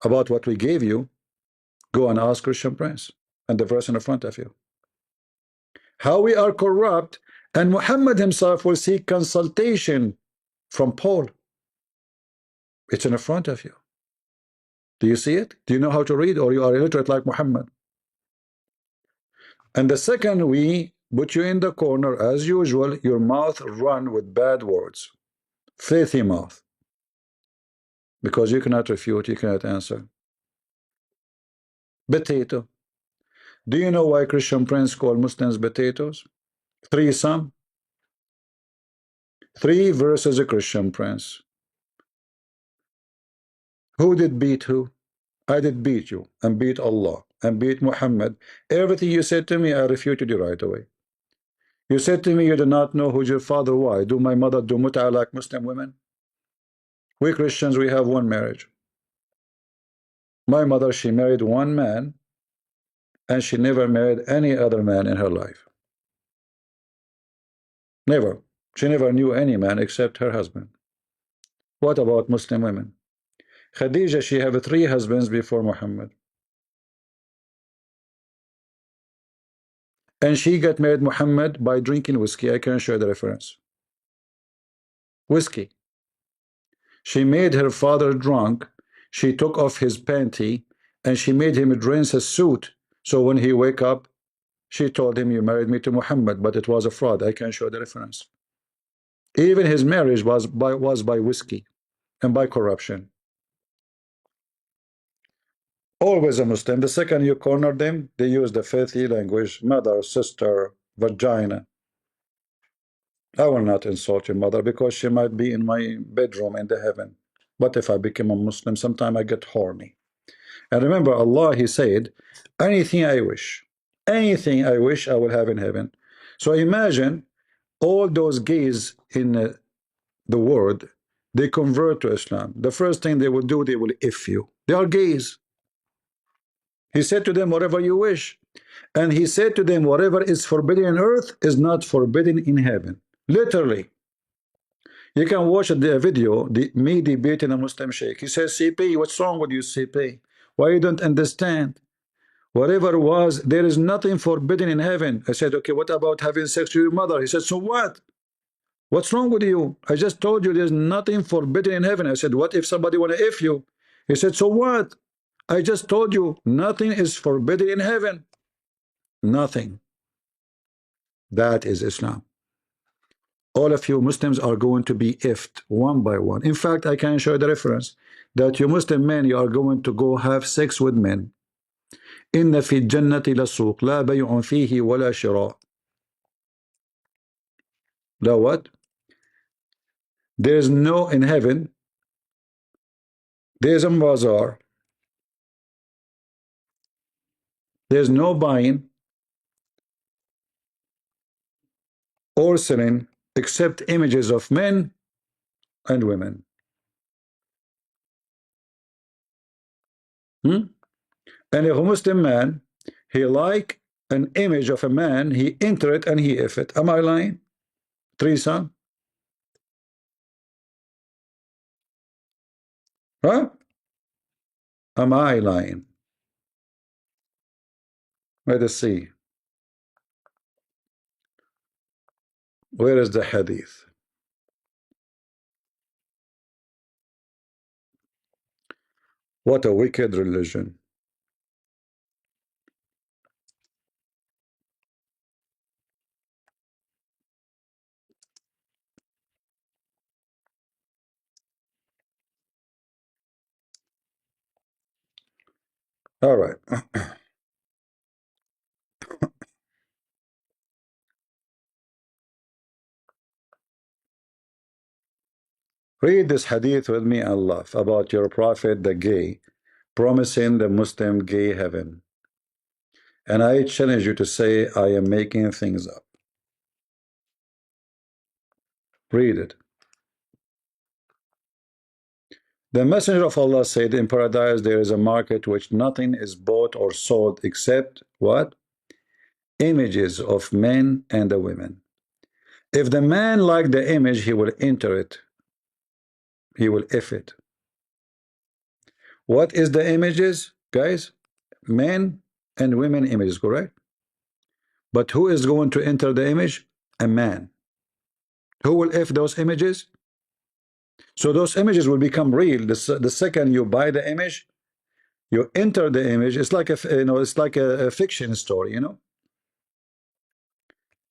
about what we gave you, go and ask Christian Prince, and the verse in front of you. How we are corrupt, and Muhammad himself will seek consultation from Paul. It's in front of you. Do you see it? Do you know how to read, or you are illiterate like Muhammad? And the second, we put you in the corner as usual, your mouth run with bad words, filthy mouth, because you cannot refute, you cannot answer. Potato. Do you know why Christian Prince called Muslims potatoes? Threesome. 3 verses a Christian Prince. Who did beat who? I did beat you, and beat Allah, and beat Muhammad. Everything you said to me, I refuted you right away. You said to me you do not know who your father. Why? Do my mother do mut'a like Muslim women? We Christians, we have one marriage. My mother, she married one man, and she never married any other man in her life. Never. She never knew any man except her husband. What about Muslim women? Khadija, she had 3 husbands before Muhammad. And she got married Muhammad by drinking whiskey. I can show the reference. Whiskey. She made her father drunk. She took off his panty and she made him rinse his suit. So when he wake up, she told him, you married me to Muhammad, but it was a fraud. I can show the reference. Even his marriage was by whiskey and by corruption. Always a Muslim. The second you corner them, they use the filthy language, mother, sister, vagina. I will not insult your mother because she might be in my bedroom in the heaven. But if I become a Muslim, sometime I get horny. And remember, Allah, He said, anything I wish, I will have in heaven. So imagine all those gays in the world, they convert to Islam. The first thing they will do, they will if you. They are gays. He said to them, whatever you wish. And He said to them, whatever is forbidden on earth is not forbidden in heaven. Literally. You can watch the video, me debating a Muslim sheikh. He says, CP, what's wrong with you, CP? Why you don't understand? Whatever was, there is nothing forbidden in heaven. I said, okay, what about having sex with your mother? He said, so what? What's wrong with you? I just told you there's nothing forbidden in heaven. I said, what if somebody want to if you? He said, so what? I just told you nothing is forbidden in heaven. Nothing. That is Islam. All of you Muslims are going to be ifed one by one. In fact, I can show you the reference that you Muslim men, you are going to go have sex with men. إن في الجنة لسوق لا بيع فيه ولا شراء. The what? There is no, in heaven, there is a bazaar. There is no buying or selling except images of men and women. And if a Muslim man, he like an image of a man, he enter it and he if it. Am I lying? Threesome? Huh? Am I lying? Let us see. Where is the hadith? What a wicked religion. All right. Read this hadith with me and laugh about your prophet, the gay, promising the Muslim gay heaven. And I challenge you to say, I am making things up. Read it. The messenger of Allah said, in paradise there is a market which nothing is bought or sold except what? Images of men and the women. If the man like the image, he will enter it. He will if it. What is the images, guys? Men and women images, correct? But who is going to enter the image? A man. Who will if those images? So those images will become real. The second you buy the image, you enter the image. It's like it's like a fiction story,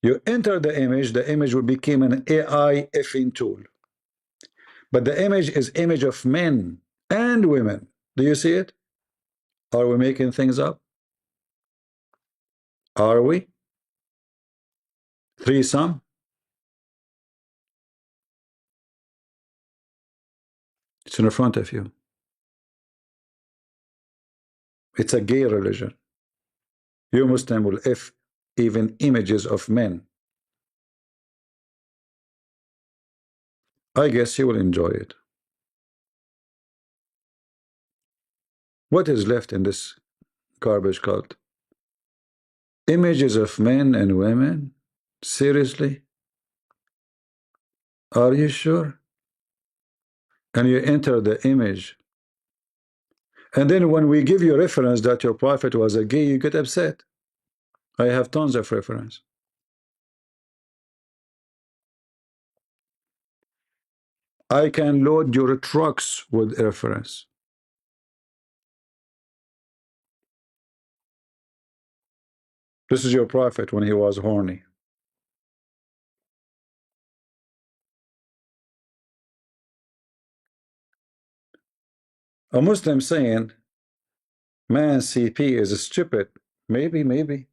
You enter the image will become an AI effing tool. But the image is image of men and women. Do you see it? Are we making things up? Are we? Threesome? It's in front of you. It's a gay religion. You Muslim will if even images of men. I guess you will enjoy it. What is left in this garbage cult? Images of men and women? Seriously? Are you sure? And you enter the image. And then when we give you reference that your prophet was a gay, you get upset. I have tons of reference. I can load your trucks with reference. This is your prophet when he was horny. A Muslim saying, man, CP is stupid. Maybe.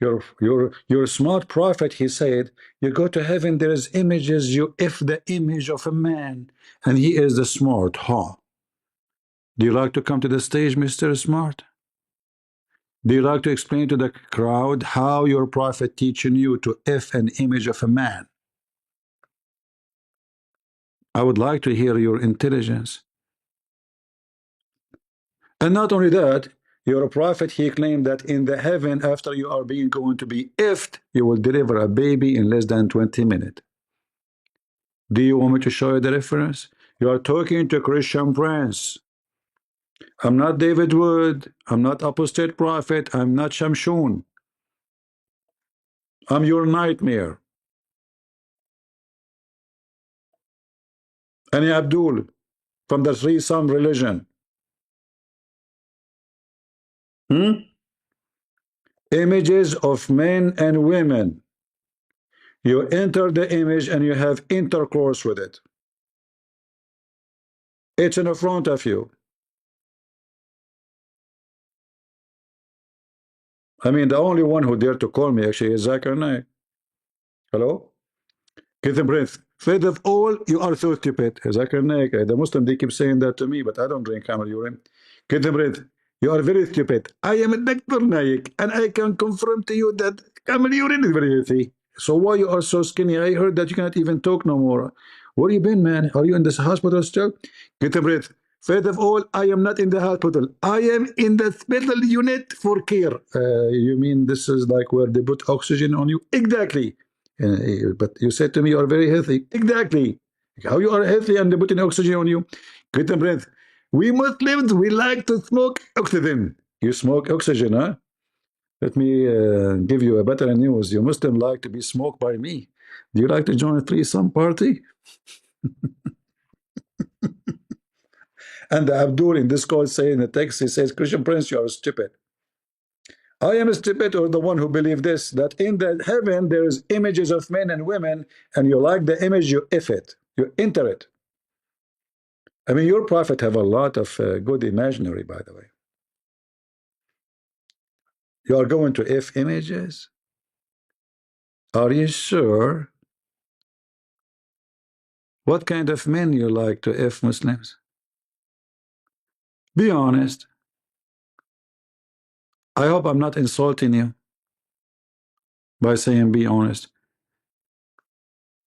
Your smart prophet, he said, you go to heaven, there is images, you if the image of a man, and he is the smart, huh? Do you like to come to the stage, Mr. Smart? Do you like to explain to the crowd how your prophet teaching you to if an image of a man? I would like to hear your intelligence. And not only that, your prophet, he claimed that in the heaven, after you are being going to be ifed, you will deliver a baby in less than 20 minutes. Do you want me to show you the reference? You are talking to Christian Prince. I'm not David Wood. I'm not apostate prophet. I'm not Shamshun. I'm your nightmare. Any Abdul from the three Some religion. Images of men and women. You enter the image and you have intercourse with it. It's in front of you. I mean, the only one who dared to call me actually is Zakir Naik. Hello? Get the breath. Faith of all, you are so stupid. Zakir Naik, the Muslim, they keep saying that to me, but I don't drink camel urine. Get the breath. You are very stupid. I am a Dr. Naik, and I can confirm to you that camel urine is very healthy. So why you are so skinny? I heard that you cannot even talk no more. Where you been, man? Are you in this hospital still? Get a breath. First of all, I am not in the hospital. I am in the special unit for care. You mean this is like where they put oxygen on you? Exactly. But you said to me you are very healthy. Exactly. How you are healthy and they putting oxygen on you? Get a breath. We Muslims, we like to smoke oxygen. You smoke oxygen, huh? Let me give you a better news. You Muslim like to be smoked by me. Do you like to join a threesome party? And Abdul in this call saying in the text, he says, Christian Prince, you are stupid. I am stupid, or the one who believe this, that in the heaven there is images of men and women, and you like the image, you if it, you enter it. I mean, your prophet have a lot of good imaginary, by the way. You are going to if images? Are you sure? What kind of men you like to if Muslims? Be honest. I hope I'm not insulting you by saying be honest.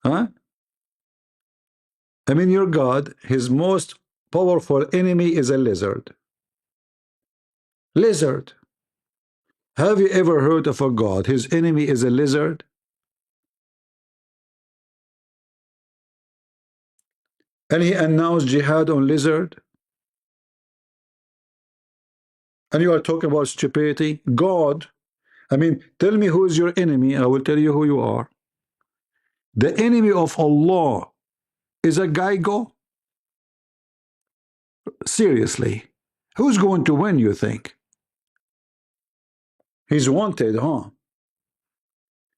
Huh? I mean, your God, his most powerful enemy is a lizard. Lizard. Have you ever heard of a God? His enemy is a lizard? And he announced jihad on lizard? And you are talking about stupidity? God, I mean, tell me who is your enemy. I will tell you who you are. The enemy of Allah is a Geigo? Seriously. Who's going to win, you think? He's wanted, huh?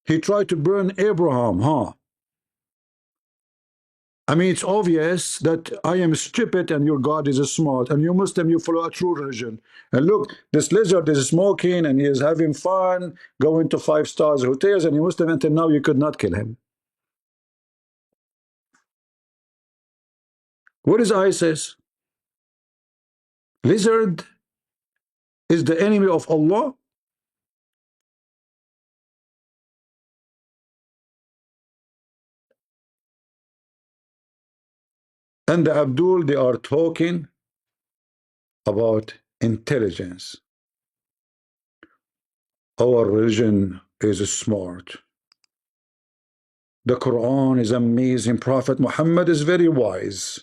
He tried to burn Abraham, huh? I mean, it's obvious that I am stupid and your God is smart, and you Muslim, you follow a true religion. And look, this lizard is smoking and he is having fun, going to 5-star hotels, and you Muslim, until now you could not kill him. What is ISIS? Lizard is the enemy of Allah? And the Abdul, they are talking about intelligence. Our religion is smart. The Quran is amazing. Prophet Muhammad is very wise.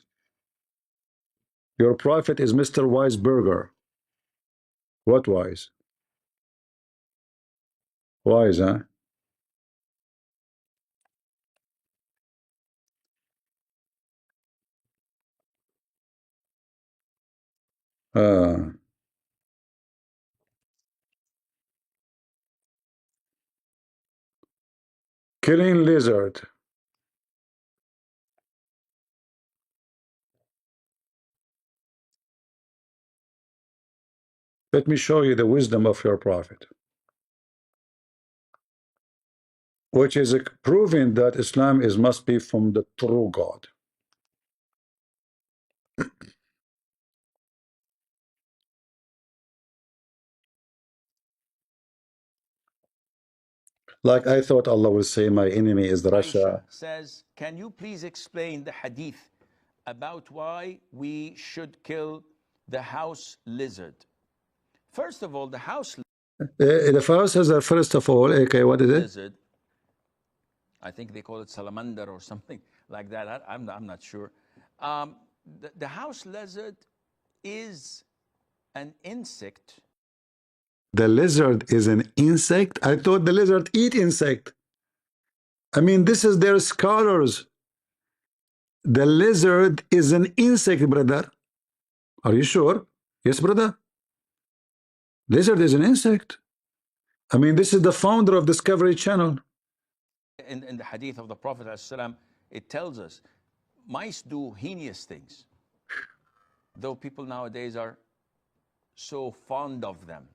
Your prophet is Mr. Wise Burger. What wise? Wise, huh? Killing lizard. Let me show you the wisdom of your prophet, which is proving that Islam is must be from the true God. Like I thought Allah will say, my enemy is Russia. Aisha says, can you please explain the hadith about why we should kill the house lizard? First of all, the house The first is first of all, okay, what is it? lizard, I think they call it salamander or something like that. I'm not sure. The house lizard is an insect. The lizard is an insect? I thought the lizard eat insect. I mean, this is their scholars. The lizard is an insect, brother. Are you sure? Yes, brother. Lizard is an insect. I mean, this is the founder of Discovery Channel. In the hadith of the Prophet ﷺ, it tells us mice do heinous things, though people nowadays are so fond of them.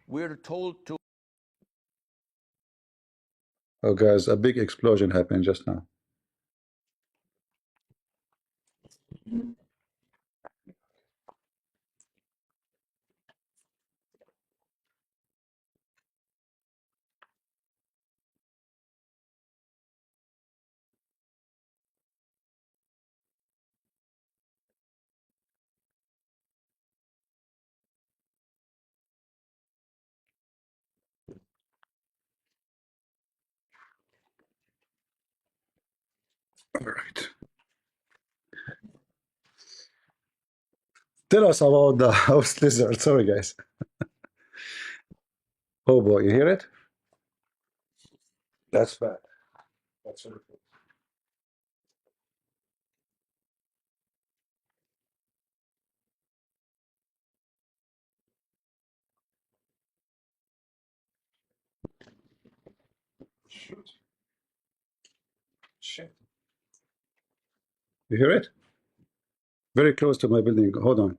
We're told to. Oh, guys, a big explosion happened just now. All right. Tell us about the house lizard. Sorry, guys. Oh boy, you hear it? That's bad. That's really cool. Shoot. Shit. You hear it? Very close to my building. Hold on.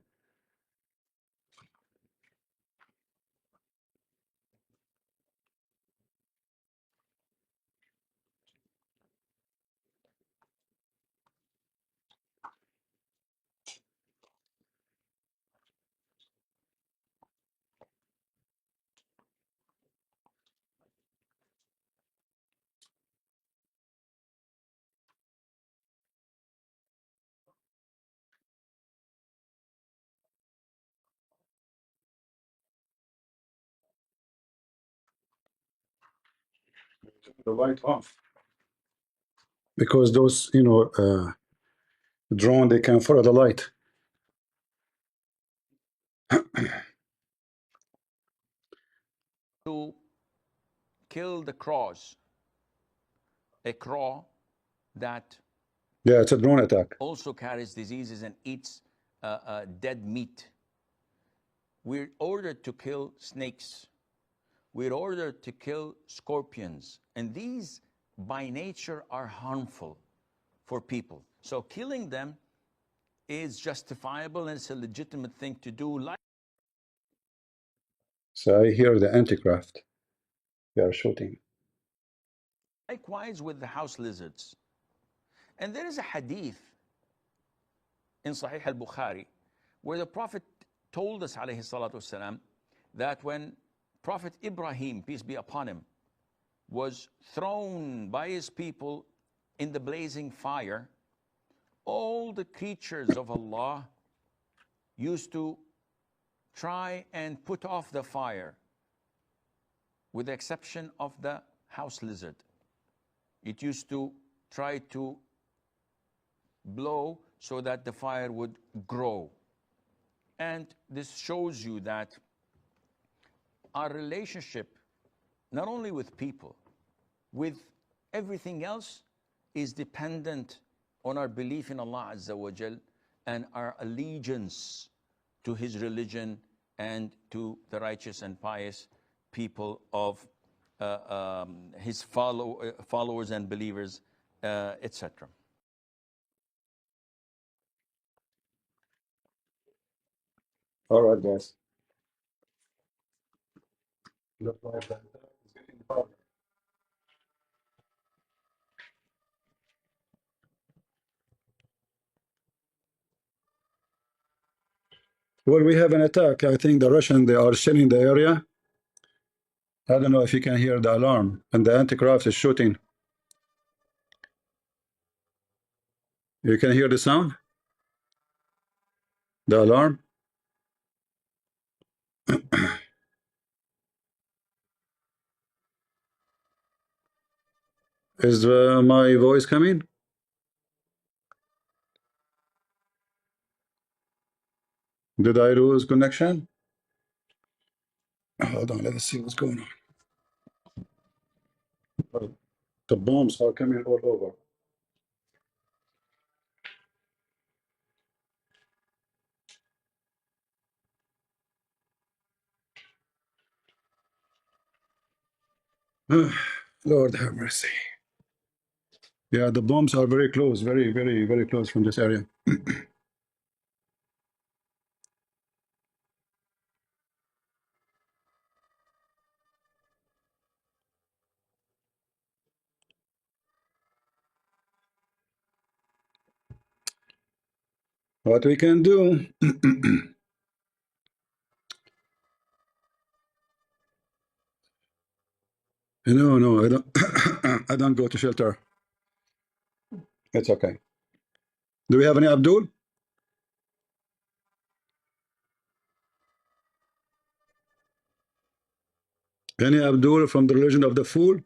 The light off. Because those, drone, they can follow the light. To kill the crows, a crow that Yeah, it's a drone attack. also carries diseases and eats dead meat. We're ordered to kill snakes. We're ordered to kill scorpions. And these, by nature, are harmful for people. So killing them is justifiable and it's a legitimate thing to do. So I hear the anti-craft. They are shooting. Likewise with the house lizards. And there is a hadith in Sahih al-Bukhari where the Prophet told us, alayhi salatu wasalam, that when Prophet Ibrahim, peace be upon him, was thrown by his people in the blazing fire, all the creatures of Allah used to try and put off the fire, with the exception of the house lizard. It used to try to blow so that the fire would grow. And this shows you that our relationship, not only with people, with everything else, is dependent on our belief in Allah Azza wa Jal and our allegiance to His religion and to the righteous and pious people of His followers and believers, etc. All right, guys. Look like that. It's getting harder. Well, we have an attack. I think the Russians, they are shelling the area. I don't know if you can hear the alarm, and the anti-craft is shooting. You can hear the sound? The alarm? Is my voice coming? Did I lose connection? Hold on, let's see what's going on. The bombs are coming all over. Lord have mercy. Yeah, the bombs are very close, very, very, very close from this area. What we can do? No, no, I don't. I don't go to shelter. It's okay. Do we have any Abdul? Any Abdul from the religion of the fool?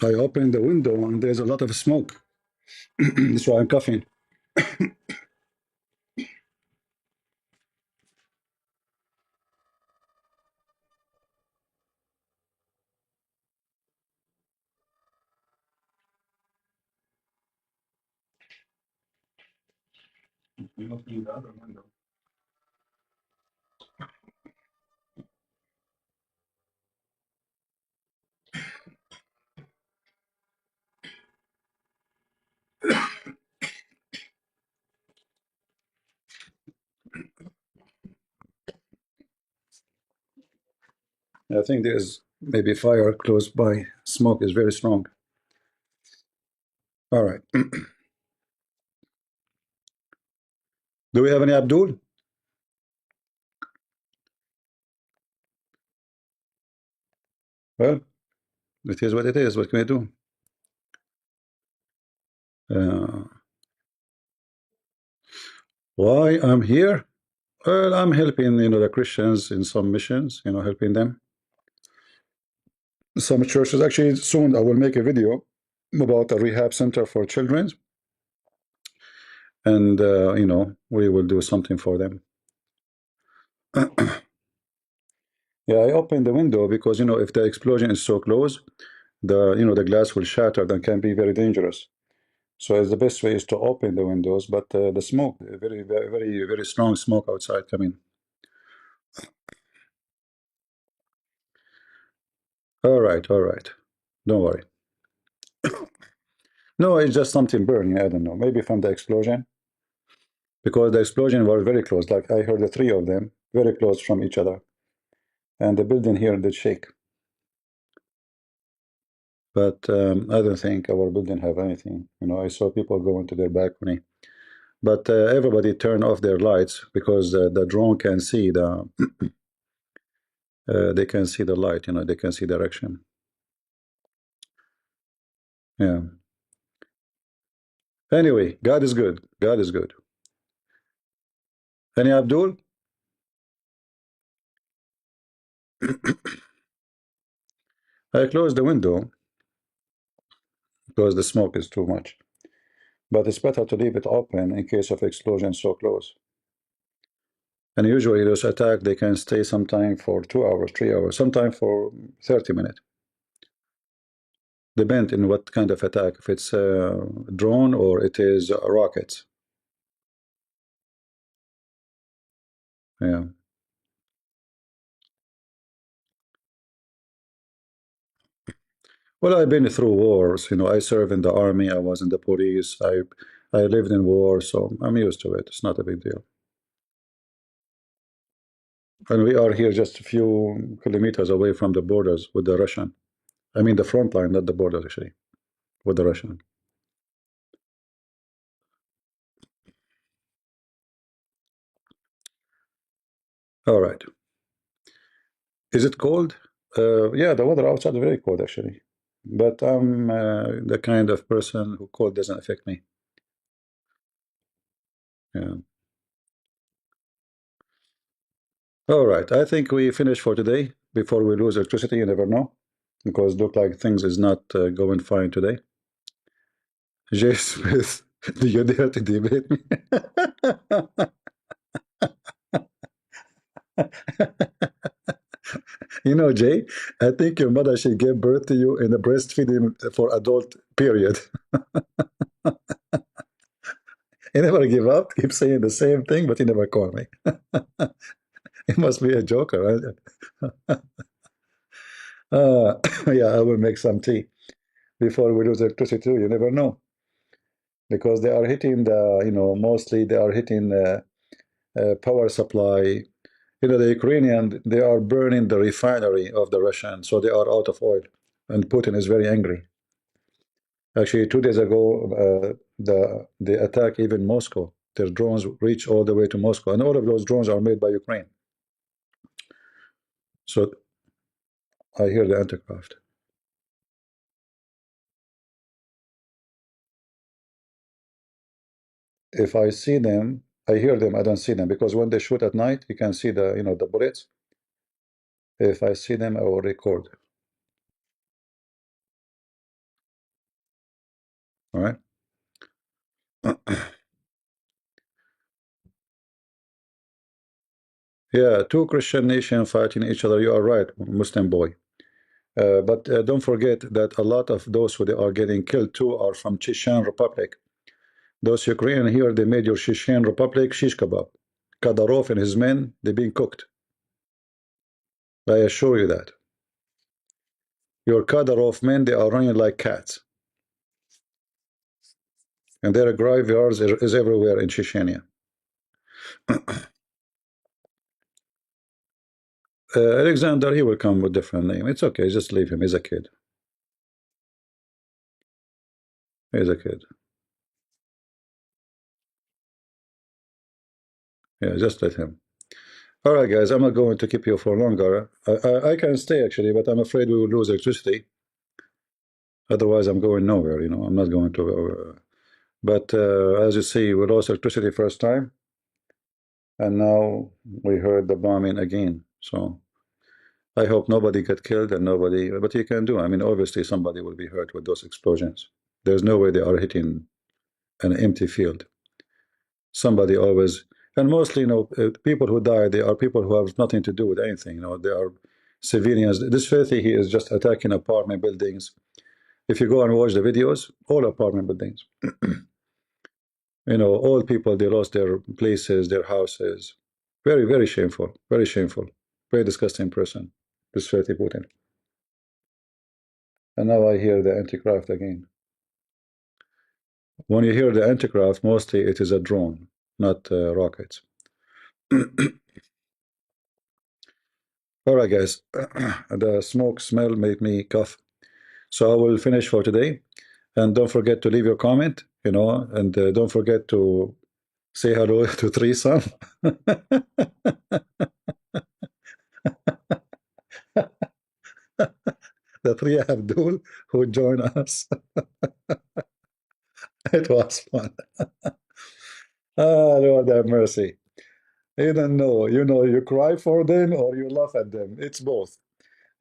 I opened the window and there's a lot of smoke. That's why I'm coughing. You open the other window. I think there's maybe fire close by. Smoke is very strong. All right. Do we have any Abdul? Well, it is what it is. What can we do? Why I'm here? Well, I'm helping, the Christians in some missions, helping them. Some churches, actually, soon I will make a video about a rehab center for children. And, we will do something for them. Yeah, I opened the window because, if the explosion is so close, the glass will shatter and can be very dangerous. So the best way is to open the windows, but the smoke, very, very, very, very strong smoke outside coming. All right, all right. Don't worry. No, it's just something burning. I don't know. Maybe from the explosion. Because the explosion was very close. Like I heard the three of them very close from each other. And the building here did shake. But I don't think our building have anything. I saw people go into their balcony. But everybody turn off their lights because the drone can see the they can see the light, you know, they can see direction. Yeah. Anyway, God is good. God is good. Any Abdul? I closed the window because the smoke is too much. But it's better to leave it open in case of explosion so close. And usually those attacks, they can stay sometime for 2 hours, 3 hours, sometime for 30 minutes. Depend in what kind of attack, if it's a drone or it is rockets. Yeah. Well, I've been through wars. You know, I served in the army. I was in the police. I lived in war, so I'm used to it. It's not a big deal. And we are here just a few kilometers away from the borders with the Russian. I mean the front line, not the borders actually, with the Russian. All right. Is it cold? Yeah, the weather outside is very cold actually. But I'm the kind of person who cold doesn't affect me. Yeah. All right. I think we finish for today before we lose electricity. You never know, because look like things is not going fine today. Jay Smith, do you dare to debate me? You know, Jay, I think your mother should give birth to you in a breastfeeding for adult period. You never give up, keep saying the same thing, but you never call me. It must be a joker, right? Yeah, I will make some tea before we lose electricity too. You never know, because they are hitting the, you know, mostly they are hitting power supply. You know, the Ukrainian, they are burning the refinery of the Russian, so they are out of oil, and Putin is very angry. Actually, 2 days ago, they attack even Moscow. Their drones reach all the way to Moscow, and all of those drones are made by Ukraine. So I hear the anti-craft. If I see them, I hear them, I don't see them, because when they shoot at night, you can see the, you know, the bullets. If I see them, I will record. All right. Yeah, two Christian nations fighting each other. You are right, Muslim boy. But don't forget that a lot of those who they are getting killed too are from Chechen Republic. Those Ukrainian here, they made your Chechen Republic shish kebab. Kadyrov and his men, they're being cooked. I assure you that. Your Kadyrov men, they are running like cats. And their graveyards is everywhere in Chechnya. Alexander, he will come with different name. It's okay, just leave him. He's a kid. He's a kid. Yeah, just let him. All right, guys, I'm not going to keep you for longer. I can stay, actually, but I'm afraid we will lose electricity. Otherwise, I'm going nowhere, you know. I'm not going to... but as you see, we lost electricity first time. And now we heard the bombing again. So I hope nobody got killed and nobody... But you can do. I mean, obviously, somebody will be hurt with those explosions. There's no way they are hitting an empty field. Somebody always... And mostly, you know, people who die, they are people who have nothing to do with anything. You know, they are civilians. This Fathy, he is just attacking apartment buildings. If you go and watch the videos, all apartment buildings. You know, all people, they lost their places, their houses. Very, very shameful. Very shameful. Very disgusting person, this Fathy Putin. And now I hear the anti-craft again. When you hear the anti-craft, mostly it is a drone, not rockets. All right, guys. The smoke smell made me cough. So I will finish for today. And don't forget to leave your comment, you know, and don't forget to say hello to threesome. The three Abdul who joined us. It was fun. Ah, Lord have mercy. You don't know. You know, you cry for them or you laugh at them. It's both.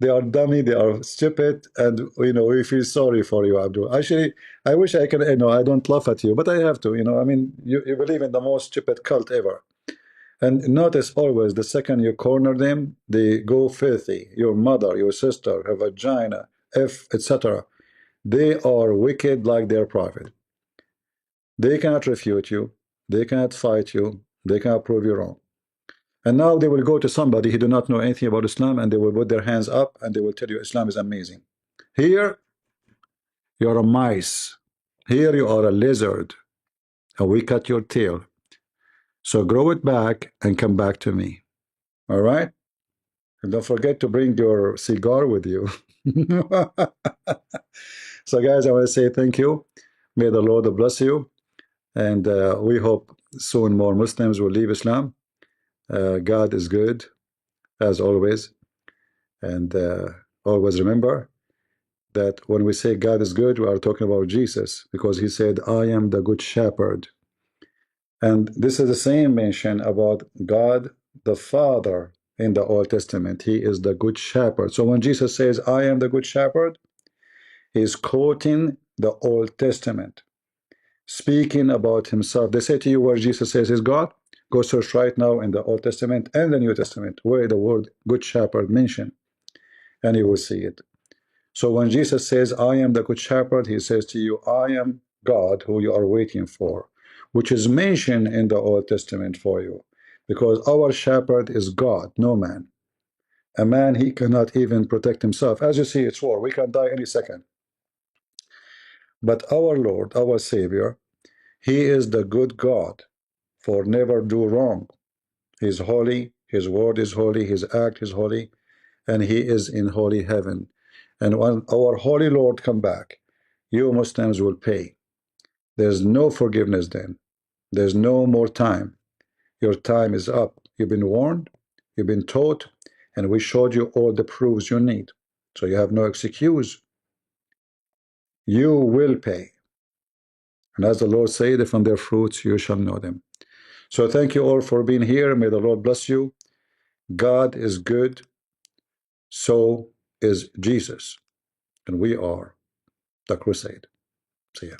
They are dummy, they are stupid, and you know, we feel sorry for you, Abdul. Actually, I wish I could, you know, I don't laugh at you, but I have to, you know. I mean, you believe in the most stupid cult ever. And notice always the second you corner them, they go filthy. Your mother, your sister, her vagina, etc. They are wicked like their prophet. They cannot refute you, they cannot fight you, they cannot prove you wrong. And now they will go to somebody who do not know anything about Islam and they will put their hands up and they will tell you Islam is amazing. Here, you're a mice. Here you are a lizard. And we cut your tail. So grow it back and come back to me. All right? And don't forget to bring your cigar with you. So guys, I want to say thank you. May the Lord bless you. And we hope soon more Muslims will leave Islam. God is good, as always. And always remember that when we say God is good, we are talking about Jesus, because he said, I am the good shepherd. And this is the same mention about God the Father in the Old Testament. He is the good shepherd. So when Jesus says, I am the good shepherd, he's quoting the Old Testament, speaking about himself. They say to you where Jesus says he's God, go search right now in the Old Testament and the New Testament where the word good shepherd mentioned, and you will see it. So when Jesus says, I am the good shepherd, he says to you, I am God who you are waiting for, which is mentioned in the Old Testament for you, because our shepherd is God, no man. A man, he cannot even protect himself. As you see, it's war. We can die any second. But our Lord, our Savior, he is the good God, for never do wrong. He's holy, his word is holy, his act is holy, and he is in holy heaven. And when our holy Lord come back, you Muslims will pay. There's no forgiveness then. There's no more time. Your time is up. You've been warned, you've been taught, and we showed you all the proofs you need. So you have no excuse. You will pay. And as the Lord said, from their fruits you shall know them. So thank you all for being here. May the Lord bless you. God is good. So is Jesus. And we are the crusade. See ya.